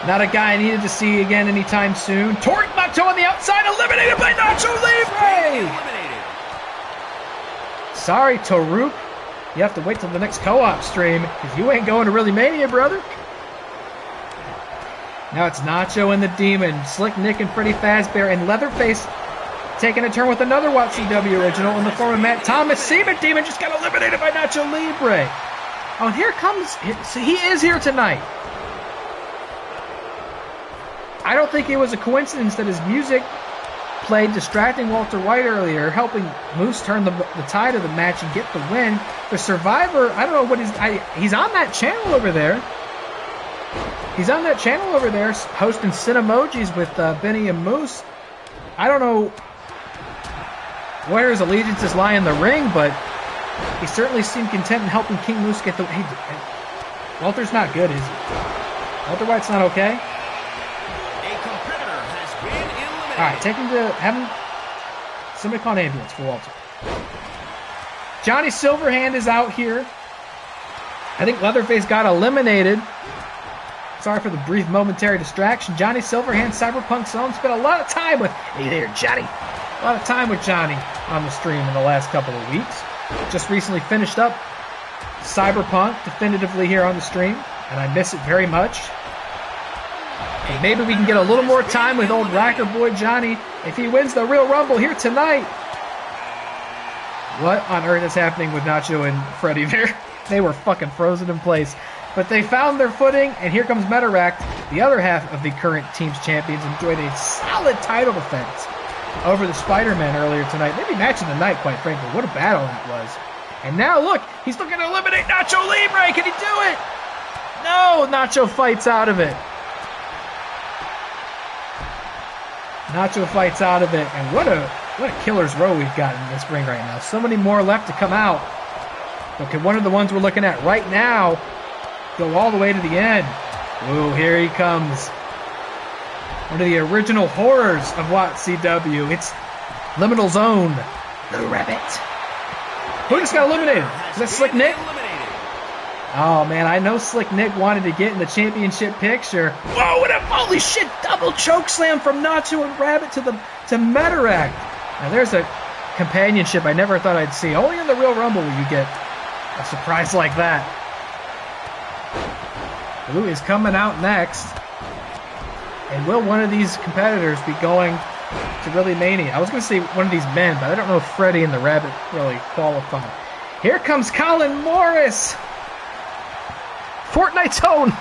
Not a guy I needed to see again anytime soon. Torque Nacho on the outside, eliminated by Nacho Libre! Sorry, Toruk. You have to wait till the next co-op stream, because you ain't going to ReelyMania, brother. Now it's Nacho and the Demon, Slick Nick and Freddy Fazbear, and Leatherface taking a turn with another WATCW original in the form of Matt Thomas. Seaman Demon just got eliminated by Nacho Libre. Oh, and here comes... He is here tonight. I don't think it was a coincidence that his music played distracting Walter White earlier, helping Moose turn the tide of the match and get the win. The Survivor, I don't know what he's on that channel over there. He's on that channel over there hosting Cinemojis with Benny and Moose. I don't know where his allegiances lie in the ring, but he certainly seemed content in helping King Moose get the... Hey, Walter's not good, is he? Walter White's not okay? Alright, take him to... Have him... Somebody call an ambulance for Walter. Johnny Silverhand is out here. I think Leatherface got eliminated. Sorry for the brief momentary distraction. Johnny Silverhand, Cyberpunk Zone, spent a lot of time with... Hey there, Johnny. A lot of time with Johnny on the stream in the last couple of weeks. Just recently finished up Cyberpunk definitively here on the stream, and I miss it very much. And maybe we can get a little more time with old Racker Boy Johnny if he wins the Real Rumble here tonight. What on earth is happening with Nacho and Freddy there? They were fucking frozen in place. But they found their footing, and here comes Metarract. The other half of the current team's champions enjoyed a solid title defense over the Spider-Man earlier tonight. Maybe match of the night, quite frankly. What a battle that was. And now, look, he's looking to eliminate Nacho Libre. Can he do it? No, Nacho fights out of it. Nacho fights out of it, and what a killer's row we've got in this ring right now. So many more left to come out. But could one of the ones we're looking at right now go all the way to the end? Ooh, here he comes. One of the original horrors of WATCW. It's Liminal Zone, the Rabbit. Who just got eliminated? Is that Slick Nick? Oh, man, I know Slick Nick wanted to get in the championship picture. Whoa, what a holy shit double choke slam from Nacho and Rabbit to Metarract. Now, there's a companionship I never thought I'd see. Only in the Real Rumble will you get a surprise like that. Blue is coming out next. And will one of these competitors be going to ReelyMania? I was going to say one of these men, but I don't know if Freddy and the Rabbit really qualify. Here comes Colin Morris. Fortnite's own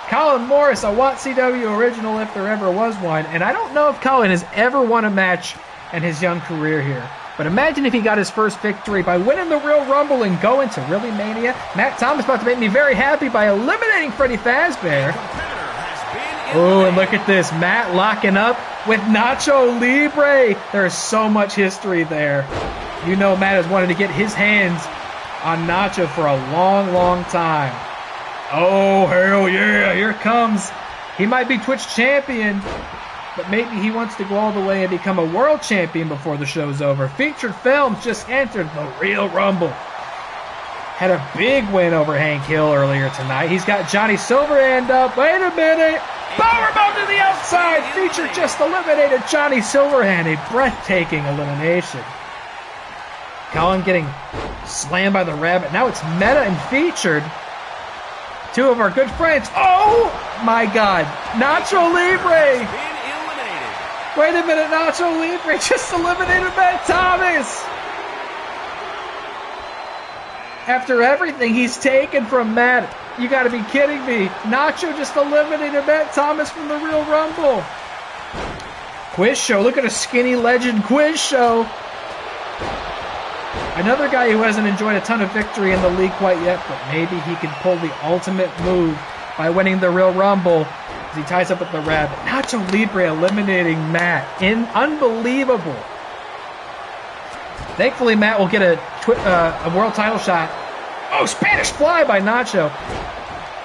Colin Morris, a WATCW original if there ever was one. And I don't know if Colin has ever won a match in his young career here. But imagine if he got his first victory by winning the Real Rumble and going to ReelyMania. Matt Thomas about to make me very happy by eliminating Freddy Fazbear. Oh, and look at this. Matt locking up with Nacho Libre. There is so much history there. You know Matt has wanted to get his hands on Nacho for a long, long time. Oh, hell yeah. Here it comes. He might be Twitch champion, but maybe he wants to go all the way and become a world champion before the show's over. FeaturedFilms just entered the Real Rumble. Had a big win over Hank Hill earlier tonight. He's got Johnny Silverhand up. Wait a minute. Powerbomb to the outside. Featured just eliminated Johnny Silverhand. A breathtaking elimination. Colin getting slammed by the Rabbit. Now it's Meta and Featured. Two of our good friends. Oh, my God. Nacho Libre. Wait a minute. Nacho Libre just eliminated Matt Thomas. After everything he's taken from Matt, you got to be kidding me. Nacho just eliminated Matt Thomas from the Real Rumble. Quiz show. Look at a skinny legend quiz show. Another guy who hasn't enjoyed a ton of victory in the league quite yet, but maybe he can pull the ultimate move by winning the Real Rumble as he ties up with the Rabbit. Nacho Libre eliminating Matt. Unbelievable. Thankfully, Matt will get a world title shot. Oh, Spanish Fly by Nacho.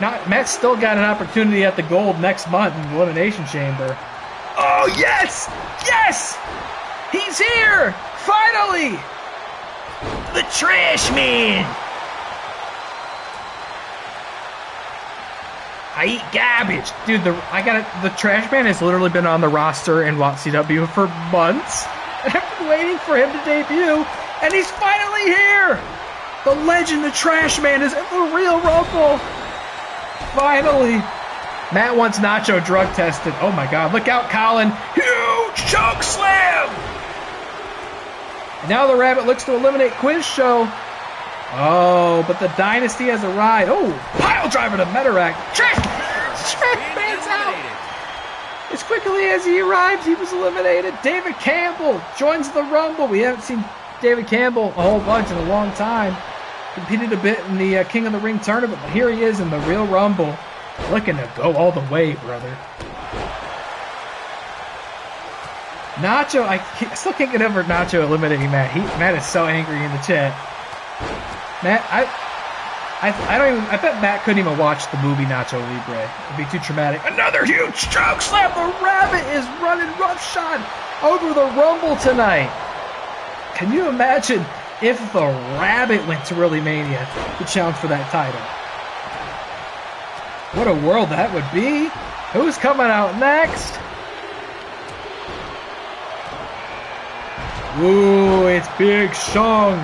Matt's still got an opportunity at the gold next month in the Elimination Chamber. Oh, yes! Yes! He's here! Finally! The Trash Man! I eat garbage. Dude, the Trash Man has literally been on the roster in WATCW for months. And I've been waiting for him to debut, and he's finally here! The legend, the Trash Man, is at the Real Rumble! Finally! Matt wants Nacho drug tested. Oh my god, look out, Colin! Huge choke slam! And now the Rabbit looks to eliminate Quiz Show. Oh, but the Dynasty has arrived. Oh, pile driver to Metarract. Trash Man's out! As quickly as he arrives, he was eliminated. David Campbell joins the Rumble. We haven't seen David Campbell a whole bunch in a long time. Competed a bit in the King of the Ring tournament, but here he is in the Real Rumble. Looking to go all the way, brother. Nacho, I still can't get over Nacho eliminating Matt. Matt is so angry in the chat. Matt, I bet Matt couldn't even watch the movie Nacho Libre. It'd be too traumatic. Another huge choke slam. The Rabbit is running roughshod over the Rumble tonight. Can you imagine if the Rabbit went to ReelyMania to challenge for that title? What a world that would be. Who's coming out next? Ooh, it's Big Sean.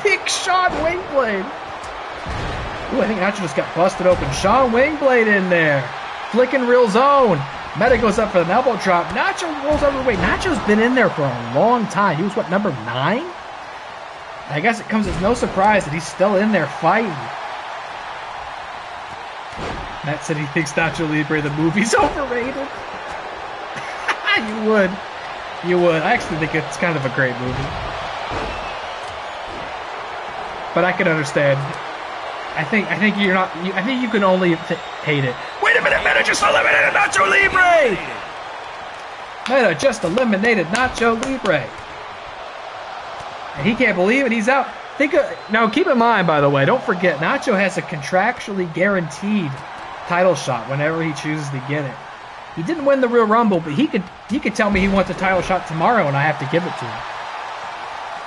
Big Sean Wingblade. Ooh, I think Nacho just got busted open. Sean Wingblade in there. Flicking real zone. Meta goes up for an elbow drop. Nacho rolls over the way. Nacho's been in there for a long time. He was, what, number 9? I guess it comes as no surprise that he's still in there fighting. Matt said he thinks Nacho Libre, the movie's overrated. You would. I actually think it's kind of a great movie. But I can understand. I think you're not. I think you can only hate it. Wait a minute, Meta just eliminated Nacho Libre. Meta just eliminated Nacho Libre, and he can't believe it. He's out. Now, keep in mind, by the way, don't forget, Nacho has a contractually guaranteed title shot whenever he chooses to get it. He didn't win the Real Rumble, but he could tell me he wants a title shot tomorrow, and I have to give it to him.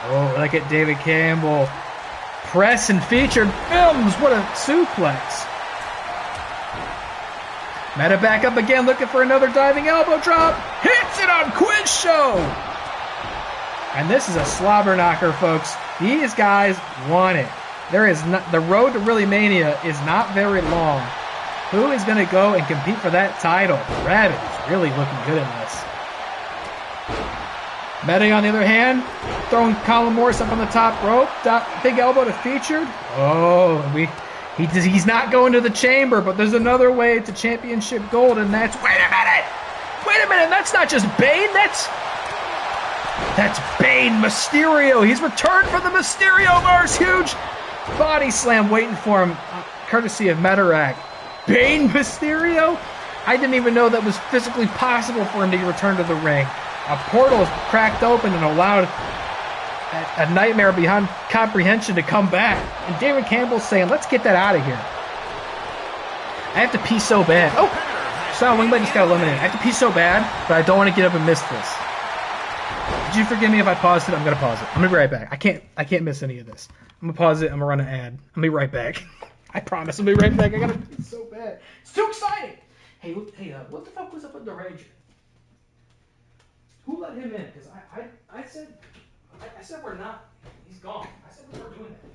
Oh, look at David Campbell. Press and featured films. What a suplex. Meta back up again, looking for another diving elbow drop. Hits it on Quiz Show. And this is a slobber knocker, folks. These guys want it. The road to ReelyMania is not very long. Who is going to go and compete for that title? Rabbit is really looking good in this. Meta, on the other hand, throwing Colin Morris up on the top rope. Big elbow to Featured. Oh, he's not going to the chamber, but there's another way to championship gold, and that's... Wait a minute! That's not just Bane, that's Bane Mysterio. He's returned for the Mysterioverse. Huge body slam waiting for him, courtesy of Metarract. Bane Mysterio? I didn't even know that was physically possible for him to return to the ring. A portal is cracked open and allowed a nightmare beyond comprehension to come back. And David Campbell's saying, let's get that out of here. I have to pee so bad. Oh! Sean Wingblade just got eliminated. I have to pee so bad, but I don't want to get up and miss this. Did you forgive me if I paused it? I'm going to pause it. I'm going to be right back. I can't miss any of this. I'm going to pause it. I'm going to run an ad. I'm going to be right back. I promise. I'll be right back. I got to pee so bad. It's too exciting. Hey, what the fuck was up with the Ranger? Who let him in? Because I said we're not. He's gone. I said we weren't doing that anymore.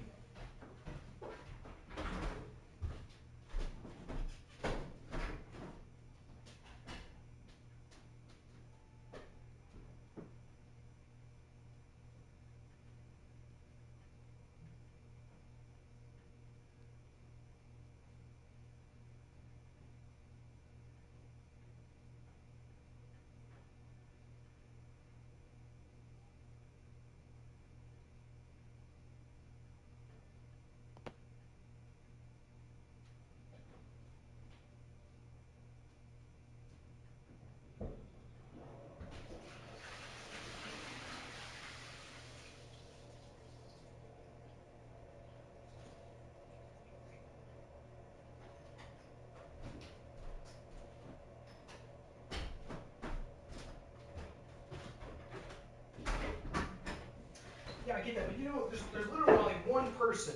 I get that, but you know, there's literally only one person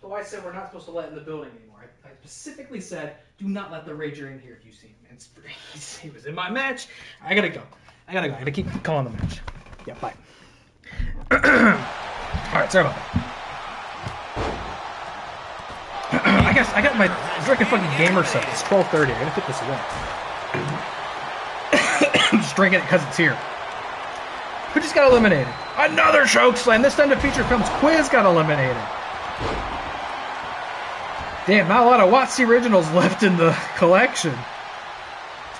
who I said we're not supposed to let in the building anymore. I specifically said, do not let the Rager in here if you see him. And he was in my match. I gotta go. I gotta keep calling the match. Yeah, bye. Alright, sorry about that. I guess I got my freaking fucking gamer set. It's 12:30. I gotta put this away. I'm just drinking it because it's here. Who just got eliminated? Another choke slam. This time the FeaturedFilms quiz got eliminated. Damn, not a lot of WATCW originals left in the collection.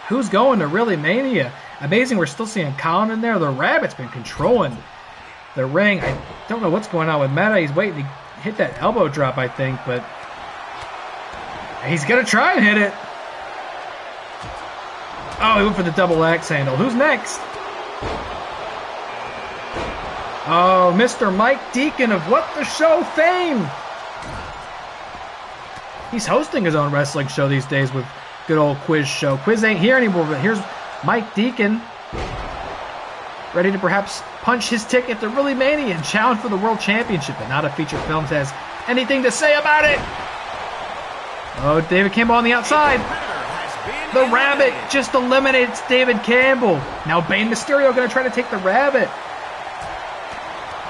Who's going to ReelyMania? Amazing, we're still seeing Colin in there. The Rabbit's been controlling the ring. I don't know what's going on with Meta. He's waiting to hit that elbow drop, I think, but he's going to try and hit it. Oh, he went for the double axe handle. Who's next? Oh, Mr. Mike Deacon of What the Show fame. He's hosting his own wrestling show these days with good old Quiz Show. Quiz ain't here anymore, but here's Mike Deacon, ready to perhaps punch his ticket to ReelyMania and challenge for the World Championship. And now if FeaturedFilms has anything to say about it. Oh, David Campbell on the outside. The Rabbit just eliminates David Campbell. Now Bane Mysterio going to try to take the Rabbit.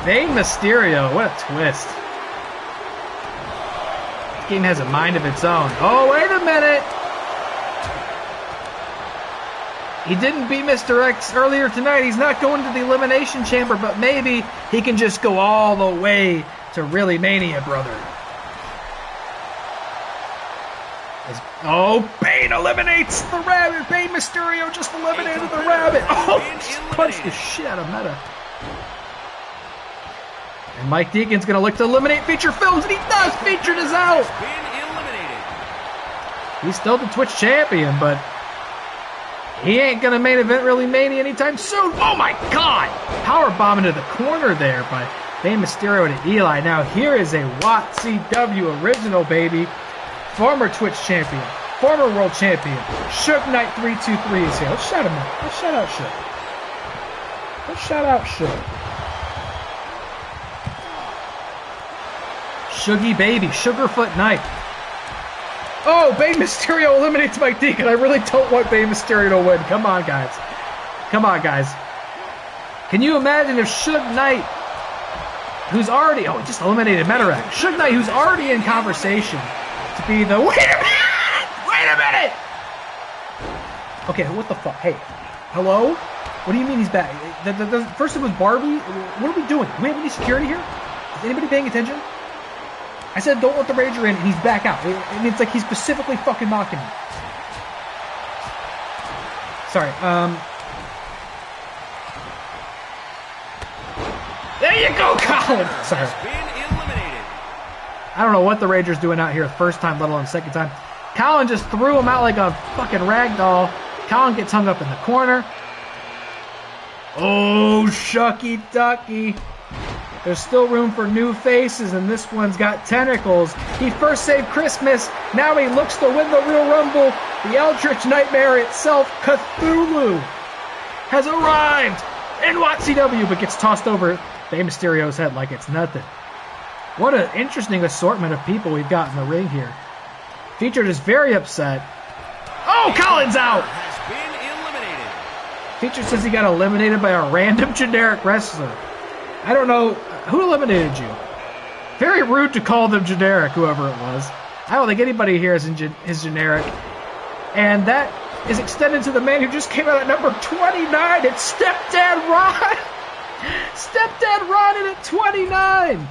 Bane Mysterio, what a twist. This game has a mind of its own. Oh, wait a minute. He didn't beat Metarract earlier tonight. He's not going to the Elimination Chamber, but maybe he can just go all the way to ReelyMania, brother. Oh, Bane eliminates the Rabbit. Bane Mysterio just eliminated the Rabbit. Oh, just punched the shit out of Meta. And Mike Deacon's going to look to eliminate FeaturedFilms, and he does. Featured is out. He's still the Twitch champion, but he ain't going to main event ReelyMania anytime soon. Oh, my God. Powerbomb into the corner there by Bane Mysterio to Eli. Now, here is a WATCW original, baby. Former Twitch champion. Former world champion. Suge Knight 323 is here. Let's shout him out. Let's shout out Suge. Let's shout out Suge. Shuggy baby. Sugarfoot Knight. Oh, Bane Mysterio eliminates Mike Deacon. I really don't want Bane Mysterio to win. Come on, guys. Come on, guys. Can you imagine if Suge Knight, who's already... Oh, he just eliminated Metarract. Suge Knight, who's already in conversation to be the... Wait a minute! Wait a minute! Okay, what the fuck? Hey, hello? What do you mean he's back? First it was Barbie. What are we doing? Do we have any security here? Is anybody paying attention? I said don't let the Rager in, and he's back out. And it's like he's specifically fucking mocking me. Sorry, There you go, Colin! Sorry. I don't know what the Rager's doing out here first time, let alone second time. Colin just threw him out like a fucking ragdoll. Colin gets hung up in the corner. Oh, shucky ducky. There's still room for new faces, and this one's got tentacles. He first saved Christmas. Now he looks to win the Real Rumble. The Eldritch Nightmare itself, Cthulhu, has arrived in WATCW, but gets tossed over Bane Mysterio's head like it's nothing. What an interesting assortment of people we've got in the ring here. Featured is very upset. Oh, Colin's out! Featured says he got eliminated by a random generic wrestler. I don't know. Who eliminated you? Very rude to call them generic, whoever it was. I don't think anybody here is generic. And that is extended to the man who just came out at number 29. It's Stepdad Ron! Stepdad Ron in at 29!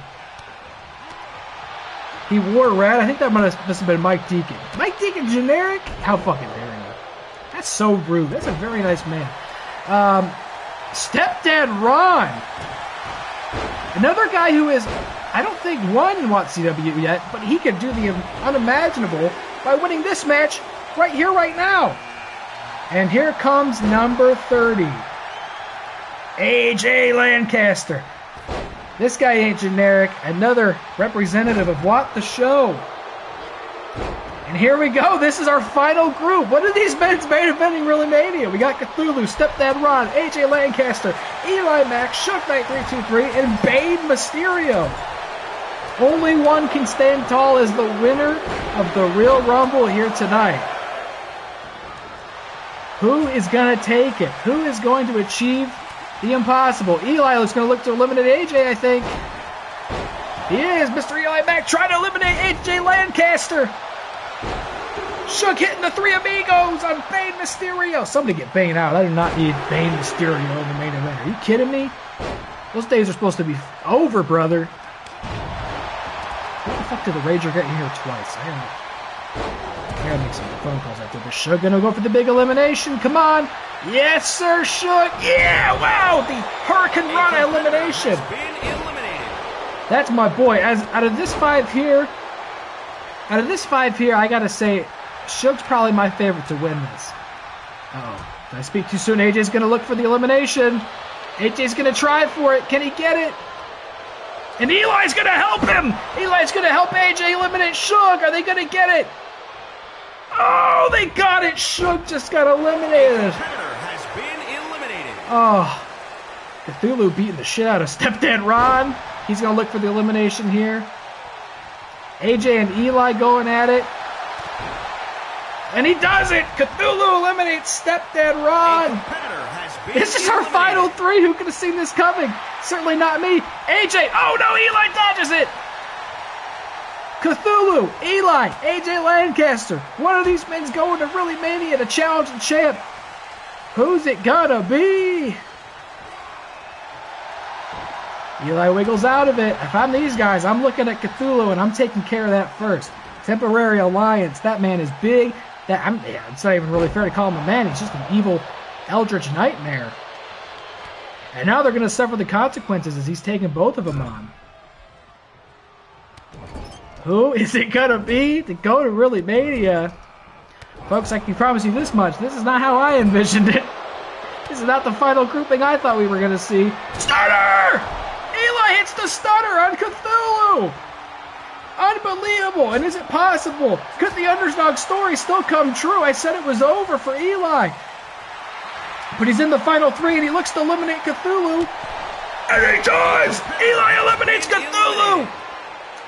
He wore red. I think that must have been Mike Deacon. Mike Deacon generic? How fucking dare you? That's so rude. That's a very nice man. Stepdad Ron! Another guy who is, I don't think, won in WATCW yet, but he could do the unimaginable by winning this match right here, right now. And here comes number 30. AJ Lancaster. This guy ain't generic. Another representative of What the Show. And And here we go. This is our final group. What are these men's main eventing ReelyMania? We got Cthulhu, Stepdad Ron, AJ Lancaster, EliMac, Shook Knight 323, and Bane Mysterio. Only one can stand tall as the winner of the Real Rumble here tonight. Who is going to take it? Who is going to achieve the impossible? Eli is going to look to eliminate AJ, I think. He is. Mr. EliMac trying to eliminate AJ Lancaster. Shook hitting the Three Amigos on Bane Mysterio. Somebody get Bane out. I do not need Bane Mysterio in the main event. Are you kidding me? Those days are supposed to be over, brother. What the fuck did the Rager get in here twice? I gotta make some phone calls after this. Shook gonna go for the big elimination. Come on. Yes, sir, Shook. Yeah, wow. The Hurricane Rana elimination. That's my boy. Out of this five here, I gotta say, Shook's probably my favorite to win this. Uh-oh. Did I speak too soon? AJ's gonna look for the elimination. AJ's gonna try for it. Can he get it? And Eli's gonna help him! Eli's gonna help AJ eliminate Shook. Are they gonna get it? Oh, they got it! Shook just got eliminated. Oh. Cthulhu beating the shit out of Stepdad Ron. He's gonna look for the elimination here. AJ and Eli going at it. And he does it! Cthulhu eliminates Stepdad Ron! This is our final three. Who could have seen this coming? Certainly not me. AJ! Oh no, Eli dodges it! Cthulhu, Eli, AJ Lancaster. One of these men's going to ReelyMania to challenge the champ. Who's it gonna be? Eli wiggles out of it. If I'm these guys, I'm looking at Cthulhu and I'm taking care of that first. Temporary alliance. That man is big. It's not even really fair to call him a man. He's just an evil eldritch nightmare. And now they're going to suffer the consequences as he's taking both of them on. Who is it going to be to go to ReelyMania? Folks, I can promise you this much. This is not how I envisioned it. This is not the final grouping I thought we were going to see. Stunner! Eli hits the stunner on Cthulhu! Unbelievable! And is it possible? Could the underdog story still come true? I said it was over for Eli. But he's in the final three and he looks to eliminate Cthulhu. And he does! Eli eliminates Cthulhu!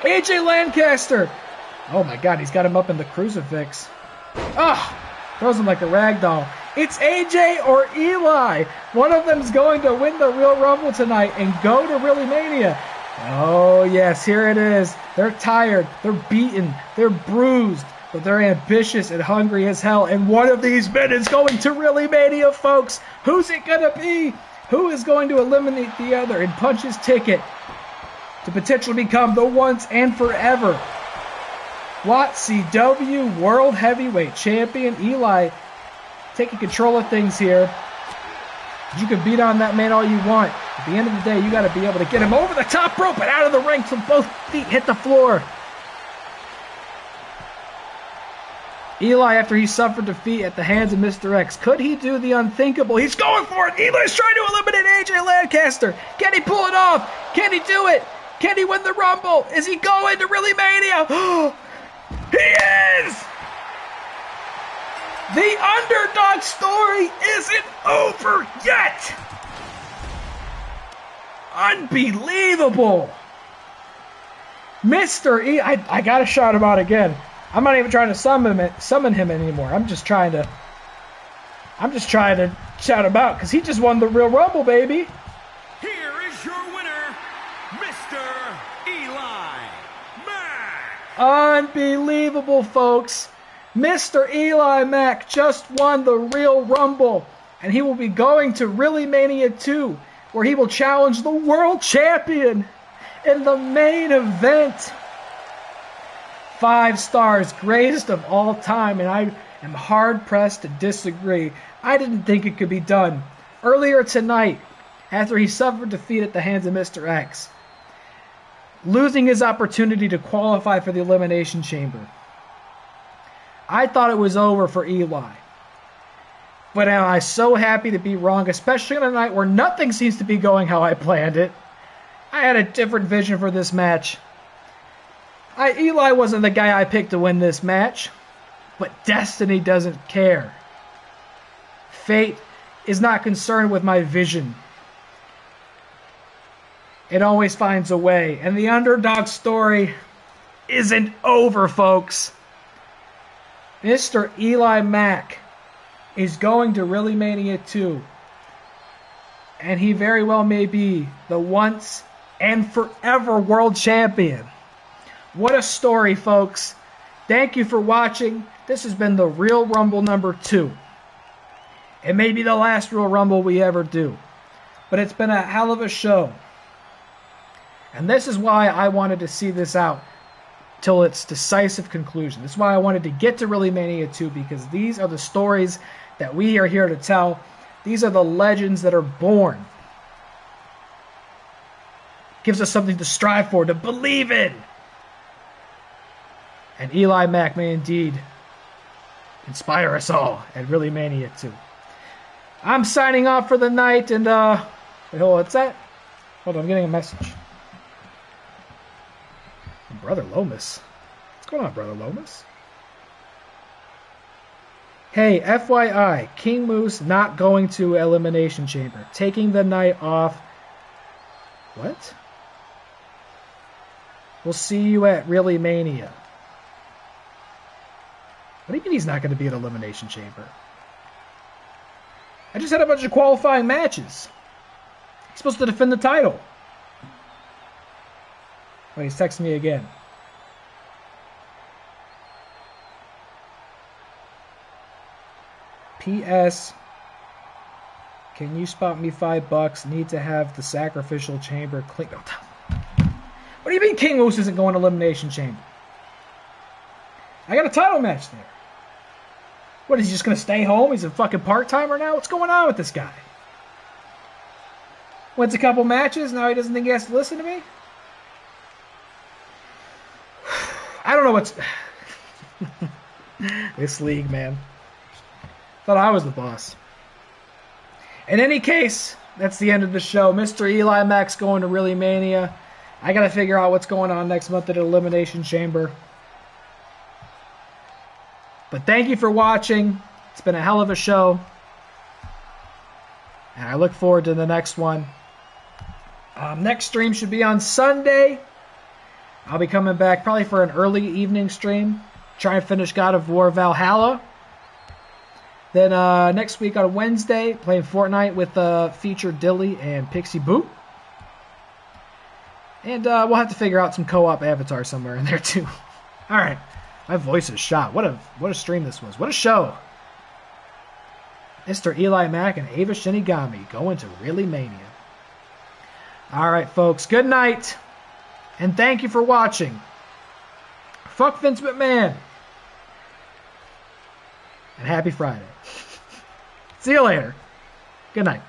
AJ Lancaster. Oh my god, he's got him up in the crucifix. Throws him like a rag doll. It's AJ or Eli. One of them's going to win the Real Rumble tonight and go to ReelyMania. Oh yes, here it is. They're tired, they're beaten, they're bruised, but they're ambitious and hungry as hell. And one of these men is going to ReelyMania, folks. Who's it gonna be? Who is going to eliminate the other and punch his ticket to potentially become the once and forever WATCW World Heavyweight Champion? Eli taking control of things here. You can beat on that man all you want. At the end of the day, you got to be able to get him over the top rope and out of the ring till both feet hit the floor. Eli, after he suffered defeat at the hands of Mr. X, could he do the unthinkable? He's going for it. Eli's trying to eliminate AJ Lancaster. Can he pull it off? Can he do it? Can he win the Rumble? Is he going to ReelyMania? He is! The underdog story isn't over yet! Unbelievable! Mr. E, I gotta shout him out again. I'm not even trying to summon him anymore. I'm just trying to shout him out because he just won the Real Rumble, baby. Here is your winner, Mr. EliMac. Unbelievable, folks. Mr. EliMac just won the Real Rumble, and he will be going to ReelyMania II, where he will challenge the world champion in the main event. 5 stars, greatest of all time, and I am hard-pressed to disagree. I didn't think it could be done. Earlier tonight, after he suffered defeat at the hands of Mr. X, losing his opportunity to qualify for the Elimination Chamber, I thought it was over for Eli. But am I so happy to be wrong, especially on a night where nothing seems to be going how I planned it. I had a different vision for this match. Eli wasn't the guy I picked to win this match. But destiny doesn't care. Fate is not concerned with my vision. It always finds a way. And the underdog story isn't over, folks. MrEliMac is going to ReelyMania II. And he very well may be the once and forever world champion. What a story, folks. Thank you for watching. This has been the Real Rumble number 2. It may be the last Real Rumble we ever do. But it's been a hell of a show. And this is why I wanted to see this out till its decisive conclusion. This is why I wanted to get to ReelyMania II, because these are the stories that we are here to tell. These are the legends that are born. Gives us something to strive for, to believe in. And EliMac may indeed inspire us all at ReelyMania II. I'm signing off for the night, and wait, hold on, what's that? Hold on, I'm getting a message. Brother Lomas. What's going on, Brother Lomas? Hey, FYI, King Moose not going to Elimination Chamber. Taking the night off. What? We'll see you at ReelyMania. What do you mean he's not going to be at Elimination Chamber? I just had a bunch of qualifying matches. He's supposed to defend the title. Oh, he's texting me again. P.S. Can you spot me $5? Need to have the sacrificial chamber clean. What do you mean King Moose isn't going to Elimination Chamber? I got a title match there. What, is he just going to stay home? He's a fucking part-timer now? What's going on with this guy? Wins a couple matches, now he doesn't think he has to listen to me? I don't know what's... This league, man. Thought I was the boss. In any case, that's the end of the show. MrEliMac's going to ReelyMania. I got to figure out what's going on next month at Elimination Chamber. But thank you for watching. It's been a hell of a show. And I look forward to the next one. Next stream should be on Sunday. I'll be coming back probably for an early evening stream. Try and finish God of War Valhalla. Then next week on Wednesday, playing Fortnite with Featured Dilly and Pixie Boot. And we'll have to figure out some co-op avatar somewhere in there too. Alright. My voice is shot. What a stream this was. What a show. MrEliMac and Ava Shinigami going to ReelyMania. Alright, folks. Good night. And thank you for watching. Fuck Vince McMahon. And happy Friday. See you later. Good night.